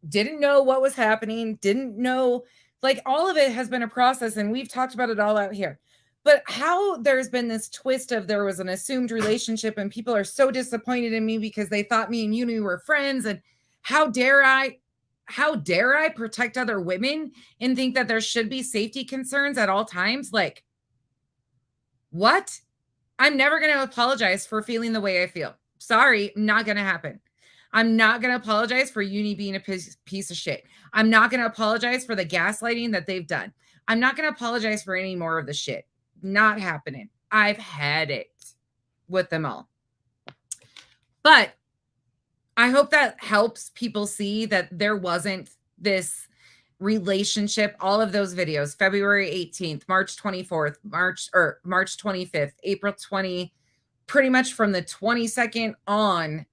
didn't know what was happening, didn't know, like, all of it has been a process, and we've talked about it all out here. But how there's been this twist of there was an assumed relationship, and people are so disappointed in me because they thought me and Uni were friends, and how dare I protect other women and think that there should be safety concerns at all times? Like, what? I'm never going to apologize for feeling the way I feel. Sorry, not going to happen. I'm not going to apologize for Uni being a piece of shit. I'm not going to apologize for the gaslighting that they've done. I'm not going to apologize for any more of the shit. Not happening. I've had it with them all. But I hope that helps people see that there wasn't this relationship. All of those videos, February 18th, March 24th, March 25th, April 20, pretty much from the 22nd on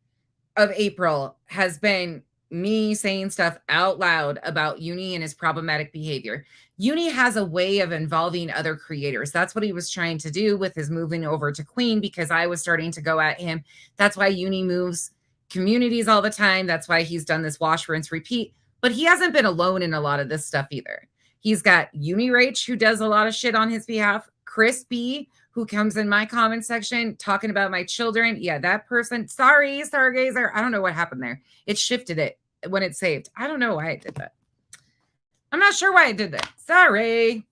of April has been me saying stuff out loud about Uni and his problematic behavior. Uni has a way of involving other creators. That's what he was trying to do with his moving over to Queen, because I was starting to go at him. That's why Uni moves communities all the time. That's why he's done this wash, rinse, repeat. But he hasn't been alone in a lot of this stuff either. He's got Uni Rach, who does a lot of shit on his behalf. Chris B, who comes in my comment section talking about my children. Yeah, that person. Sorry, Stargazer. I don't know what happened there. It shifted it when it saved. I don't know why I did that. I'm not sure why I did that. Sorry.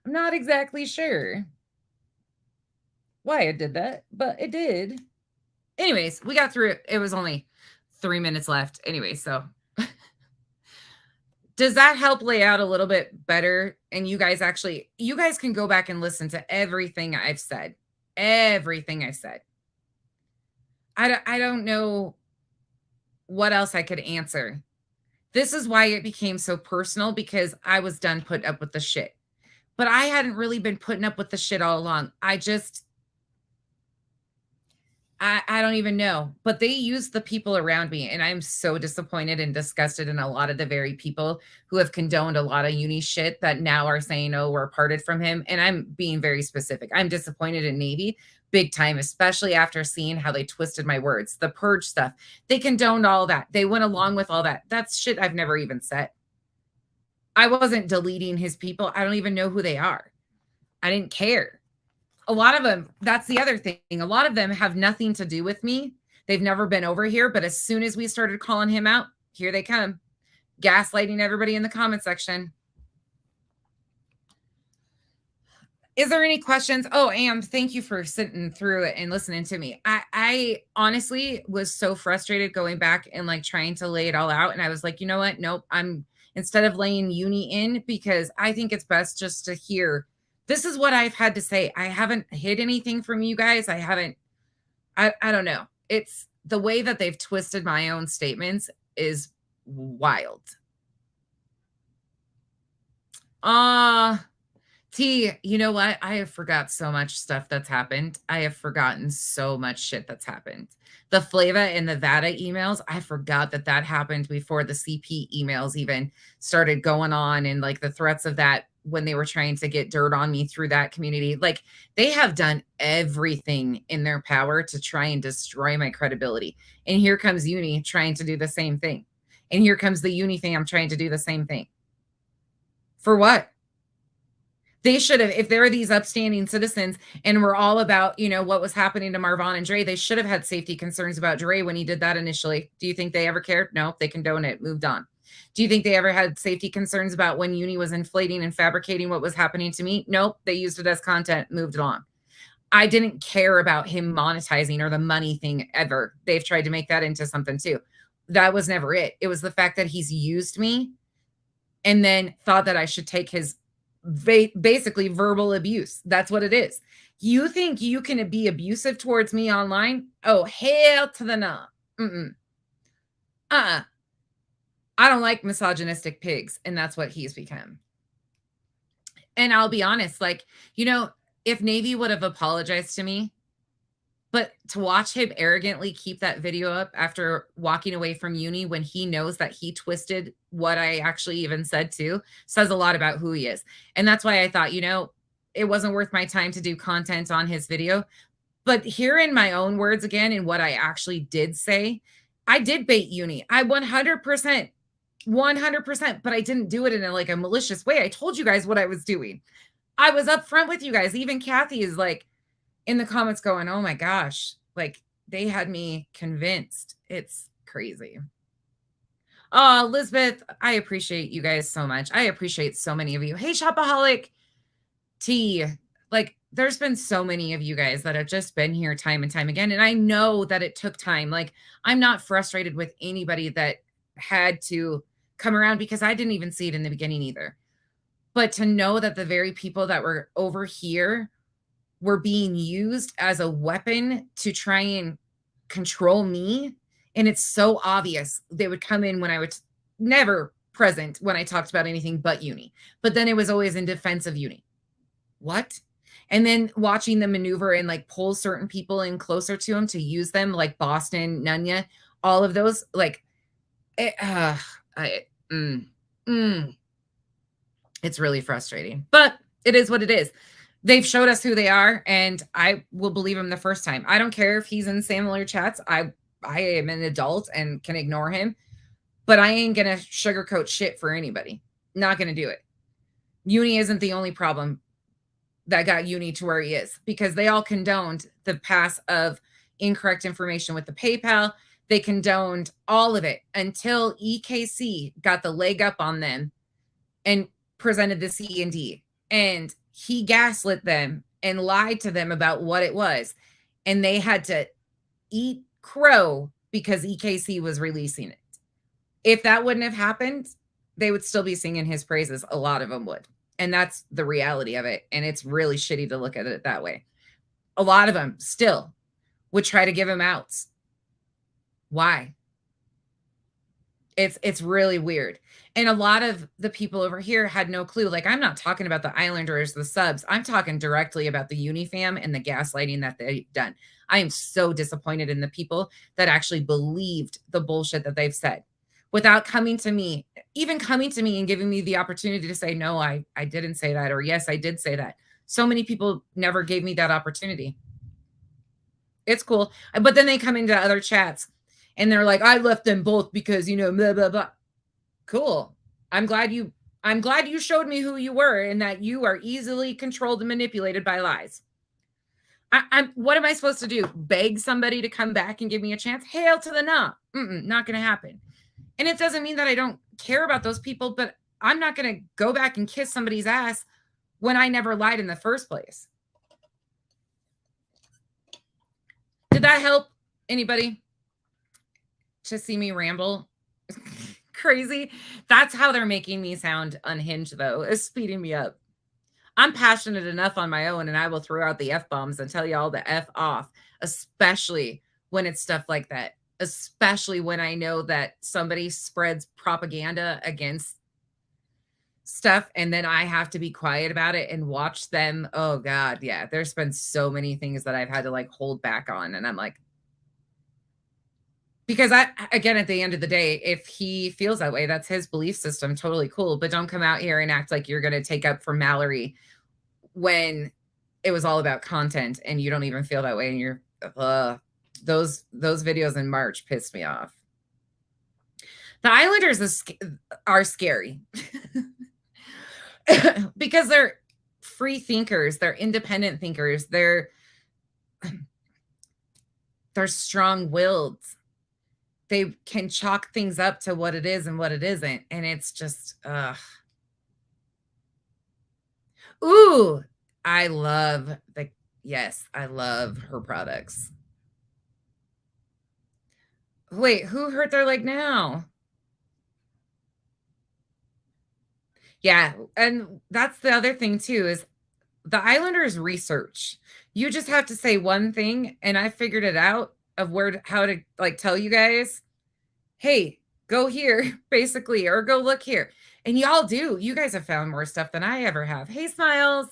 I'm not exactly sure why I did that, but it did. Anyways, we got through it. It was only 3 minutes left. Anyway, so does that help lay out a little bit better? And you guys can go back and listen to everything I've said. Everything I said. I don't know what else I could answer. This is why it became so personal, because I was done putting up with the shit. But I hadn't really been putting up with the shit all along. I don't even know, but they used the people around me, and I'm so disappointed and disgusted in a lot of the very people who have condoned a lot of Uni shit that now are saying, oh, we're parted from him. And I'm being very specific. I'm disappointed in Navy big time, especially after seeing how they twisted my words, the purge stuff. They condoned all that. They went along with all that. That's shit I've never even said. I wasn't deleting his people. I don't even know who they are. I didn't care. A lot of them, that's the other thing. A lot of them have nothing to do with me. They've never been over here. But as soon as we started calling him out, here they come. Gaslighting everybody in the comment section. Is there any questions? Oh, Am, thank you for sitting through it and listening to me. I honestly was so frustrated going back and like trying to lay it all out. And I was like, you know what? Nope. Instead of laying Uni in, because I think it's best just to hear. This is what I've had to say. I haven't hid anything from you guys. I don't know. It's the way that they've twisted my own statements is wild. T, you know what? I have forgot so much stuff that's happened. I have forgotten so much shit that's happened. The Flava and the Vada emails, I forgot that happened before the CP emails even started going on, and like the threats of that when they were trying to get dirt on me through that community. Like, they have done everything in their power to try and destroy my credibility. And here comes Uni trying to do the same thing. And here comes the Uni fam trying to do the same thing. For what? They should have, if they're these upstanding citizens and we're all about, you know, what was happening to Marvon and Dre, they should have had safety concerns about Dre when he did that initially. Do you think they ever cared? No, they condoned it, moved on. Do you think they ever had safety concerns about when Uni was inflating and fabricating what was happening to me? Nope, they used it as content, moved it on. I didn't care about him monetizing or the money thing ever. They've tried to make that into something too. That was never it. It was the fact that he's used me and then thought that I should take his basically verbal abuse. That's what it is. You think you can be abusive towards me online? Oh, hell to the no. I don't like misogynistic pigs, and that's what he's become. And I'll be honest, like, you know, if Navy would have apologized to me, but to watch him arrogantly keep that video up after walking away from uni when he knows that he twisted what I actually even said too, says a lot about who he is. And that's why I thought, you know, it wasn't worth my time to do content on his video. But hearing my own words again and what I actually did say, I did bait uni. I 100%, but I didn't do it in a malicious way. I told you guys what I was doing. I was upfront with you guys. Even Kathy is like in the comments going, oh my gosh, like they had me convinced. It's crazy. Oh, Elizabeth, I appreciate you guys so much. I appreciate so many of you. Hey, Shopaholic T, like there's been so many of you guys that have just been here time and time again. And I know that it took time. Like I'm not frustrated with anybody that had to come around because I didn't even see it in the beginning either. But to know that the very people that were over here were being used as a weapon to try and control me. And it's so obvious. They would come in when I was never present when I talked about anything but uni. But then it was always in defense of uni. What? And then watching them maneuver and like pull certain people in closer to them to use them, like Boston, Nunya, all of those, like, it's really frustrating. But it is what it is. They've showed us who they are, and I will believe him the first time. I don't care if he's in similar chats. I am an adult and can ignore him, but I ain't going to sugarcoat shit for anybody. Not going to do it. Uni isn't the only problem that got Uni to where he is, because they all condoned the pass of incorrect information with the PayPal. They condoned all of it until EKC got the leg up on them and presented the C&D. And he gaslit them and lied to them about what it was. And they had to eat crow because EKC was releasing it. If that wouldn't have happened, they would still be singing his praises. A lot of them would. And that's the reality of it. And it's really shitty to look at it that way. A lot of them still would try to give him outs. Why? It's really weird. And a lot of the people over here had no clue. Like, I'm not talking about the Islanders, the subs. I'm talking directly about the Uni fam and the gaslighting that they've done. I am so disappointed in the people that actually believed the bullshit that they've said without coming to me, even coming to me and giving me the opportunity to say, no, I didn't say that, or yes, I did say that. So many people never gave me that opportunity. It's cool. But then they come into other chats and they're like, I left them both because, you know, blah, blah, blah. Cool. I'm glad you showed me who you were and that you are easily controlled and manipulated by lies. What am I supposed to do? Beg somebody to come back and give me a chance? Hail to the no. Not going to happen. And it doesn't mean that I don't care about those people, but I'm not going to go back and kiss somebody's ass when I never lied in the first place. Did that help anybody to see me ramble? Crazy. That's how they're making me sound unhinged, though, is speeding me up. I'm passionate enough on my own, and I will throw out the F-bombs and tell you all the F off, especially when it's stuff like that, especially when I know that somebody spreads propaganda against stuff, and then I have to be quiet about it and watch them. Oh, God, yeah. There's been so many things that I've had to, like, hold back on, and I'm like, because again, at the end of the day, if he feels that way, that's his belief system. Totally cool. But don't come out here and act like you're going to take up for Mallory when it was all about content and you don't even feel that way. And you're, those videos in March pissed me off. The Islanders are scary because they're free thinkers. They're independent thinkers. They're strong-willed. They can chalk things up to what it is and what it isn't. And it's just, ooh, I love the Yes, I love her products. Wait, who hurt their leg now? Yeah, and that's the other thing too is the Islanders research. You just have to say one thing, and I figured it out of how to like tell you guys, hey, go here, basically, or go look here. And y'all do. You guys have found more stuff than I ever have. Hey, Smiles.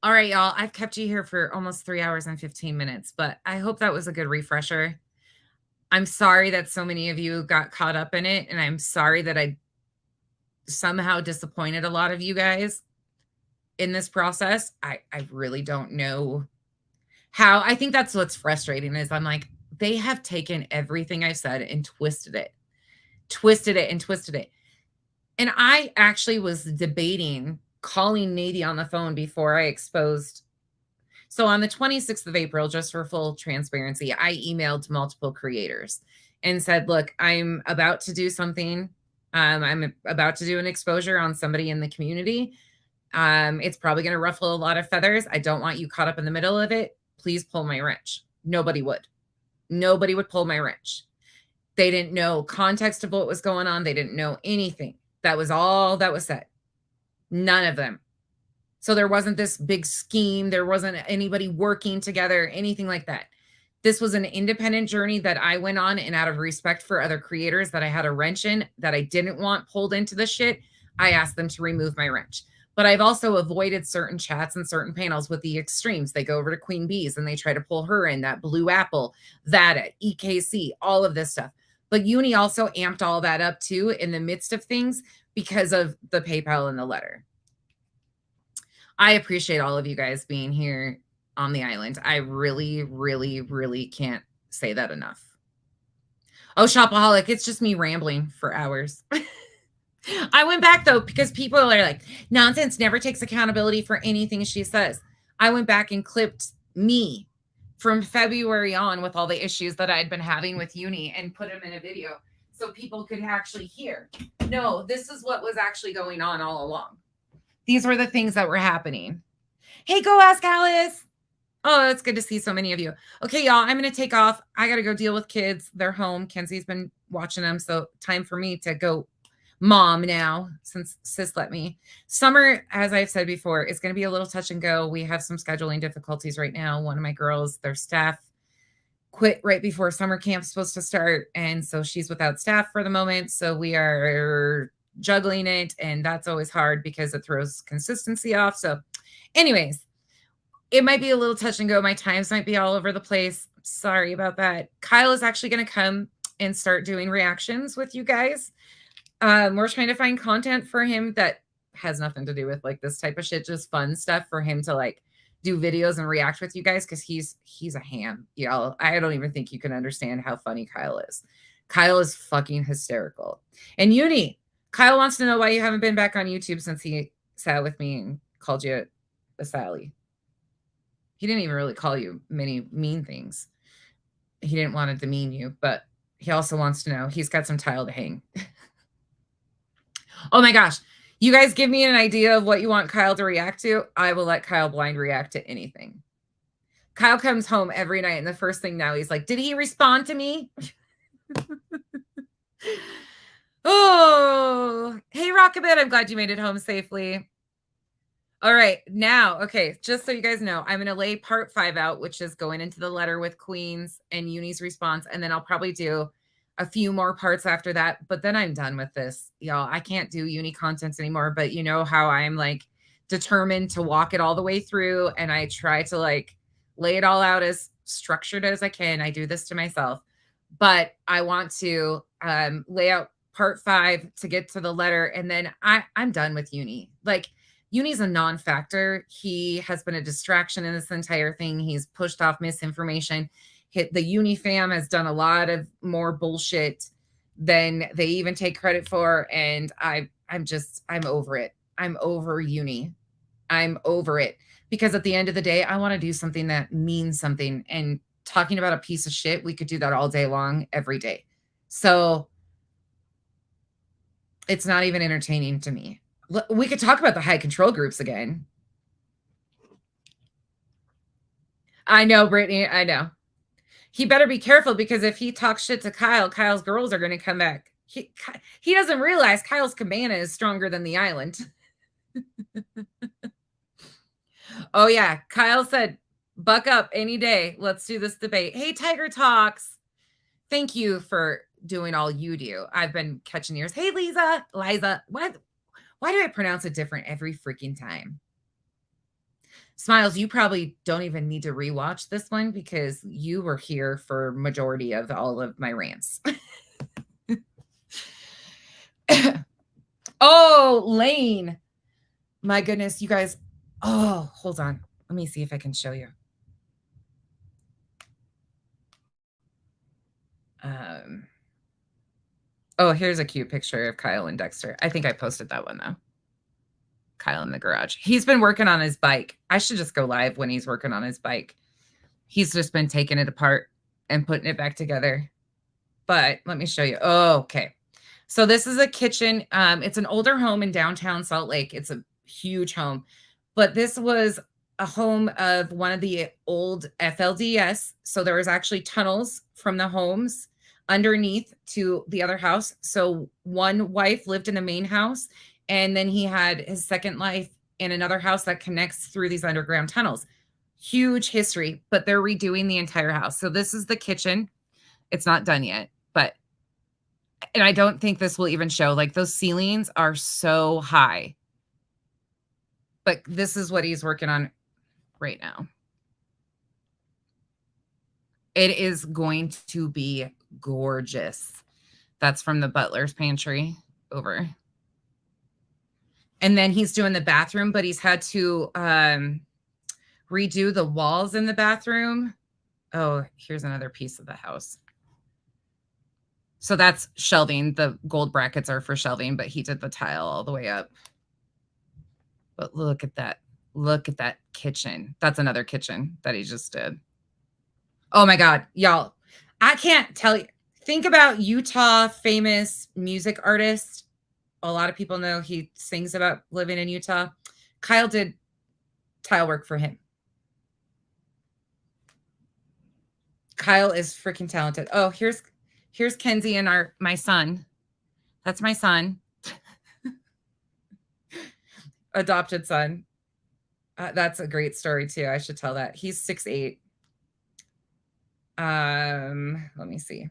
All right, y'all. I've kept you here for almost 3 hours and 15 minutes, but I hope that was a good refresher. I'm sorry that so many of you got caught up in it, and I'm sorry that I somehow disappointed a lot of you guys in this process. I really don't know how. I think that's what's frustrating is I'm like, they have taken everything I said and twisted it. And I actually was debating calling Nady on the phone before I exposed. So on the 26th of April, just for full transparency, I emailed multiple creators and said, look, I'm about to do something. I'm about to do an exposure on somebody in the community. It's probably going to ruffle a lot of feathers. I don't want you caught up in the middle of it. Please pull my wrench. Nobody would pull my wrench. They didn't know context of what was going on. They didn't know anything. That was all that was said. None of them. So there wasn't this big scheme. There wasn't anybody working together, anything like that. This was an independent journey that I went on, and out of respect for other creators that I had a wrench in that I didn't want pulled into the shit, I asked them to remove my wrench. But I've also avoided certain chats and certain panels with the extremes. They go over to Queen Bees and they try to pull her in, that Blue Apple, that at EKC, all of this stuff. But Uni also amped all that up too in the midst of things because of the PayPal and the letter. I appreciate all of you guys being here on the island. I really, really, really can't say that enough. Oh, Shopaholic, it's just me rambling for hours. I went back though, because people are like, Nonsense never takes accountability for anything she says. I went back and clipped me from February on with all the issues that I'd been having with Uni and put them in a video so people could actually hear. No, this is what was actually going on all along. These were the things that were happening. Hey, go ask Alice. Oh, it's good to see so many of you. Okay, y'all, I'm going to take off. I got to go deal with kids. They're home. Kenzie's been watching them. So time for me to go mom now, since sis let me. Summer, as I've said before, is going to be a little touch and go. We have some scheduling difficulties right now. One of my girls, their staff quit right before summer camp's supposed to start. And so she's without staff for the moment. So we are juggling it. And that's always hard because it throws consistency off. So anyways, it might be a little touch and go. My times might be all over the place. Sorry about that. Kyle is actually going to come and start doing reactions with you guys. We're trying to find content for him that has nothing to do with like this type of shit, just fun stuff for him to like do videos and react with you guys, because he's a ham, y'all. I don't even think you can understand how funny Kyle is. Kyle is fucking hysterical. And Uni, Kyle wants to know why you haven't been back on YouTube since he sat with me and called you a Sally. He didn't even really call you many mean things. He didn't want to demean you, but he also wants to know. He's got some tile to hang. Oh my gosh. You guys give me an idea of what you want Kyle to react to. I will let Kyle blind react to anything. Kyle comes home every night, and the first thing now he's like, did he respond to me? Oh, hey, Rockabit. I'm glad you made it home safely. All right. Now, okay, just so you guys know, I'm going to lay part 5 out, which is going into the letter with Queens and Uni's response. And then I'll probably do a few more parts after that. But then I'm done with this, y'all. I can't do Uni content anymore. But you know how I'm like determined to walk it all the way through. And I try to like lay it all out as structured as I can. I do this to myself. But I want to lay out part 5 to get to the letter. And then I'm done with Uni. Like, Uni's a non-factor. He has been a distraction in this entire thing. He's pushed off misinformation. The Uni fam has done a lot of more bullshit than they even take credit for. And I'm over it. I'm over Uni. I'm over it. Because at the end of the day, I want to do something that means something. And talking about a piece of shit, we could do that all day long, every day. So it's not even entertaining to me. We could talk about the high control groups again. I know, Brittany. I know. He better be careful because if he talks shit to Kyle, Kyle's girls are going to come back. He doesn't realize Kyle's cabana is stronger than the island. Oh, yeah. Kyle said, buck up any day. Let's do this debate. Hey, Tiger Talks. Thank you for doing all you do. I've been catching yours. Hey, Liza. What? Why do I pronounce it different every freaking time? Smiles, you probably don't even need to rewatch this one because you were here for majority of all of my rants. Oh, Lane. My goodness, you guys. Oh, hold on. Let me see if I can show you. Oh, here's a cute picture of Kyle and Dexter. I think I posted that one, though. Kyle in the garage. He's been working on his bike. I should just go live when he's working on his bike. He's just been taking it apart and putting it back together. But let me show you. Oh, okay. So this is a kitchen. It's an older home in downtown Salt Lake. It's a huge home. But this was a home of one of the old FLDS. So there was actually tunnels from the homes underneath to the other house. So one wife lived in the main house, and then he had his second life in another house that connects through these underground tunnels. Huge history, but they're redoing the entire house. So this is the kitchen. It's not done yet, but, and I don't think this will even show, like those ceilings are so high, but this is what he's working on right now. It is going to be gorgeous. That's from the butler's pantry over. And then he's doing the bathroom, but he's had to redo the walls in the bathroom. Oh, here's another piece of the house. So that's shelving. The gold brackets are for shelving, but he did the tile all the way up. But look at that. Look at that kitchen. That's another kitchen that he just did. Oh my God, y'all. I can't tell you. Think about Utah famous music artist. A lot of people know he sings about living in Utah. Kyle did tile work for him. Kyle is freaking talented. Oh, here's Kenzie and my son. That's my son. Adopted son. That's a great story too. I should tell that. He's 6'8". Let me see.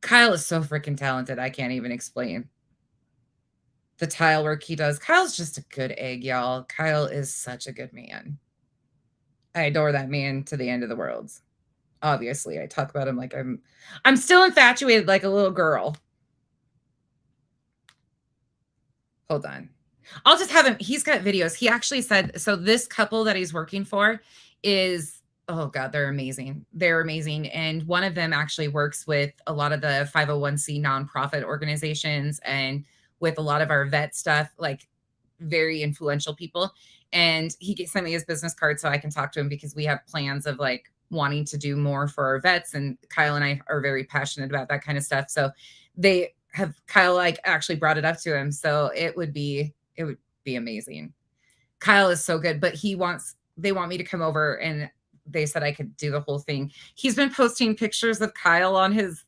Kyle is so freaking talented. I can't even explain the tile work he does. Kyle's just a good egg, y'all. Kyle is such a good man. I adore that man to the end of the world. Obviously, I talk about him like I'm still infatuated like a little girl. Hold on. I'll just have him. He's got videos. He actually said, so this couple that he's working for is, oh God, they're amazing. They're amazing. And one of them actually works with a lot of the 501c nonprofit organizations and with a lot of our vet stuff, like very influential people. And he sent me his business card so I can talk to him because we have plans of like wanting to do more for our vets. And Kyle and I are very passionate about that kind of stuff. So Kyle like actually brought it up to him. So it would be amazing. Kyle is so good, but they want me to come over and they said I could do the whole thing. He's been posting pictures of Kyle on his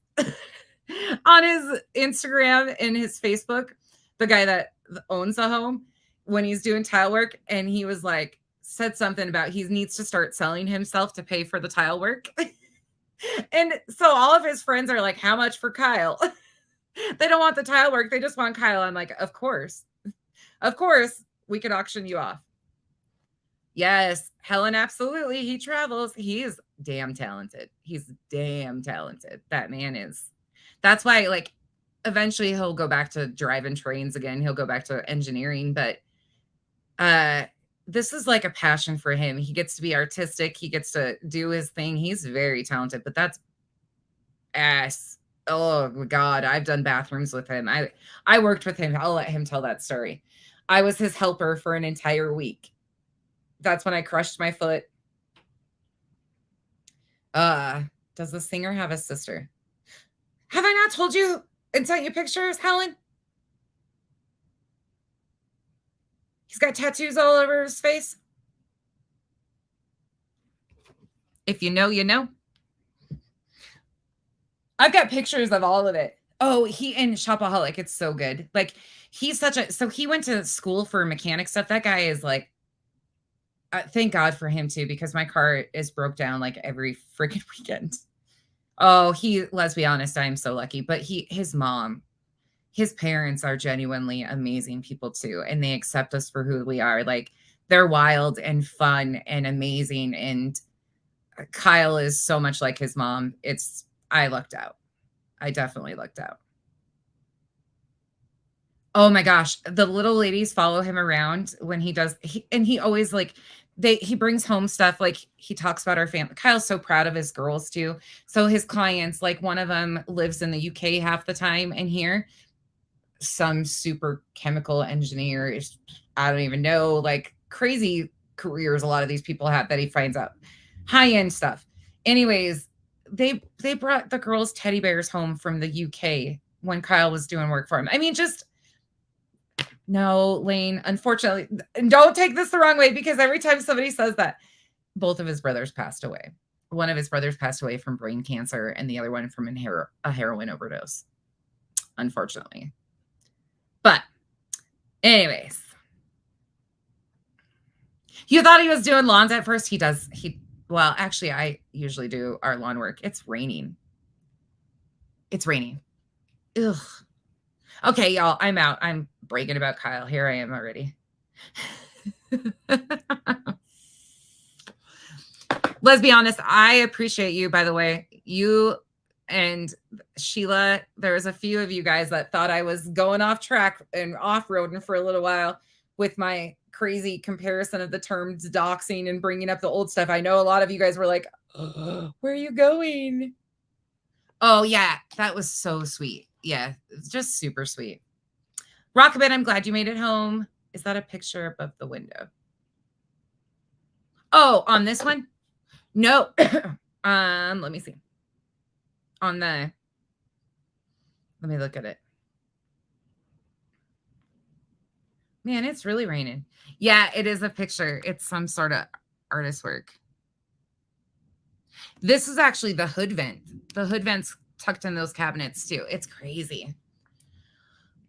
on his Instagram and his Facebook, the guy that owns the home, when he's doing tile work. And he was like, said something about he needs to start selling himself to pay for the tile work. And so all of his friends are like, how much for Kyle? They don't want the tile work. They just want Kyle. I'm like, of course, we could auction you off. Yes, Helen, absolutely. He travels. He is damn talented. He's damn talented. That man is. That's why, like, eventually he'll go back to driving trains again. He'll go back to engineering, but this is like a passion for him. He gets to be artistic. He gets to do his thing. He's very talented, but that's ass. Oh God, I've done bathrooms with him. I worked with him. I'll let him tell that story. I was his helper for an entire week. That's when I crushed my foot. Does the singer have a sister? Have I not told you and sent you pictures, Helen? He's got tattoos all over his face. If you know, you know. I've got pictures of all of it. Oh, he in Shopaholic. It's so good. Like, he's such a, so he went to school for mechanic stuff. That guy is like, thank God for him too, because my car is broke down like every freaking weekend. Oh, let's be honest, I'm so lucky. But his mom, his parents are genuinely amazing people too. And they accept us for who we are. Like, they're wild and fun and amazing. And Kyle is so much like his mom. I lucked out. I definitely lucked out. Oh my gosh. The little ladies follow him around when he does. He always like, he brings home stuff. Like, he talks about our family. Kyle's so proud of his girls too. So his clients, like, one of them lives in the UK half the time, and here some super chemical engineer is, I don't even know, like, crazy careers a lot of these people have that he finds out. High-end stuff. Anyways, they brought the girls teddy bears home from the UK when Kyle was doing work for him. I mean, just no, Lane, unfortunately, don't take this the wrong way, because every time somebody says that, both of his brothers passed away. One of his brothers passed away from brain cancer, and the other one from a heroin overdose, unfortunately. But anyways, you thought he was doing lawns at first. Well, actually, I usually do our lawn work. It's raining. It's raining. Ugh. Okay, y'all, I'm out. I'm bragging about Kyle. Here I am already. Let's be honest. I appreciate you, by the way. You and Sheila, there was a few of you guys that thought I was going off track and off-roading for a little while with my crazy comparison of the terms doxing and bringing up the old stuff. I know a lot of you guys were like, oh, where are you going? Oh, yeah, that was so sweet. Yeah, it's just super sweet. Rockabit, I'm glad you made it home. Is that a picture above the window? Oh, on this one? No. Let me see. Let me look at it. Man, it's really raining. Yeah, it is a picture. It's some sort of artist work. This is actually the hood vent. The hood vent's tucked in those cabinets too. It's crazy.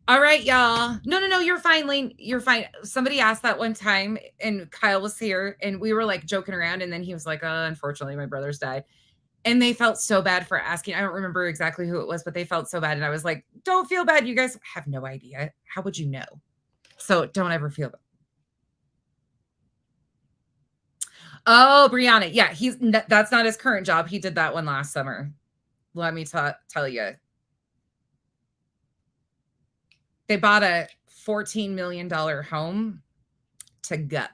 All right, y'all. No, you're fine, Lane. You're fine. Somebody asked that one time, and Kyle was here, and we were like joking around, and then he was like, unfortunately, my brother's died. And they felt so bad for asking. I don't remember exactly who it was, but they felt so bad. And I was like, don't feel bad. You guys have no idea. How would you know? So don't ever feel bad. Oh, Brianna. Yeah, that's not his current job. He did that one last summer. Let me tell you. They bought a $14 million home to gut.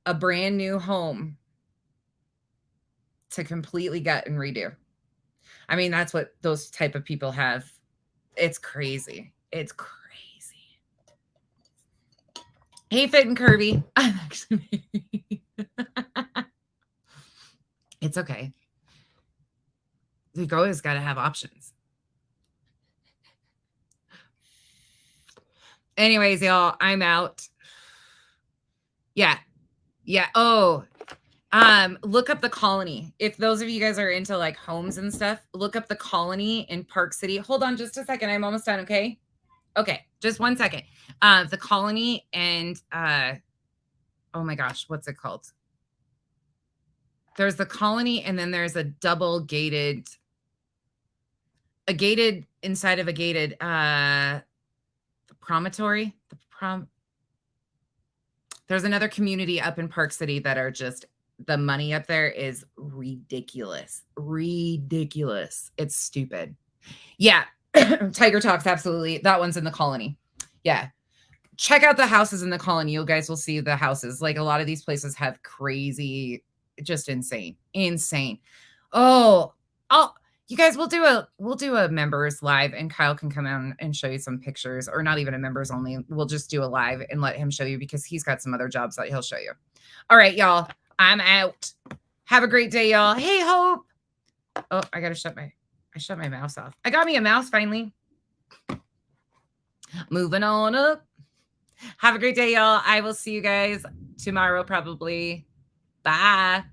A brand new home to completely gut and redo. I mean, that's what those type of people have. It's crazy. It's crazy. Hey, Fit and Curvy. I'm actually it's okay. We've always got to have options. Anyways, y'all, I'm out. Yeah. Oh, look up The Colony. If those of you guys are into like homes and stuff, look up The Colony in Park City. Hold on just a second. I'm almost done. Okay. Just 1 second. The Colony and, oh my gosh, what's it called? There's The Colony, and then there's a double gated, inside of a gated, promontory. There's another community up in Park City that are just, the money up there is ridiculous. It's stupid. Yeah. Tiger Talks, absolutely. That one's in The Colony. Yeah. Check out the houses in The Colony. You guys will see the houses. Like, a lot of these places have crazy, just insane. Oh, you guys, we'll do a members live, and Kyle can come out and show you some pictures, or not even a members only. We'll just do a live and let him show you, because he's got some other jobs that he'll show you. All right, y'all, I'm out. Have a great day, y'all. Hey, Hope. Oh, I got to shut my mouse off. I got me a mouse finally. Moving on up. Have a great day, y'all. I will see you guys tomorrow, probably. Bye.